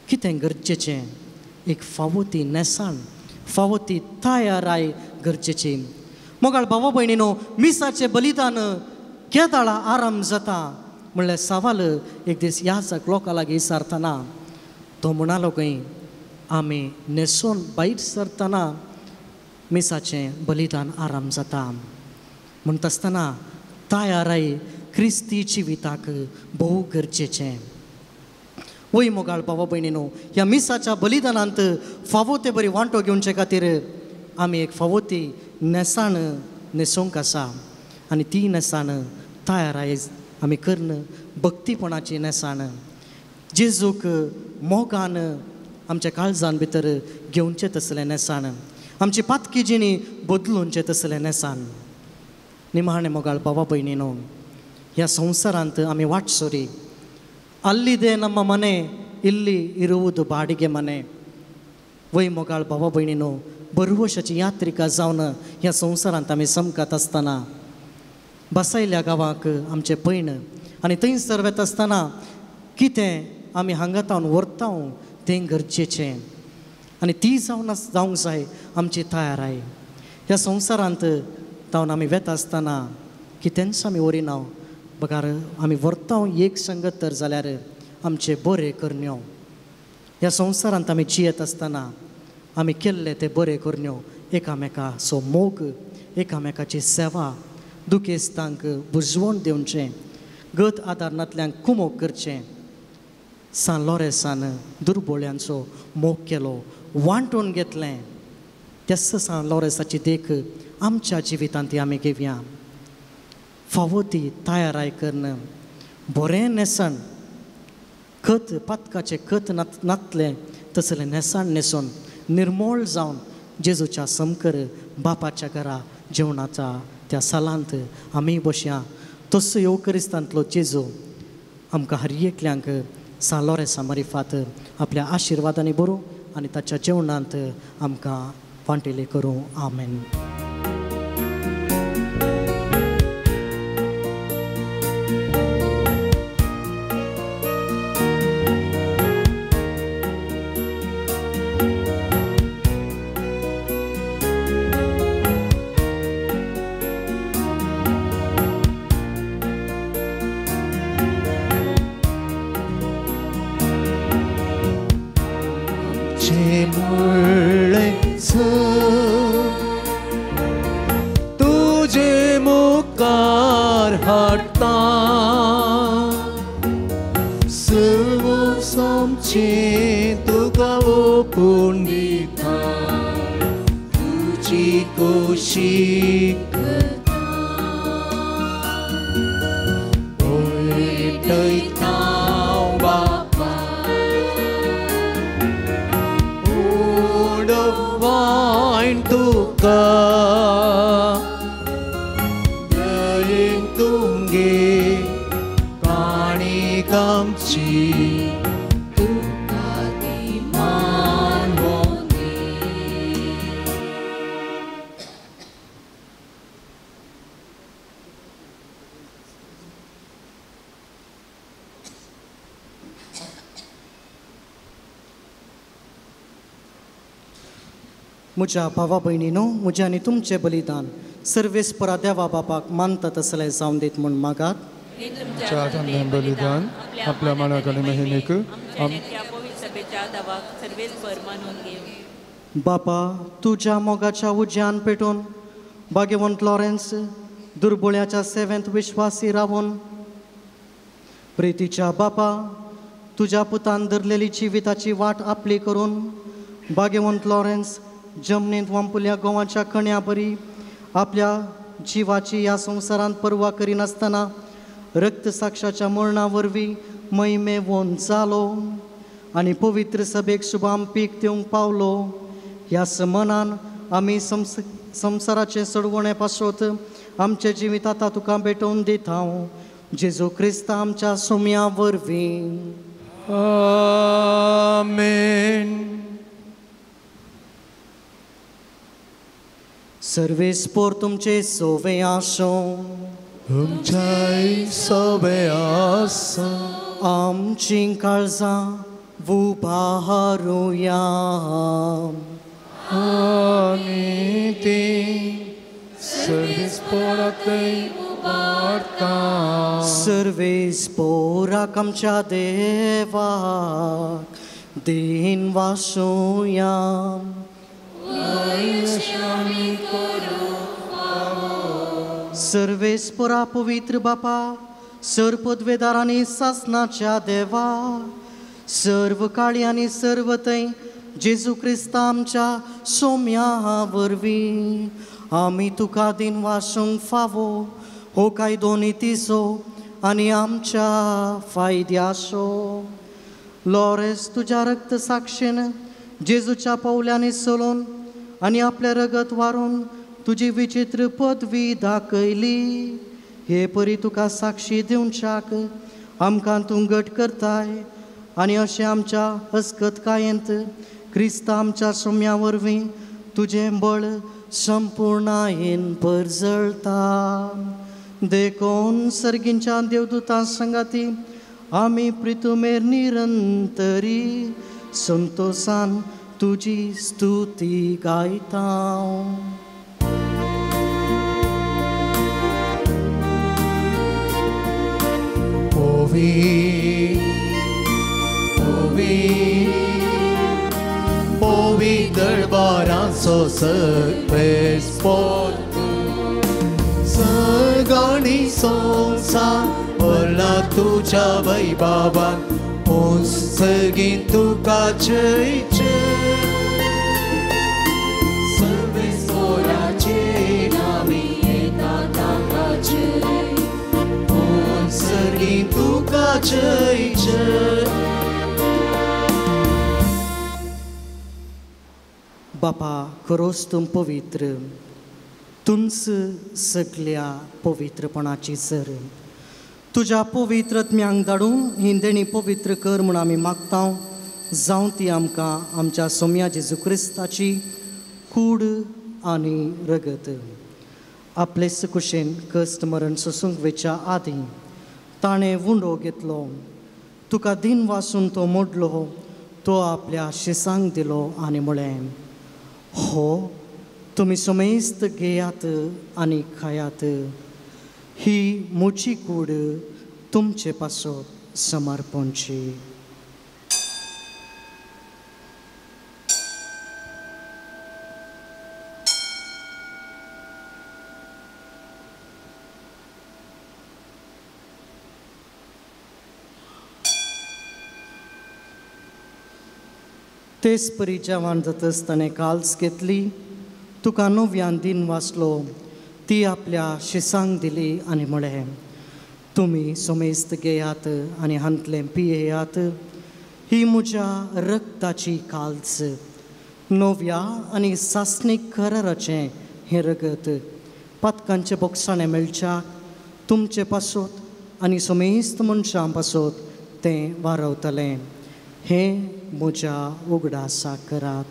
कितें गरजेचें? एक फावो ती नेसाण, फावो ती तयाराय गरजेची. मोगाळ भावा भयणीनो, मिसाचें बलिदान केदाळा आराम जाता म्हणल्यार सवाल एक दीस याजक लोकां लागीं विचारतना तो म्हणालो खंय आमी न्हेसोवन भायर सरतना मिसाचें बलिदान आराम जाता. म्हणटा आसतना तयाराय क्रिस्ती जिविताक भोव गरजेचें. वय मोगाळ भावा भयणीनो, ह्या मिसाच्या बलिदानांत फावो ते बरी वांटो घेवचे खातीर आमी एक फावो ती नेसाण न्हेसोवंक आसा आनी ती नेसाण तयाराय आमी करन भक्तीपणाची नेसाण. जेजूक मोगान आमच्या काळजान भितर घेवचें तसलें नेसाण, आमची पातकी जिणी बदलूनचें तसलें नेसाण. निमाणे मोगाळ भावा भयणीनो, ह्या संवसारांत आमी वाटसोरी, ಅಲ್ಲಿದೆ ನಮ್ಮ ಮನೆ ಇಲ್ಲಿ ಇರುವುದು ಬಾಡಿಗೆ ಮನೆ. वय मोगाळ भावा भयणीनो, बरवर्षाची यात्रिका जावन ह्या संवसारांत आमी समकत आसतना बसयल्या गांवाक आमचें पैण आनी थंयसर वता आसतना कितें आमी हांगा तावन व्हरता तें गरजेचें आनी ती जावंक जाय आमची तयाराय. ह्या संवसारांत तावन आमी वेता आसतना कितेंच आमी वरिना, बगार आमी व्हरता एक संगत तर जाल्यार आमचे बरें करण्यो. ह्या संवसारांत आमी जियेत आसतना आमी केल्ले ते बरें करण्यो, एकामेकाचो मोग, एकामेकाची सेवा, दुखेस्तांक बुजवण दिवचें, गत आदारणांतल्यान कुमोग करचें. सान लॉरेसान दुर्बोळ्यांचो मोग केलो, वांटून घेतलें. तेच सान लॉरेसाची देख आमच्या जिवितांत आमी घेवया. फावो ती तयाराय करन, बरें नेसाण, खत पातकाचें खत नातलें तसलें नेसाण न्हेसोन निर्मळ जावन जेजूच्या समकर बापाच्या घरा जेवणाच्या त्या सालांत आमी बसया. तसो येवकरिस्तांतलो जेजू आमकां हर एकल्यांक सान लॉरेसा मारिफात आपल्या आशिर्वादांनी बरो आनी ताच्या जेवणांत आमकां वांटिले करूं. आमेन. तुझे मुखार हाडटा सर्व समचें तुका ओपून दिता, तुजी कुशीक पळटयता बापा, उडवायन तुका दयेन तुमगे काणीक आमची तुका ती मानवणी. म्हज्या भावा भयणीनो, म्हजें आनी तुमचें बलिदान सर्वेस्परा देवा बापाक मानता तसलें जावन दीत म्हूण मागात. चाहतां बलिदान आपल्या मनाकडे महिमेक बापा, तुज्या मोगाच्या उज्यान पेटून भाग्यवंत लॉरेन्स दुर्बळ्याच्या सेवेंत विश्वासी रावून प्रितीच्या बापा, तुज्या पुतान धरलेली जिविताची वाट आपली करून भाग्यवंत लॉरेन्स जमनींत वांपुल्या गोवाच्या कण्या बरी आपल्या जिवाची ह्या संवसारांत पर्वा करिनासतना रक्तसाक्षाच्या मरणा वरवीं महिमेवोन जालो आनी पवित्र सभेक शुभाम पीक दिवंक पावलो. ह्या मनान आमी संवसाराचे सडवणे पासोत आमचे जिवीत आतां तुका भेटोवन दित हांव जेजू क्रिस्त आमच्या सोम्या वरवीं. आमेन. सर्वेस्पोर तुमचे सोवे आसो तुमच्या सोबे आसा आमची काळजां उबारूया. आमी ती सर्वेस्पोरांतले उबारता. सर्वेस्पोराक आमच्या देवाक दिन वासुया. सर्वेस्परा पवित्र बापा, सर्पद्वेदार आनी सासनाच्या देवा, सर्व काळी आनी सर्व थंय जेजू क्रिस्त आमच्या सोम्या वरवीं आमी तुका दिन वासूंक फावो हो कायदो नितीसो आनी आमच्या फायद्याचो. लॉरेन्स तुज्या रक्त साक्षीन जेजूच्या पावल्यांनी चलोवन आनी आपले रगत वारून तुजी विचित्र पदवी दाखयली. हे परी तुका साक्षी दिवच्याक आमकां तूं घट करताय आनी अशें आमच्या अस्कतकायेंत क्रिस्त आमच्या सोम्या वरवीं तुजें बळ संपूर्णायेन परजळटा. देखून सर्गींच्या देवदूतां संगाती आमी प्रितुमेर निरंतरी संतोषान तुजी स्तुती गायता. दरबारांचो सर्वेस्पोर सगळी संवसार भरला तुज्या वैभवान. सगळीं तुका जय जय. सर्वेस्पोराचे आमी येता ताका जय. सगळीं तुका जय जय. बापा, खरोच तूं पवित्र, तुंच सगळ्या पवित्रपणाची सर. तुज्या पवित्रत्म्यांक धाडून ही देणी पवित्र कर म्हूण आमी मागता. जावं ती आमकां आमच्या सोम्या जेजू क्रिस्ताची कूड आनी रगत आपलेच कुशेन कश्ट मरण सोसूंक वेच्या आदीं ताणें वुंडो घेतलो. तुका दिन वासून तो मोडलो, तो आपल्या शिसांक दिलो आनी म्हळें, हो तुमी समेस्त घेयात आनी खायात. ही म्हजी कूड तुमचे पासत समर्पणची. तेच परी जेवण जातच ताणें काल्स घेतली, तुका नव्यान दिन वाचलो, ती आपल्या शिसांक दिली आनी म्हळें, तुमी समेस्त घेयात आनी हांतलें पियेयात. ही म्हज्या रक्ताची काल्स, नव्या आनी सासणीक कराराचें हें रगत पातकांचे बोगसाणें मेळच्याक तुमचे पासत आनी समेस्त मनशां पासत तें वारवतलें. हें म्हज्या उगडासा करात.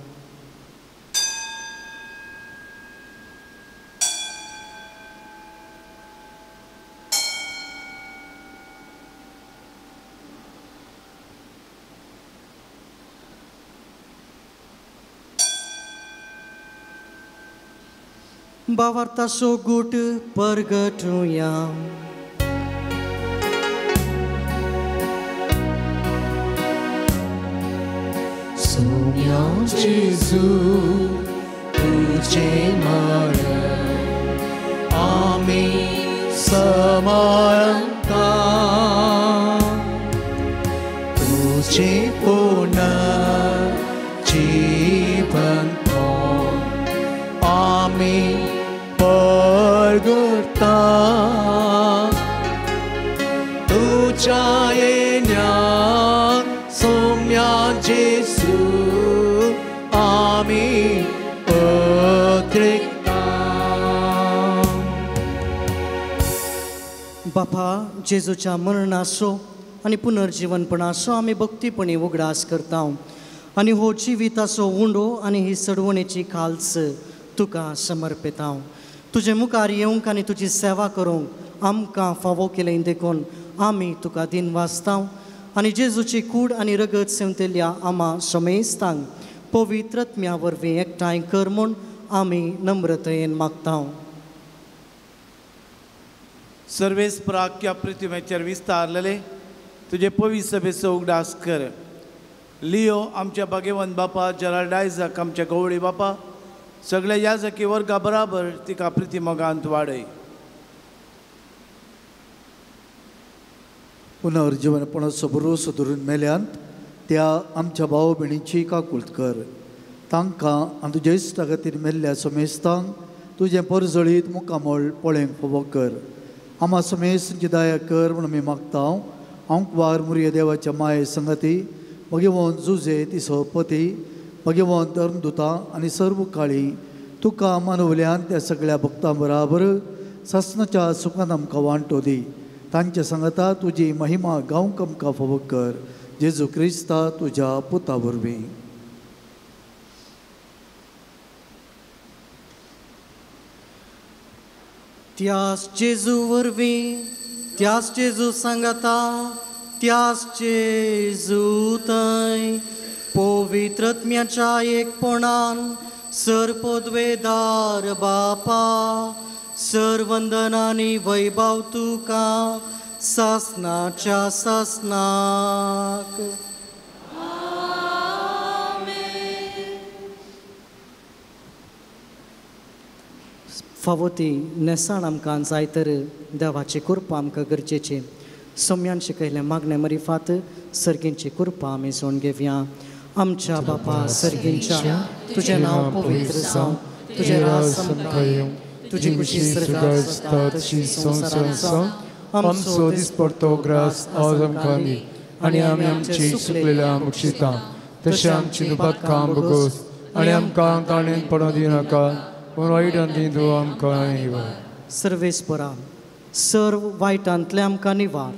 भावार्थाचो गूट परगटुया. सोम्या जेजू तुझे मरण आमी समरता तुझे पुनर्जीवन आमी परगटा तुझ्या येण्याक सोम्या जेजू आमी पत्रिका. बापा जेजूच्या मरणाचो आनी पुनर्जीवनपणाचो आमी भक्तीपणी उगडास करता आनी हो जिविताचो उंडो आनी ही सडवणेची खालस तुका समर्पिता. तुजे मुखार येवंक आनी तुजी सेवा करूंक आमकां फावो केलें देखून आमी तुका दिन वाजता आनी जेजूची कूड आनी रगत सेवतेल्या आमा समेस्तांक पवित्रत्म्या वरवीं एकठांय कर म्हूण आमी नम्रतायेन मागता. सर्वेस्पराख्या प्रतिमेचेर विस्तारलेले तुजे पवित्र सभेचो उगडास कर. लियो आमच्या भाग्यवंत बापा, जेराल्डायजाक आमच्या गवळी बापा, सगळ्या याजकी वर्गा बराबर तिका प्रतिमोगांत वाडय. पुनर्जीवनपणाचो भरोसो धरून मेल्यांत त्या आमच्या भाव भयणीची काकूळट कर. तांकां आनी तुज्या इश्टा खातीर मेल्ल्या समेस्तांक तुजें परजळीत मुखामळ पळोवंक फावो कर. आमा समेस्तांची दया कर म्हूण आमी मागता. हांव वार मुरये देवाच्या माये संगती, भगवंत जुजे तिचो पती, भगवंत धर्मदुतां आनी सर्व काळी तुका मानवल्यान त्या सगळ्या भक्तां बराबर ससनाच्या सुखान आमकां वांटो दी. तांच्या सांगता तुजी महिमा गावंक आमकां फावो कर. जेजू क्रिस्ता तुज्या पुता वरवीं. त्याच जेजू वरवीं, त्याच जेजू सांगता, त्याच जेजू थंय पवित्रत्म्याच्या एकपणान सरपदवेदार बापा, सर्वंदनानी वैभव तुका सासनाच्या सासनाक. फावो ती नेसाण आमकां जाय तर देवाची कृपा आमकां गरजेची. सोम्यान शिकयलें मागणें मरिफात सर्गींची कृपा आमी सोडून घेवया. आमच्या बापा सर्गींच्या तुजें नांव पवित्र जावं, तुजें राज आमकां येवं, तुजी खुशी स्वर्गांत आसता तशी संवसारांत जावं. आमचो दिसपडटो ग्रास आज आमकां दी आनी आमी आमची चुकलेल्या मुक्षिता तशें आमची दुपातकां बगोस आनी आमकां ताणेन पडूं दिनाका पूण वायटान तूं आमकां निवार. सर्वेस्परा सर्व वायटांतले आमकां निवार.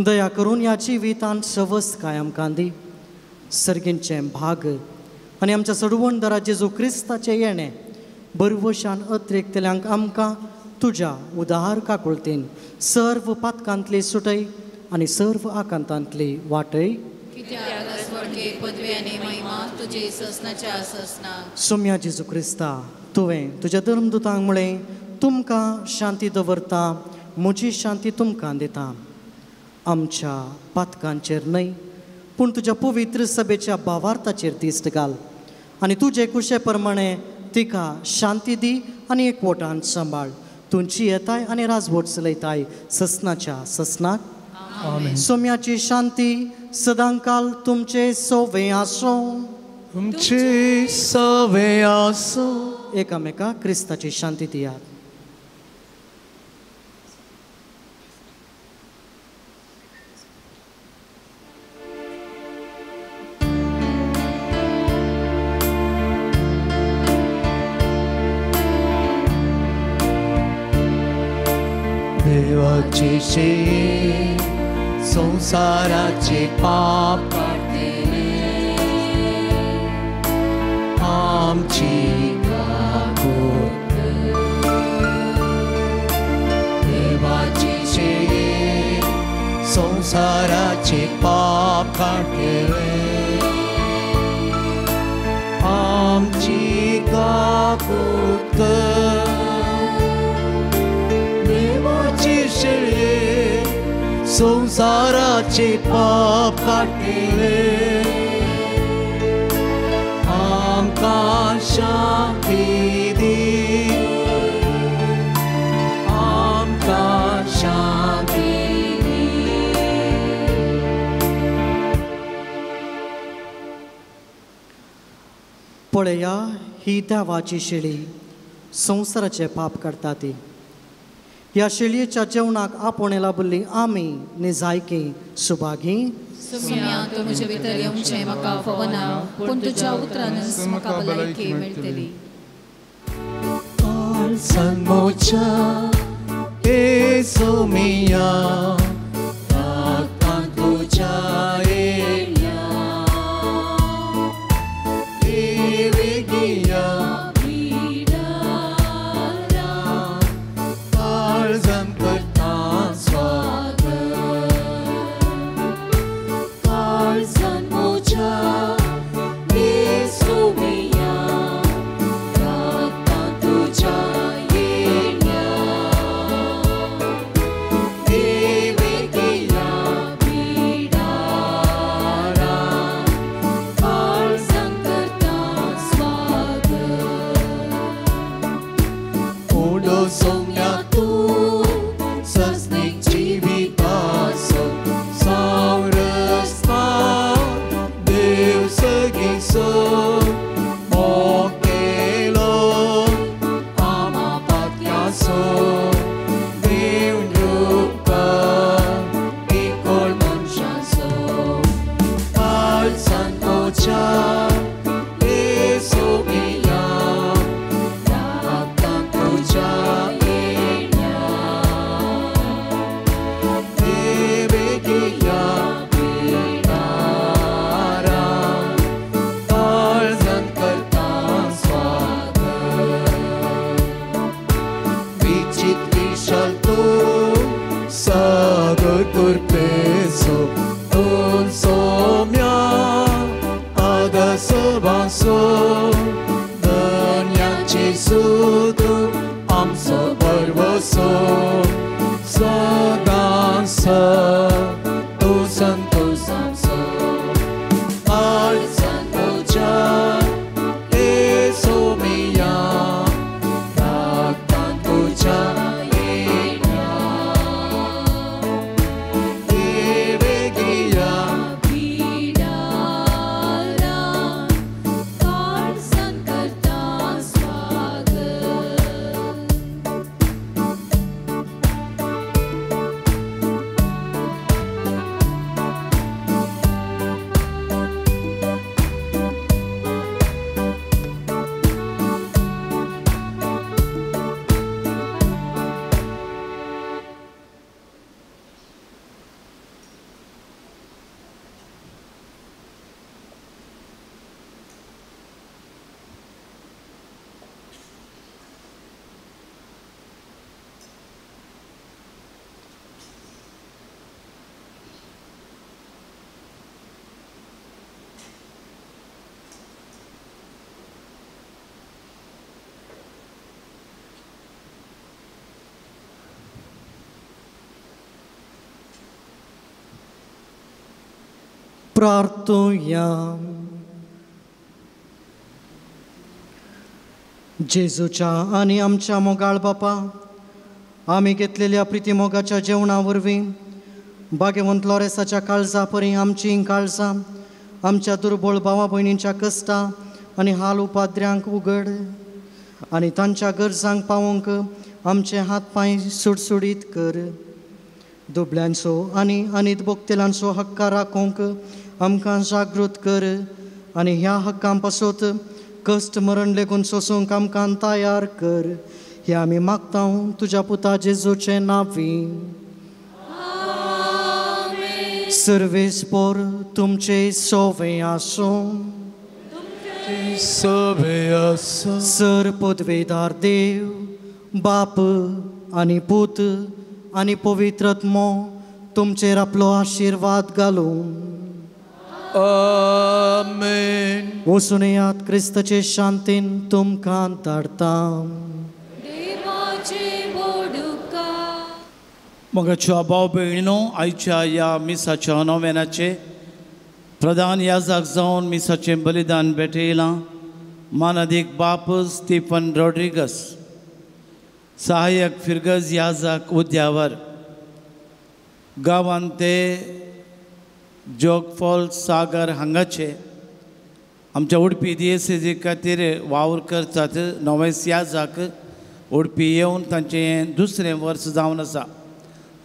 दया करून ह्या जिवितांत सवस्तकाय आमकां दी. सर्गींचें भाग आनी आमच्या सडवणदारा जेजू क्रिस्ताचें येणें बरवशान अत्रेकतल्यांक आमकां तुज्या उदार काकुळतेन सर्व पातकांतली सुटय आनी सर्व आकांतांतली वाटय. सोम्या जेजू क्रिस्ता तुवें तुज्या धर्मदुतांक म्हळें तुमकां शांती दवरता, म्हजी शांती तुमकां दिता. आमच्या पातकांचेर न्हय पूण तुज्या पवित्र सभेच्या भावार्थाचेर तिश्ट घाल आनी तुजे कुशे प्रमाणे तिका शांती दी आनी एकवटान सांबाळ. तुमची येताय आनी राजवट चलयताय ससनाच्या ससनाक. सोम्याची शांती सदांकाल तुमचे सोवे आसूं. तुमची सवे आसूं. एकामेका क्रिस्ताची शांती दियात. देवाची शेण संसाराचे पाप काढतेले आमची काकूट. देवाची शेण संसाराचे पाप काढतेले आमची काकूट. संसाराचे पाप काटिले आमकां शांती दी आमकां शांती पळया ही देवाची शेळी संसाराचे पाप काडटा ती ह्या शेळयेच्या जेवणाक आपण लाभली आमी निजायकी सुभागी सुम्या तूं म्हजे भितर येवचें म्हाका फवना पूण तुज्या उतरानच म्हाका भलायकी मेळटली Salmocha Yesu mia Takkan tuja elia Evegia bidara Kalzan kertan swagat Kalzan mocha Yesu mia Takkan tuja Somnia tu sasnik jivitaso saurasma dev sagiso mokelo amapatyaso dev rupa ikol manshaso al santocha esomia takkan tuja प्रार्थूया जेजूच्या आनी आमच्या मोगाळ बापा आमी घेतलेल्या प्रितीमोगाच्या जेवणा वरवीं भाग्यवंत लॉरेसाच्या काळजा परी आमचीं काळजां आमच्या दुर्बळ भावा भयणींच्या कश्टां आनी हाल उपाद्र्यांक उगड आनी तांच्या गरजांक पावोवंक आमचे हात पांय सुडसुडीत कर दुबळ्यांचो आनी अनित भोगतेलांचो हक्का राखोवंक आमकां जागृत कर आनी ह्या हक्कां पासत कश्ट मरण लेगून सोसूंक आमकां तयार कर हे आमी मागतां तुज्या पुता जेजूचे नांवी सर्वेस्पोर तुमचे सोवे आसूं सर पदवेदार देव बाप आनी पूत आनी पवित्रत्मो तुमचेर आपलो आशिर्वाद घालूं आमेन वचून येयात क्रिस्ताचे शांतीन तुमकां धाडटा देवाचे बोडुका मगाच्या भाव भयणीनो, आयच्या या मिसाच्या नोवेनाचे प्रधान याजक जावन मिसाचें बलिदान भेटयलां मानादीक बाप स्टीफन रॉड्रिगस, सहाय्यक फिरगज याजक उद्यावर, गांवांत ते जोगफॉल सागर हांगाचे आमच्या उडपी DSC खातीर वावर करतात. नवेस याजक उडपी येवन तांचें दुसरें वर्स जावन आसा.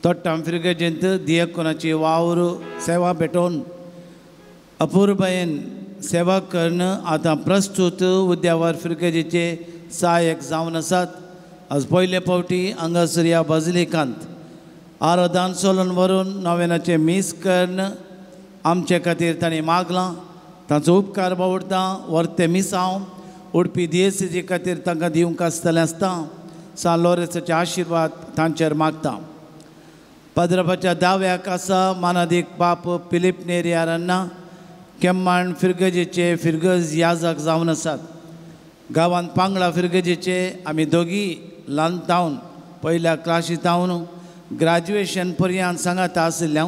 तोट्टाम फिरगजेंत दियकोनाची वावर सेवा भेटोवन अपूर्वयेन सेवा करून आतां प्रस्तुत उद्यावर फिरगजेचे सहाय्यक जावन आसात. आज पयले फावटी हांगासर ह्या बाजिलिकांत आराधन चलोवन व्हरून नोवेनाचें मीस करून आमचे खातीर तांणी मागलां. तांचो उपकार बावडटां. व्हरते मीस हांव उडपी DSC खातीर तांकां दिवंक आसतलें आसता. सान लॉरेन्साचे आशिर्वाद तांचेर मागता. पद्रपाच्या दाव्याक आसा मानादीक बाप फिलीप नेरियारांना केम्माण फिरगजेचे फिरगज याजक जावन आसात. गांवांत पांगळा फिरगजेचे आमी दोगी ल्हानतावन पयल्या क्लासीतावन ग्रॅज्युएशन पर्यंत सांगात आशिल्ले,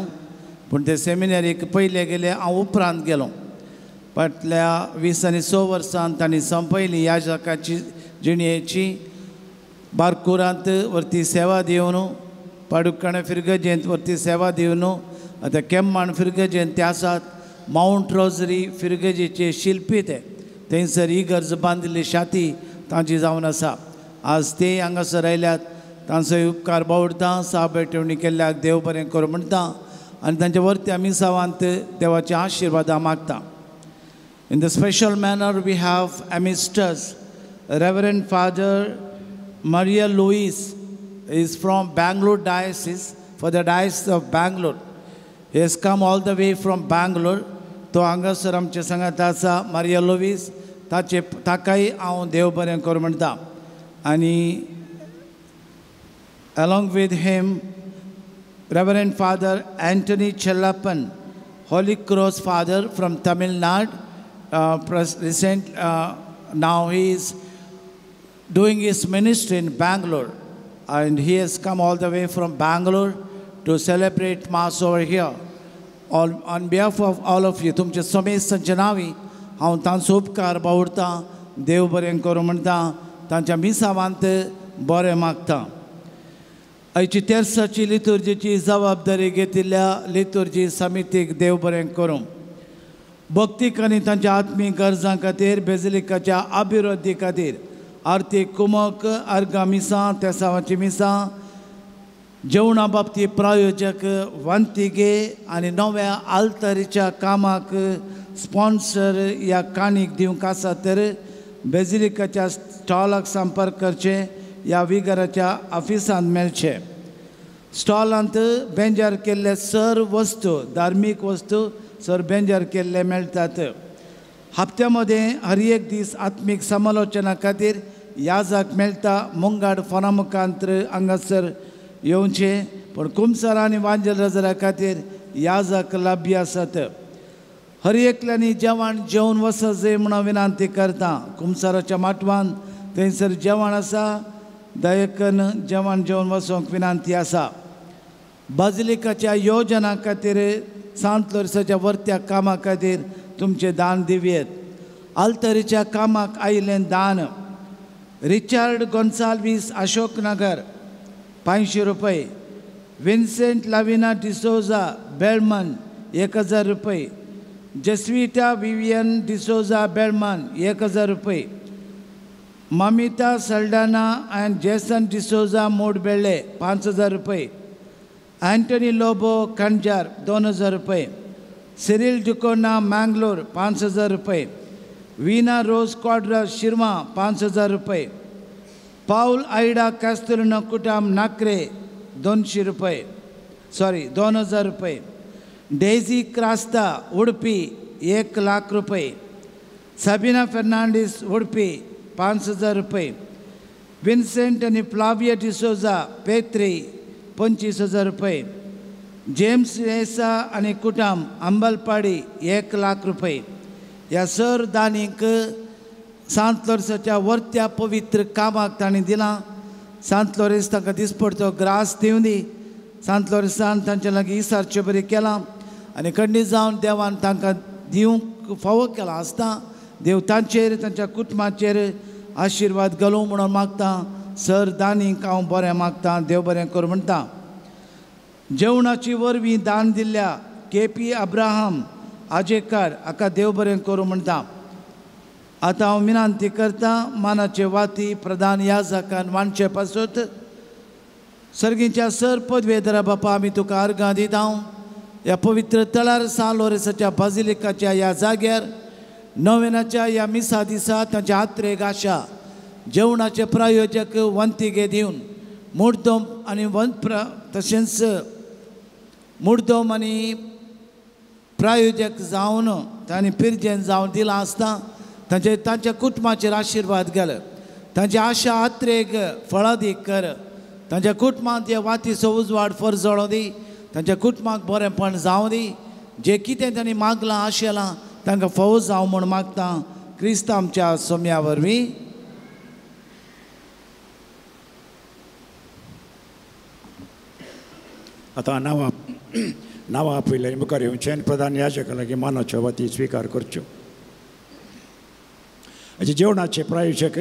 पूण ते सेमिनरीक पयले गेले, हांव उपरांत गेलो. फाटल्या 20 आनी 6 वर्सां तांणी संपयली याजकाची जिणेची. बारकुरांत व्हरती सेवा दिवन, पाडुकाणे फिरगजेंत व्हरती सेवा दिवन, आतां केम्माण फिरगजेंत ते आसात. माउंट रोजरी फिरगजेचे शिल्पी ते थंयसर इगर्ज बांदिल्ली शाती तांची जावन आसा. आज ते हांगासर आयल्यात. तांचोय उपकार बावडटां. साबेटवणी केल्ल्याक देव बरें करूं म्हणटा आनी तांच्या वर्त्या मिसावांत देवाचे आशिर्वादा मागता. In the special manner we have amidst us Reverend Father Maria Louise is from Bangalore Diocese, for the Diocese of Bangalore. He has come all the way from Bangalore. तो हांगासर आमचे सांगात आसा मारिया लुईस. ताकाय हांव देव बरें करूं म्हणटा. आनी along with him Reverend Father Anthony Chellappan, Holy Cross Father from Tamil Nadu. Now he is doing his ministry in Bangalore, and he has come all the way from Bangalore to celebrate Mass over here. On behalf of all of you, तुमचे समेस्तांचे नांवी हांव तांचो उपकार बावडटां. देव बरें करूं म्हणटा. तांच्या मिसावांत बरें मागता. आयची तेर्साची लितुर्जीची जबाबदारी घेतिल्ल्या लितुर्जी समितीक देव बरें करूं. भक्तीक आनी तांच्या आत्मीक गरजां खातीर बेजिलिकाच्या अभिवृद्धी खातीर आर्थीक कुमक, अर्गा मिसां, तेसावाची मिसां, जेवणा बाबतींत प्रायोजक, वंतिगे आनी नव्या आल्तारीच्या कामाक स्पॉन्सर ह्या काणीक दिवंक आसा तर बेजिलिकाच्या स्टॉलाक संपर्क करचे. ह्या विगाराच्या ऑफिसांत मेळचे. स्टॉलांत बेंजार केल्ले सर्व वस्तू, धार्मीक वस्तू सर बेंजार केल्ले मेळटात. हप्त्यामध्ये हर एक दीस आत्मीक समालोचना खातीर याजक मेळटा. मुंगाड फोनामुखांत हांगासर येवचे, पण कुमसार आनी वांजल रजरा खातीर याजक लभ्य आसात. हर एकल्यांनी जेवण जेवन वचत जाय म्हणून विनंती करता. कुमसाराच्या माटवान थंयसर जेवण आसा. दयेकन जेवण जेवन वचोंक विनंती आसा. बाजिलिकाच्या योजना खातीर सांत लोरेन्साच्या वर्त्या कामा खातीर तुमचे दान दिवेत. आल्तारीच्या कामाक आयिल्लें दान रिचार्ड गोन्साल्वीस, अशोकनगर 500 रुपये. विन्सेंट लाविना डिसोजा, बेळमन 1000 रुपये. जेस्विटा विवियन डिसोजा, बेळमन 1000 रुपये. ममिता सल्डाना अँड जेसन डिसोजा, मोडबेळे 5000 रुपये. अँटनी लोबो, खंजार 2000 रुपये. सिरिल डिकोना, मँगलोर 5000 रुपये. वीना रोज क्वाड्रा, शिर्मा 5000 रुपये. पाऊल आयडा कॅस्टलिनो कुटाम, नाकरे 200 रुपये, 2000 रुपये. डेझी क्रास्ता, उडपी 1,00,000 रुपये. सबिना फर्नांडीस, उडपी 5000 रुपये. विन्सेंट आणि फ्लाविया डिसोजा, पेत्री 25,000 रुपये. जेम्स रेसा आणि कुटाम, अंबलपाडी 1,00,000 रुपये. ह्या सर दानीक सांत लोरेन्साच्या वर्त्या पवित्र कामाक तांणी दिलां. सांत लोरेन्स ताका दिसपडतो ग्रास दिवं दी. सांतलो दिसान तांचे लागीं इसारचें बरें केलां आनी खंडीत जावन देवान तांकां दिवंक फावो केला आसता देव तांचेर तांच्या कुटुंबाचेर आशिर्वाद घालूं म्हणून मागता सर दानीक हांव बरें मागता देव बरें कर म्हणटा जेवणाची वरवीं दान दिल्ल्या केपी अब्राहम आजेकार हाका देव बरें करूं म्हणटा आतां हांव विनंती करता मानाचे वाती प्रधान याजकान मांडचे पासून सर्गीच्या सर पदवेदरा बापा आमी तुका अर्गां दिता ह्या पवित्र तळार सान लोरेसाच्या बाजिलिकाच्या ह्या जाग्यार नोवेनाच्या ह्या मिसा दिसा तांच्या आत्रेक आशा जेवणाचे प्रायोजक वंतिगे दिवन मुर्दोम आनी तशेंच मुर्दोम आनी प्रायोजक जावन तांणी पिरजेन जावन दिलां आसता तांच्या कुटुंबाचेर आशिर्वाद घाल तांच्या आशा आत्रेक फळादीक कर तांच्या कुटुंबांत हे वातीचो उजवाड फरजळो दी तांच्या कुटुंबाक बरेंपण जावं दी जें कितें तांणी मागलां आशेलां तांकां फावो जावं म्हूण मागता क्रिस्त आमच्या सोम्या वरवीं आतां नांवां आपयल्यार मुखार येवचें आनी प्रधान याजका लागीं मानाच्यो वाती स्विकार करच्यो हाचे जेवणाचे प्रायोजक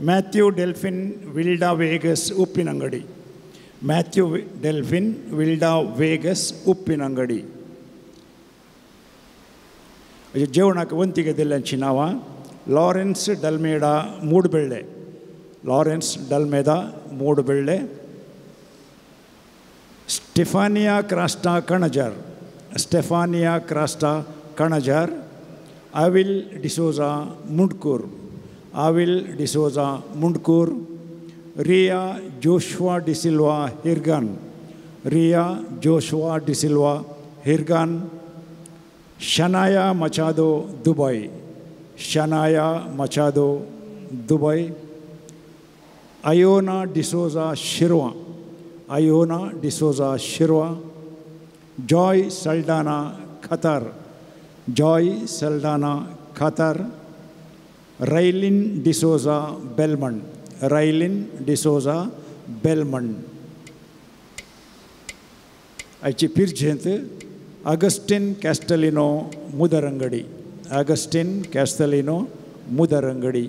Matthew Delphine Wilda Vegas Uppinangady Matthew Delphine Wilda Vegas Uppinangady हाचे जेवणाक वंतिके दिल्ल्यांची नांवां Lawrence D'Almeida Moodbidri Lawrence D'Almeida Moodbidri Stephania Crasta Kanajar Stephania Crasta Kanajar Avil D'Souza Mundkur Avil D'Souza Mundkur Riya Joshua D'Silva Hirgan Riya Joshua D'Silva Hirgan Shanaya Machado Dubai Shanaya Machado Dubai Iona D'Souza Shirva Iona D'Souza Shirva Joy Saldanha Qatar Joy Saldanha खतर रैलिन डिसोजा बेलमंड रैलिन डिसोजा बेलमंड आयची पिरजेंत Augustine Castelino Mudarangady Augustine Castelino Mudarangady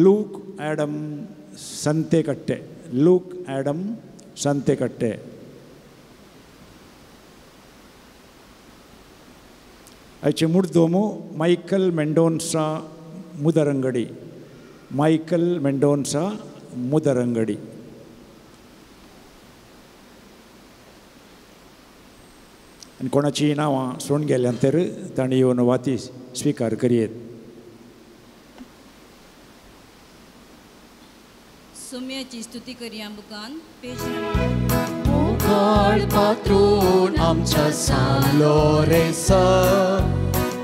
Luke Adam Santekatte Luke Adam Santekatte आयचे मुर्दोमो मायकल मेंडोन्सा मुदरंगडी मायकल मेंडोन्सा मुदरंगडी आनी कोणाची नांवां सोडून गेल्यानंतर तांणी येवन वाती स्विकार करियेत सोम्याची स्तुती करया बुकान पेज मुखार पात्रून आमच्या सान लोरेसा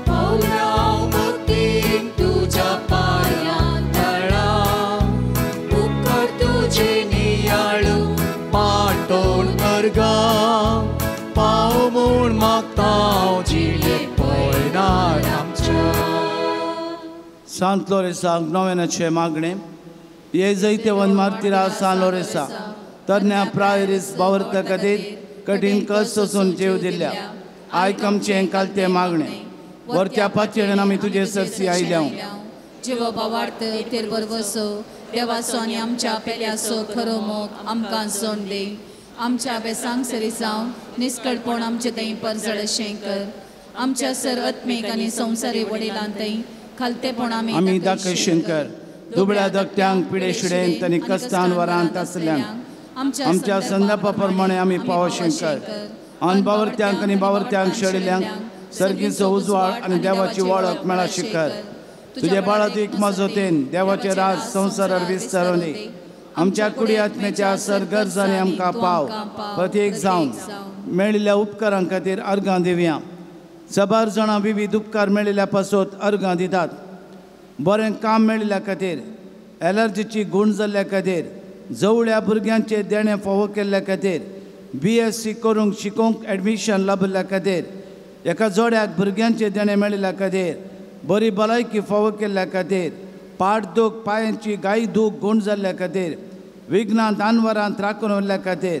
पावलां भक्तीन तुझ्या पांयां तळा उपकार तुझे नियाळू पाटोण अर्गा पाव म्हूण मागता जिले पळयनार आमच्या सांत लोरेसाक नोवेनाचे मागणे ये जैते वन मार्तिरा सान लोरेसा तरण्या प्रायरीस बावर्त खातीर कठीण कस सोसून जीव दिल्ल्या आयकमचे कालते मागणे वरत्या पातळीन आमी तुजे सरसी आयल्या जिवो बावार्थ तेर बरवसो देवाचो आनी आमच्या पेल्याचो खरो मोग आमकां सोड दे आमच्या बेसांग सरी जावन निश्कळपण आमचे थंय परजळ अशें कर आमच्या सर आत्मीक आनी संवसारी वडिलां थंय खालतेपण आमी दाखयशें कर दुबळ्या धकट्यांक पिडे शिडेंत आनी कस्तान वरांत आसल्यांक आमच्या संदर्भा प्रमाणे आमी पावशें कर अनबावर्त्यांक आनी बावर्त्यांक शेडिल्यांक सर्गीचो उजवाड आनी देवाची वळख मेळा शिकर तुजे बाळातीक मजतीन देवाचे राज संवसारार विस्तारून दी आमच्या कुडी आत्म्याच्या सर गरजांनी आमकां पाव प्रत्येक जावन मेळिल्ल्या उपकारां खातीर अर्गां दिवया सबार जाणां विविध उपकार मेळिल्ल्या पासत अर्गां दितात बरें काम मेळिल्ल्या खातीर एलर्जीची गूण जाल्ल्या खातीर जवळ्या भुरग्यांचे देणे फावो केल्ल्या खातीर BSc करूंक शिकोवंक एडमिशन लाभिल्ल्या खातीर एका जोड्याक भुरग्यांचे देणे मेळिल्ल्या खातीर बरी भलायकी फावो केल्ल्या खातीर पाट दूख पांयांची गाय दूख गूण जाल्ल्या खातीर विज्ञान अनवरांत राखून उरल्या खातीर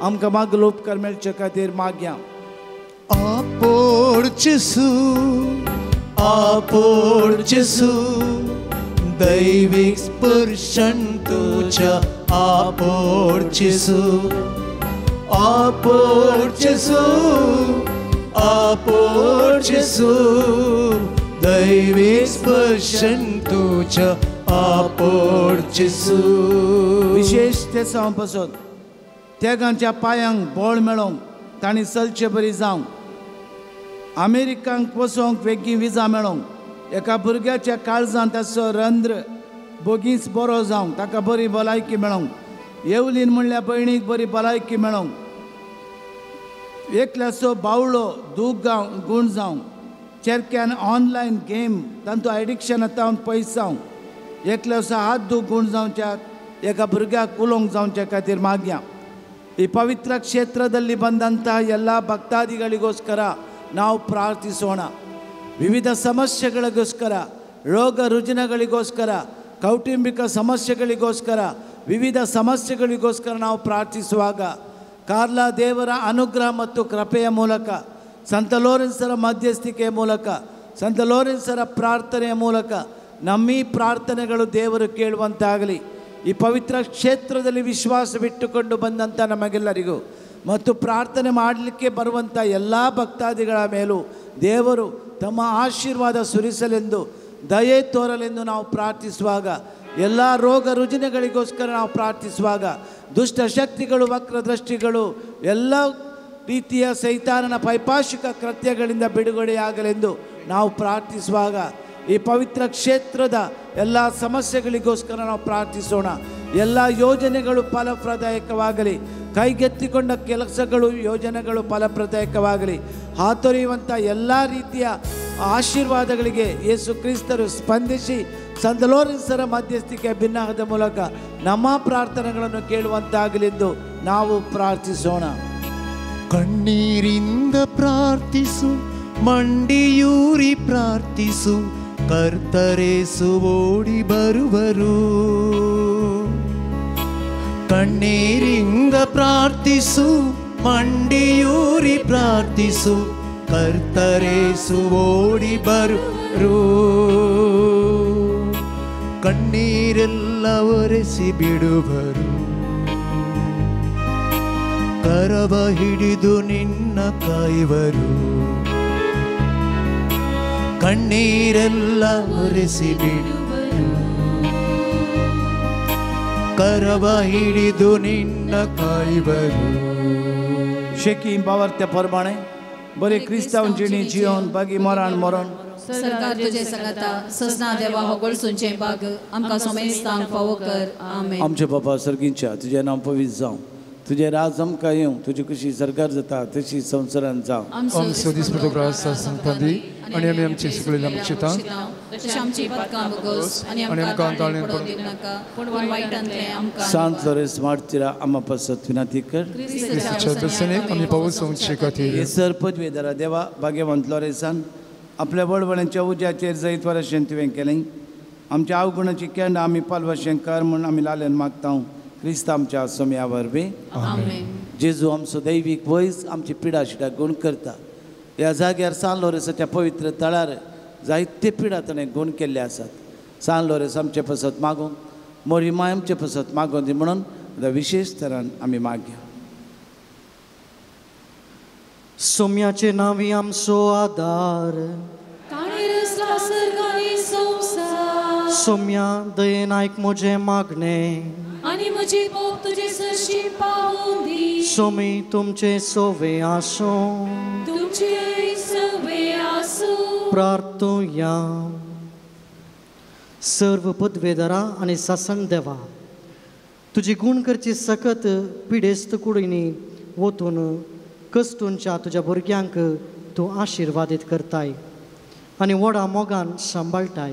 आमकां मागलो उपकार मेळचे खातीर मागया. आपोड जेसू दैवीक स्पर्शन तुझ्या आपोड जेसू दैवीक स्पर्शन तुझ्या आपोड जेसू. विशेष ते सावन पासून तेगांच्या पांयांक बळ मेळोंक तांणी चलचे बरी जावंक, अमेरिकांक वचोंक वेगळी विजा मेळोंक, एका भुरग्याच्या काळजांत ताचो रंध्र बोगीच बरो जावंक, ताका बरी भलायकी मेळोंक, येवलीन म्हणल्या भयणीक बरी भलायकी मेळोंक, एकल्याचो बावळो दूख गूण जावंक, चेरक्यान ऑनलायन गेम तांचो एडिक्शन तावन पयस जावंक, एकल्याचो हात दूख गूण जावच्याक एका भुरग्याक उलोवंक जावचे खातीर मागया. ಈ ಪವಿತ್ರ ಕ್ಷೇತ್ರದಲ್ಲಿ ಬಂದಂತಹ ಎಲ್ಲ ಭಕ್ತಾದಿಗಳಿಗೋಸ್ಕರ ನಾವು ಪ್ರಾರ್ಥಿಸೋಣ. ವಿವಿಧ ಸಮಸ್ಯೆಗಳಿಗೋಸ್ಕರ, ರೋಗ ರುಜಿನಗಳಿಗೋಸ್ಕರ, ಕೌಟುಂಬಿಕ ಸಮಸ್ಯೆಗಳಿಗೋಸ್ಕರ, ವಿವಿಧ ಸಮಸ್ಯೆಗಳಿಗೋಸ್ಕರ ನಾವು ಪ್ರಾರ್ಥಿಸುವಾಗ ಕಾರ್ಲಾ ದೇವರ ಅನುಗ್ರಹ ಮತ್ತು ಕೃಪೆಯ ಮೂಲಕ, ಸಂತ ಲೋರೆನ್ಸರ ಮಧ್ಯಸ್ಥಿಕೆಯ ಮೂಲಕ, ಸಂತ ಲೋರೆನ್ಸರ ಪ್ರಾರ್ಥನೆಯ ಮೂಲಕ ನಮ್ಮ ಈ ಪ್ರಾರ್ಥನೆಗಳು ದೇವರು ಕೇಳುವಂತಾಗಲಿ. ಈ ಪವಿತ್ರ ಕ್ಷೇತ್ರದಲ್ಲಿ ವಿಶ್ವಾಸವಿಟ್ಟುಕೊಂಡು ಬಂದಂಥ ನಮಗೆಲ್ಲರಿಗೂ ಮತ್ತು ಪ್ರಾರ್ಥನೆ ಮಾಡಲಿಕ್ಕೆ ಬರುವಂಥ ಎಲ್ಲ ಭಕ್ತಾದಿಗಳ ಮೇಲೂ ದೇವರು ತಮ್ಮ ಆಶೀರ್ವಾದ ಸುರಿಸಲೆಂದು, ದಯೆ ತೋರಲೆಂದು ನಾವು ಪ್ರಾರ್ಥಿಸುವಾಗ, ಎಲ್ಲ ರೋಗ ರುಜಿನಗಳಿಗೋಸ್ಕರ ನಾವು ಪ್ರಾರ್ಥಿಸುವಾಗ, ದುಷ್ಟ ಶಕ್ತಿಗಳು, ವಕ್ರದೃಷ್ಟಿಗಳು, ಎಲ್ಲ ರೀತಿಯ ಸೈತಾನನ ಪೈಪಾಶಿಕ ಕೃತ್ಯಗಳಿಂದ ಬಿಡುಗಡೆಯಾಗಲೆಂದು ನಾವು ಪ್ರಾರ್ಥಿಸುವಾಗ ಈ ಪವಿತ್ರ ಕ್ಷೇತ್ರದ ಎಲ್ಲ ಸಮಸ್ಯೆಗಳಿಗೋಸ್ಕರ ನಾವು ಪ್ರಾರ್ಥಿಸೋಣ. ಎಲ್ಲ ಯೋಜನೆಗಳು ಫಲಪ್ರದಾಯಕವಾಗಲಿ, ಕೈಗೆತ್ತಿಕೊಂಡ ಕೆಲಸಗಳು, ಯೋಜನೆಗಳು ಫಲಪ್ರದಾಯಕವಾಗಲಿ. ಹಾತೊರೆಯುವಂಥ ಎಲ್ಲ ರೀತಿಯ ಆಶೀರ್ವಾದಗಳಿಗೆ ಯೇಸು ಕ್ರಿಸ್ತರು ಸ್ಪಂದಿಸಿ ಸಂತ ಲೋರೆನ್ಸರ ಮಧ್ಯಸ್ಥಿಕೆ ಭಿನ್ನಹದ ಮೂಲಕ ನಮ್ಮ ಪ್ರಾರ್ಥನೆಗಳನ್ನು ಕೇಳುವಂತಾಗಲೆಂದು ನಾವು ಪ್ರಾರ್ಥಿಸೋಣ. ಕಣ್ಣೀರಿಂದ ಪ್ರಾರ್ಥಿಸು, ಮಂಡಿಯೂರಿ ಪ್ರಾರ್ಥಿಸು, ಕರ್ತರೇಸು ಓಡಿ ಬರುವರು. ಕಣ್ಣೀರಿಂದ ಪ್ರಾರ್ಥಿಸು, ಮಂಡಿಯೂರಿ ಪ್ರಾರ್ಥಿಸು, ಕರ್ತರೇಸು ಓಡಿ ಬರುವರು. ಕಣ್ಣೀರೆಲ್ಲ ಒರೆಸಿ ಬಿಡುವರು, ಕರವ ಹಿಡಿದು ನಿನ್ನ ಕಾಯುವರು. ಕಣ್ಣೀರೆಲ್ಲ ಒರೆಸಿ ಬಿಡುವರು, ಕರವ ಹಿಡಿದು ನಿನ್ನ ಕಾಯುವರು. शेकी बावर प्रमाणे बरे क्रिस्तांवचिणी जिवन बागी मरण सरकार तुझे संगता ससना देवा होगळसूंचे बाग आमकां सोमेस्तांक फावो कर. आमेन. आमचे बाबा सर्गींच्या तुझे नांव पवित्र जावं, तुझे राज आमकां येवं, तुजी कशी सरकार जाता तशी संवसारांत जावं. आमचो दीस पडतो ग्रास संतांदी आनी आमी आमची सगळी आमचेता आमची पदकां बगोस आनी आमकां ताळें पडूं दिवं नाका, पूण वायटांतले आमकां सांत लोरेन्स मार्तीरा आम्हा पासत विनंती कर. क्रिस्ताच्या बसणेक आमी पावोवचे खातीर हे सर पदवीधरा देवा भाग्यवंत लोरेन्सान आपल्या वडवड्यांच्या उज्याचेर जैत वर्षांत तुवें केलें. आमच्या अवगुणाची केंड आमी पालवशें कर म्हूण आमी लालन मागता. क्रिस्त आमच्या सोम्या वरवीं जेजू आमचो दैवीक वयस आमची पिडा शिडा गूण करता. ह्या जाग्यार सान लोरेन्साच्या पवित्र तळार जायते पिडा ताणें गूण केल्ले आसात. सान लोरेन्स आमचे पसत मागूंक, मोरी माय आमचे पसत मागों दी म्हणून विशेष तरान आमी मागया. सोम्याचे नावी आमचो आदार, सोम्या दयेन आयक म्हजें मागणें आनी म्हजी पोप तुजे सरशी पावून दी. सोमी तुमचे सोवे आसूं, तुमचे सवे आसूं. प्रार्थुया. सर्व पदवेदारा आनी सासन देवा, तुजी गुण करची सकत पिडेस्त कुडींनी वतून कस्तूंच्या तुज्या भुरग्यांक तूं आशिर्वादीत करताय आनी व्हडा मोगान सांबाळटाय.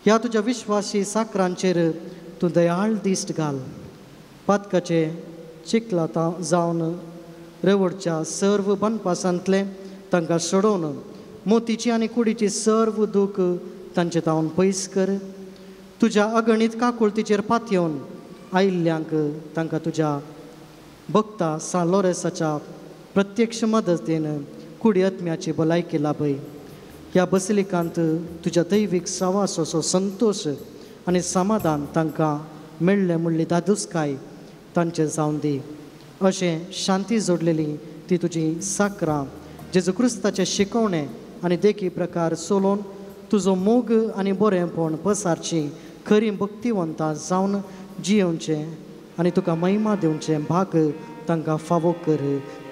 ह्या तुज्या विश्वासी साकरांचेर तूं दयाळ दिश्ट घाल. पातकाचे चिखलां जावन रेवडच्या सर्व बनपासांतले तांकां सोडोवन मोतीची आनी कुडीची सर्व दूख तांचे तावन पयस कर. तुज्या अगणीत काकुळतीचेर पातयेवन आयिल्ल्यांक तांकां तुज्या भक्ता सान लोरेसाच्या प्रत्यक्ष मदतीन कुडी आत्म्याची भलायकी लाभय. ह्या बसलिकांत तुज्या दैवीक सावासो संतोष आनी समाधान तांकां मेळ्ळें म्हणली दादूसकाय तांचे जावन दी. अशें शांती जोडलेली ती तुजी साकरां जेजू क्रिस्ताचें शिकवणें आनी देखी प्रकार सोलोवन तुजो मोग आनी बरेंपण पसारची खरी भक्तिवंतां जावन जियोवचें आनी तुका महिमा दिवचें भाग तांकां फावो कर.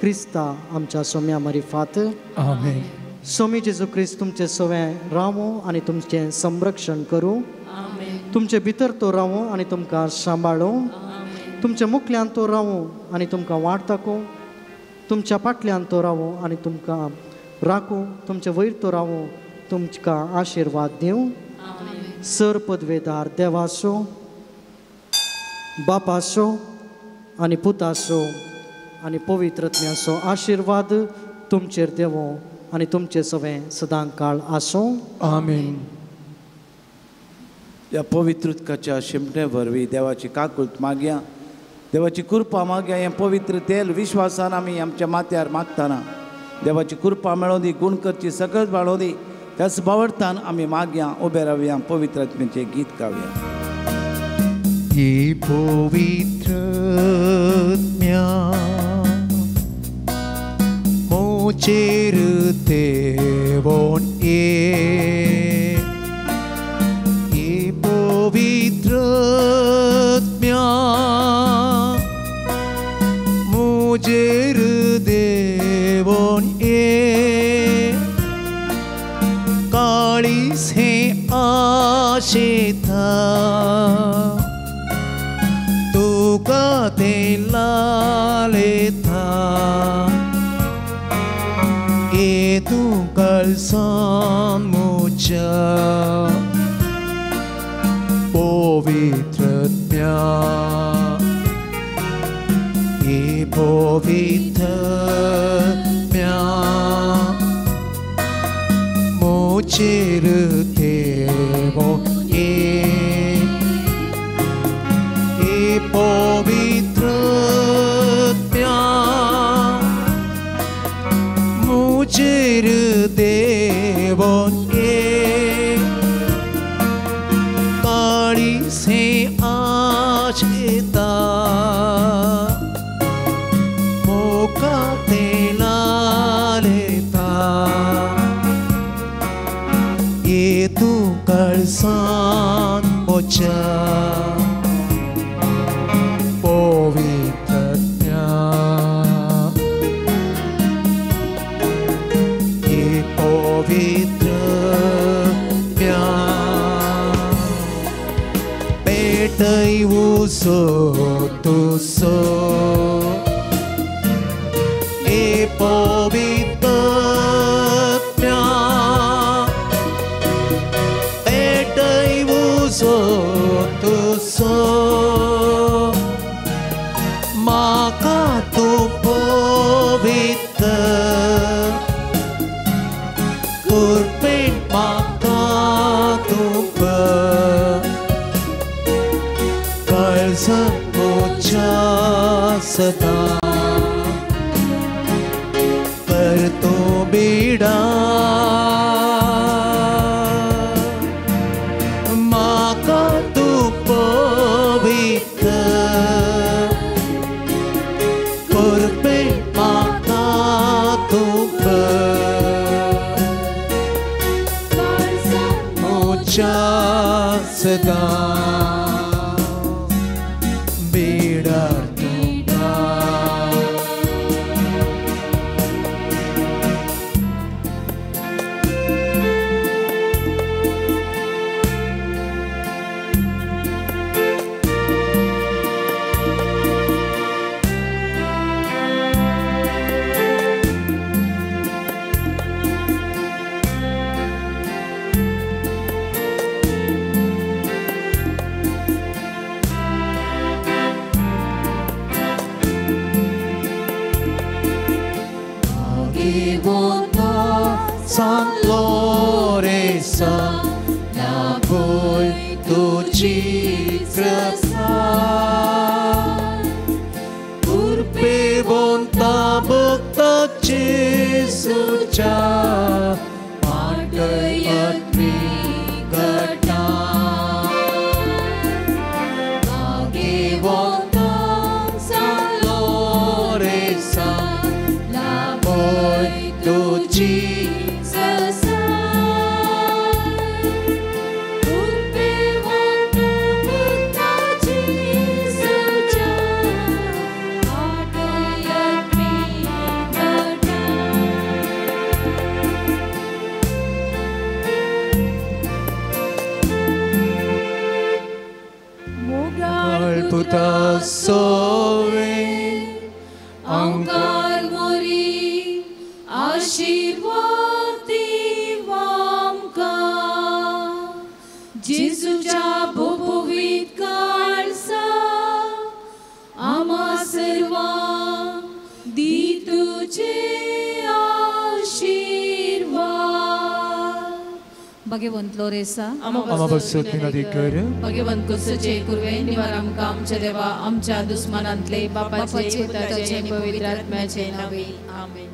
क्रिस्ता आमच्या सोम्या मरिफात आमेन. सोमी जेजू क्रिस्त तुमचें सवें रावो आनी तुमचें संरक्षण करूं. तुमचे भितर तो रावो आनी तुमकां सांबाळो. तुमच्या मुखल्यान तो रावो आनी तुमकां वाडताको. तुमच्या फाटल्यान तो रावो आनी तुमकां राखूं. तुमचे वयर तो रावो तुमकां आशिर्वाद दिवं. सर पदवेदार देवासो बापासो आनी पुतासो आनी पवित्रत्म्याचो आशिर्वाद तुमचेर देवो आनी तुमचे सवें सदां काळ आसूं. आमेन. या पवित्र उदकाच्या शिमटे वरवीं देवाची काकूट मागया. देवाची कृपा मागया. हें पवित्र तेल विश्वासान आमी आमच्या माथ्यार मागतना देवाची कृपा मेळों दी, गुण करची सकत वाडों दी. त्याच बावडतान आमी मागया. उबे रावया, पवित्र आत्म्याचें गीत गावया. ये पवित्र आत्म्या मोचेर देवोन ये पवित्र आत्म्या मोचेर देवोन ये काळीस हे आशेता तुका ते लालेता ये तू कलसान मुझा पवित्र आत्म्या ये पवित्र आत्म्या मोचेर देवो ये पवित्र आत्म्या मोचेर देवो ये काळीस हे आशेता मोका ते लालेता ये तू कळसान मोच्या पवित्र आत्म्या ये पवित्र आत्म्या पेटैवुसो तुसो ये पवित्र आत्म्या पेटैवुसो तुसो माका तू पवित्र कुर्पेन माका तू कर्ज मोच्या सदा कर तो बेड़ा माका तू पवित्र सदा बेड़ा तुका San Lorenzo la voi tu ci crasa urpe येसूच्या माटयत मी घटना भाग्यवंत सांगलो रे सांग लाभोय तुझी puta sove Auncar mori आशीर्वादी वामका जेजूच्या भोभोवीत काळसा आम्हा सर्वांक दी तुझे आशीर्वाद भगवंत लोरेसा आम्हा बसोती नदी कर भगवंत कुसचे कुर्वे निवार आमकां आमच्या देवा आमच्या दुस्मनांतले बापाचे पुताचे पवित्र आत्म्याचे नावे आमेन.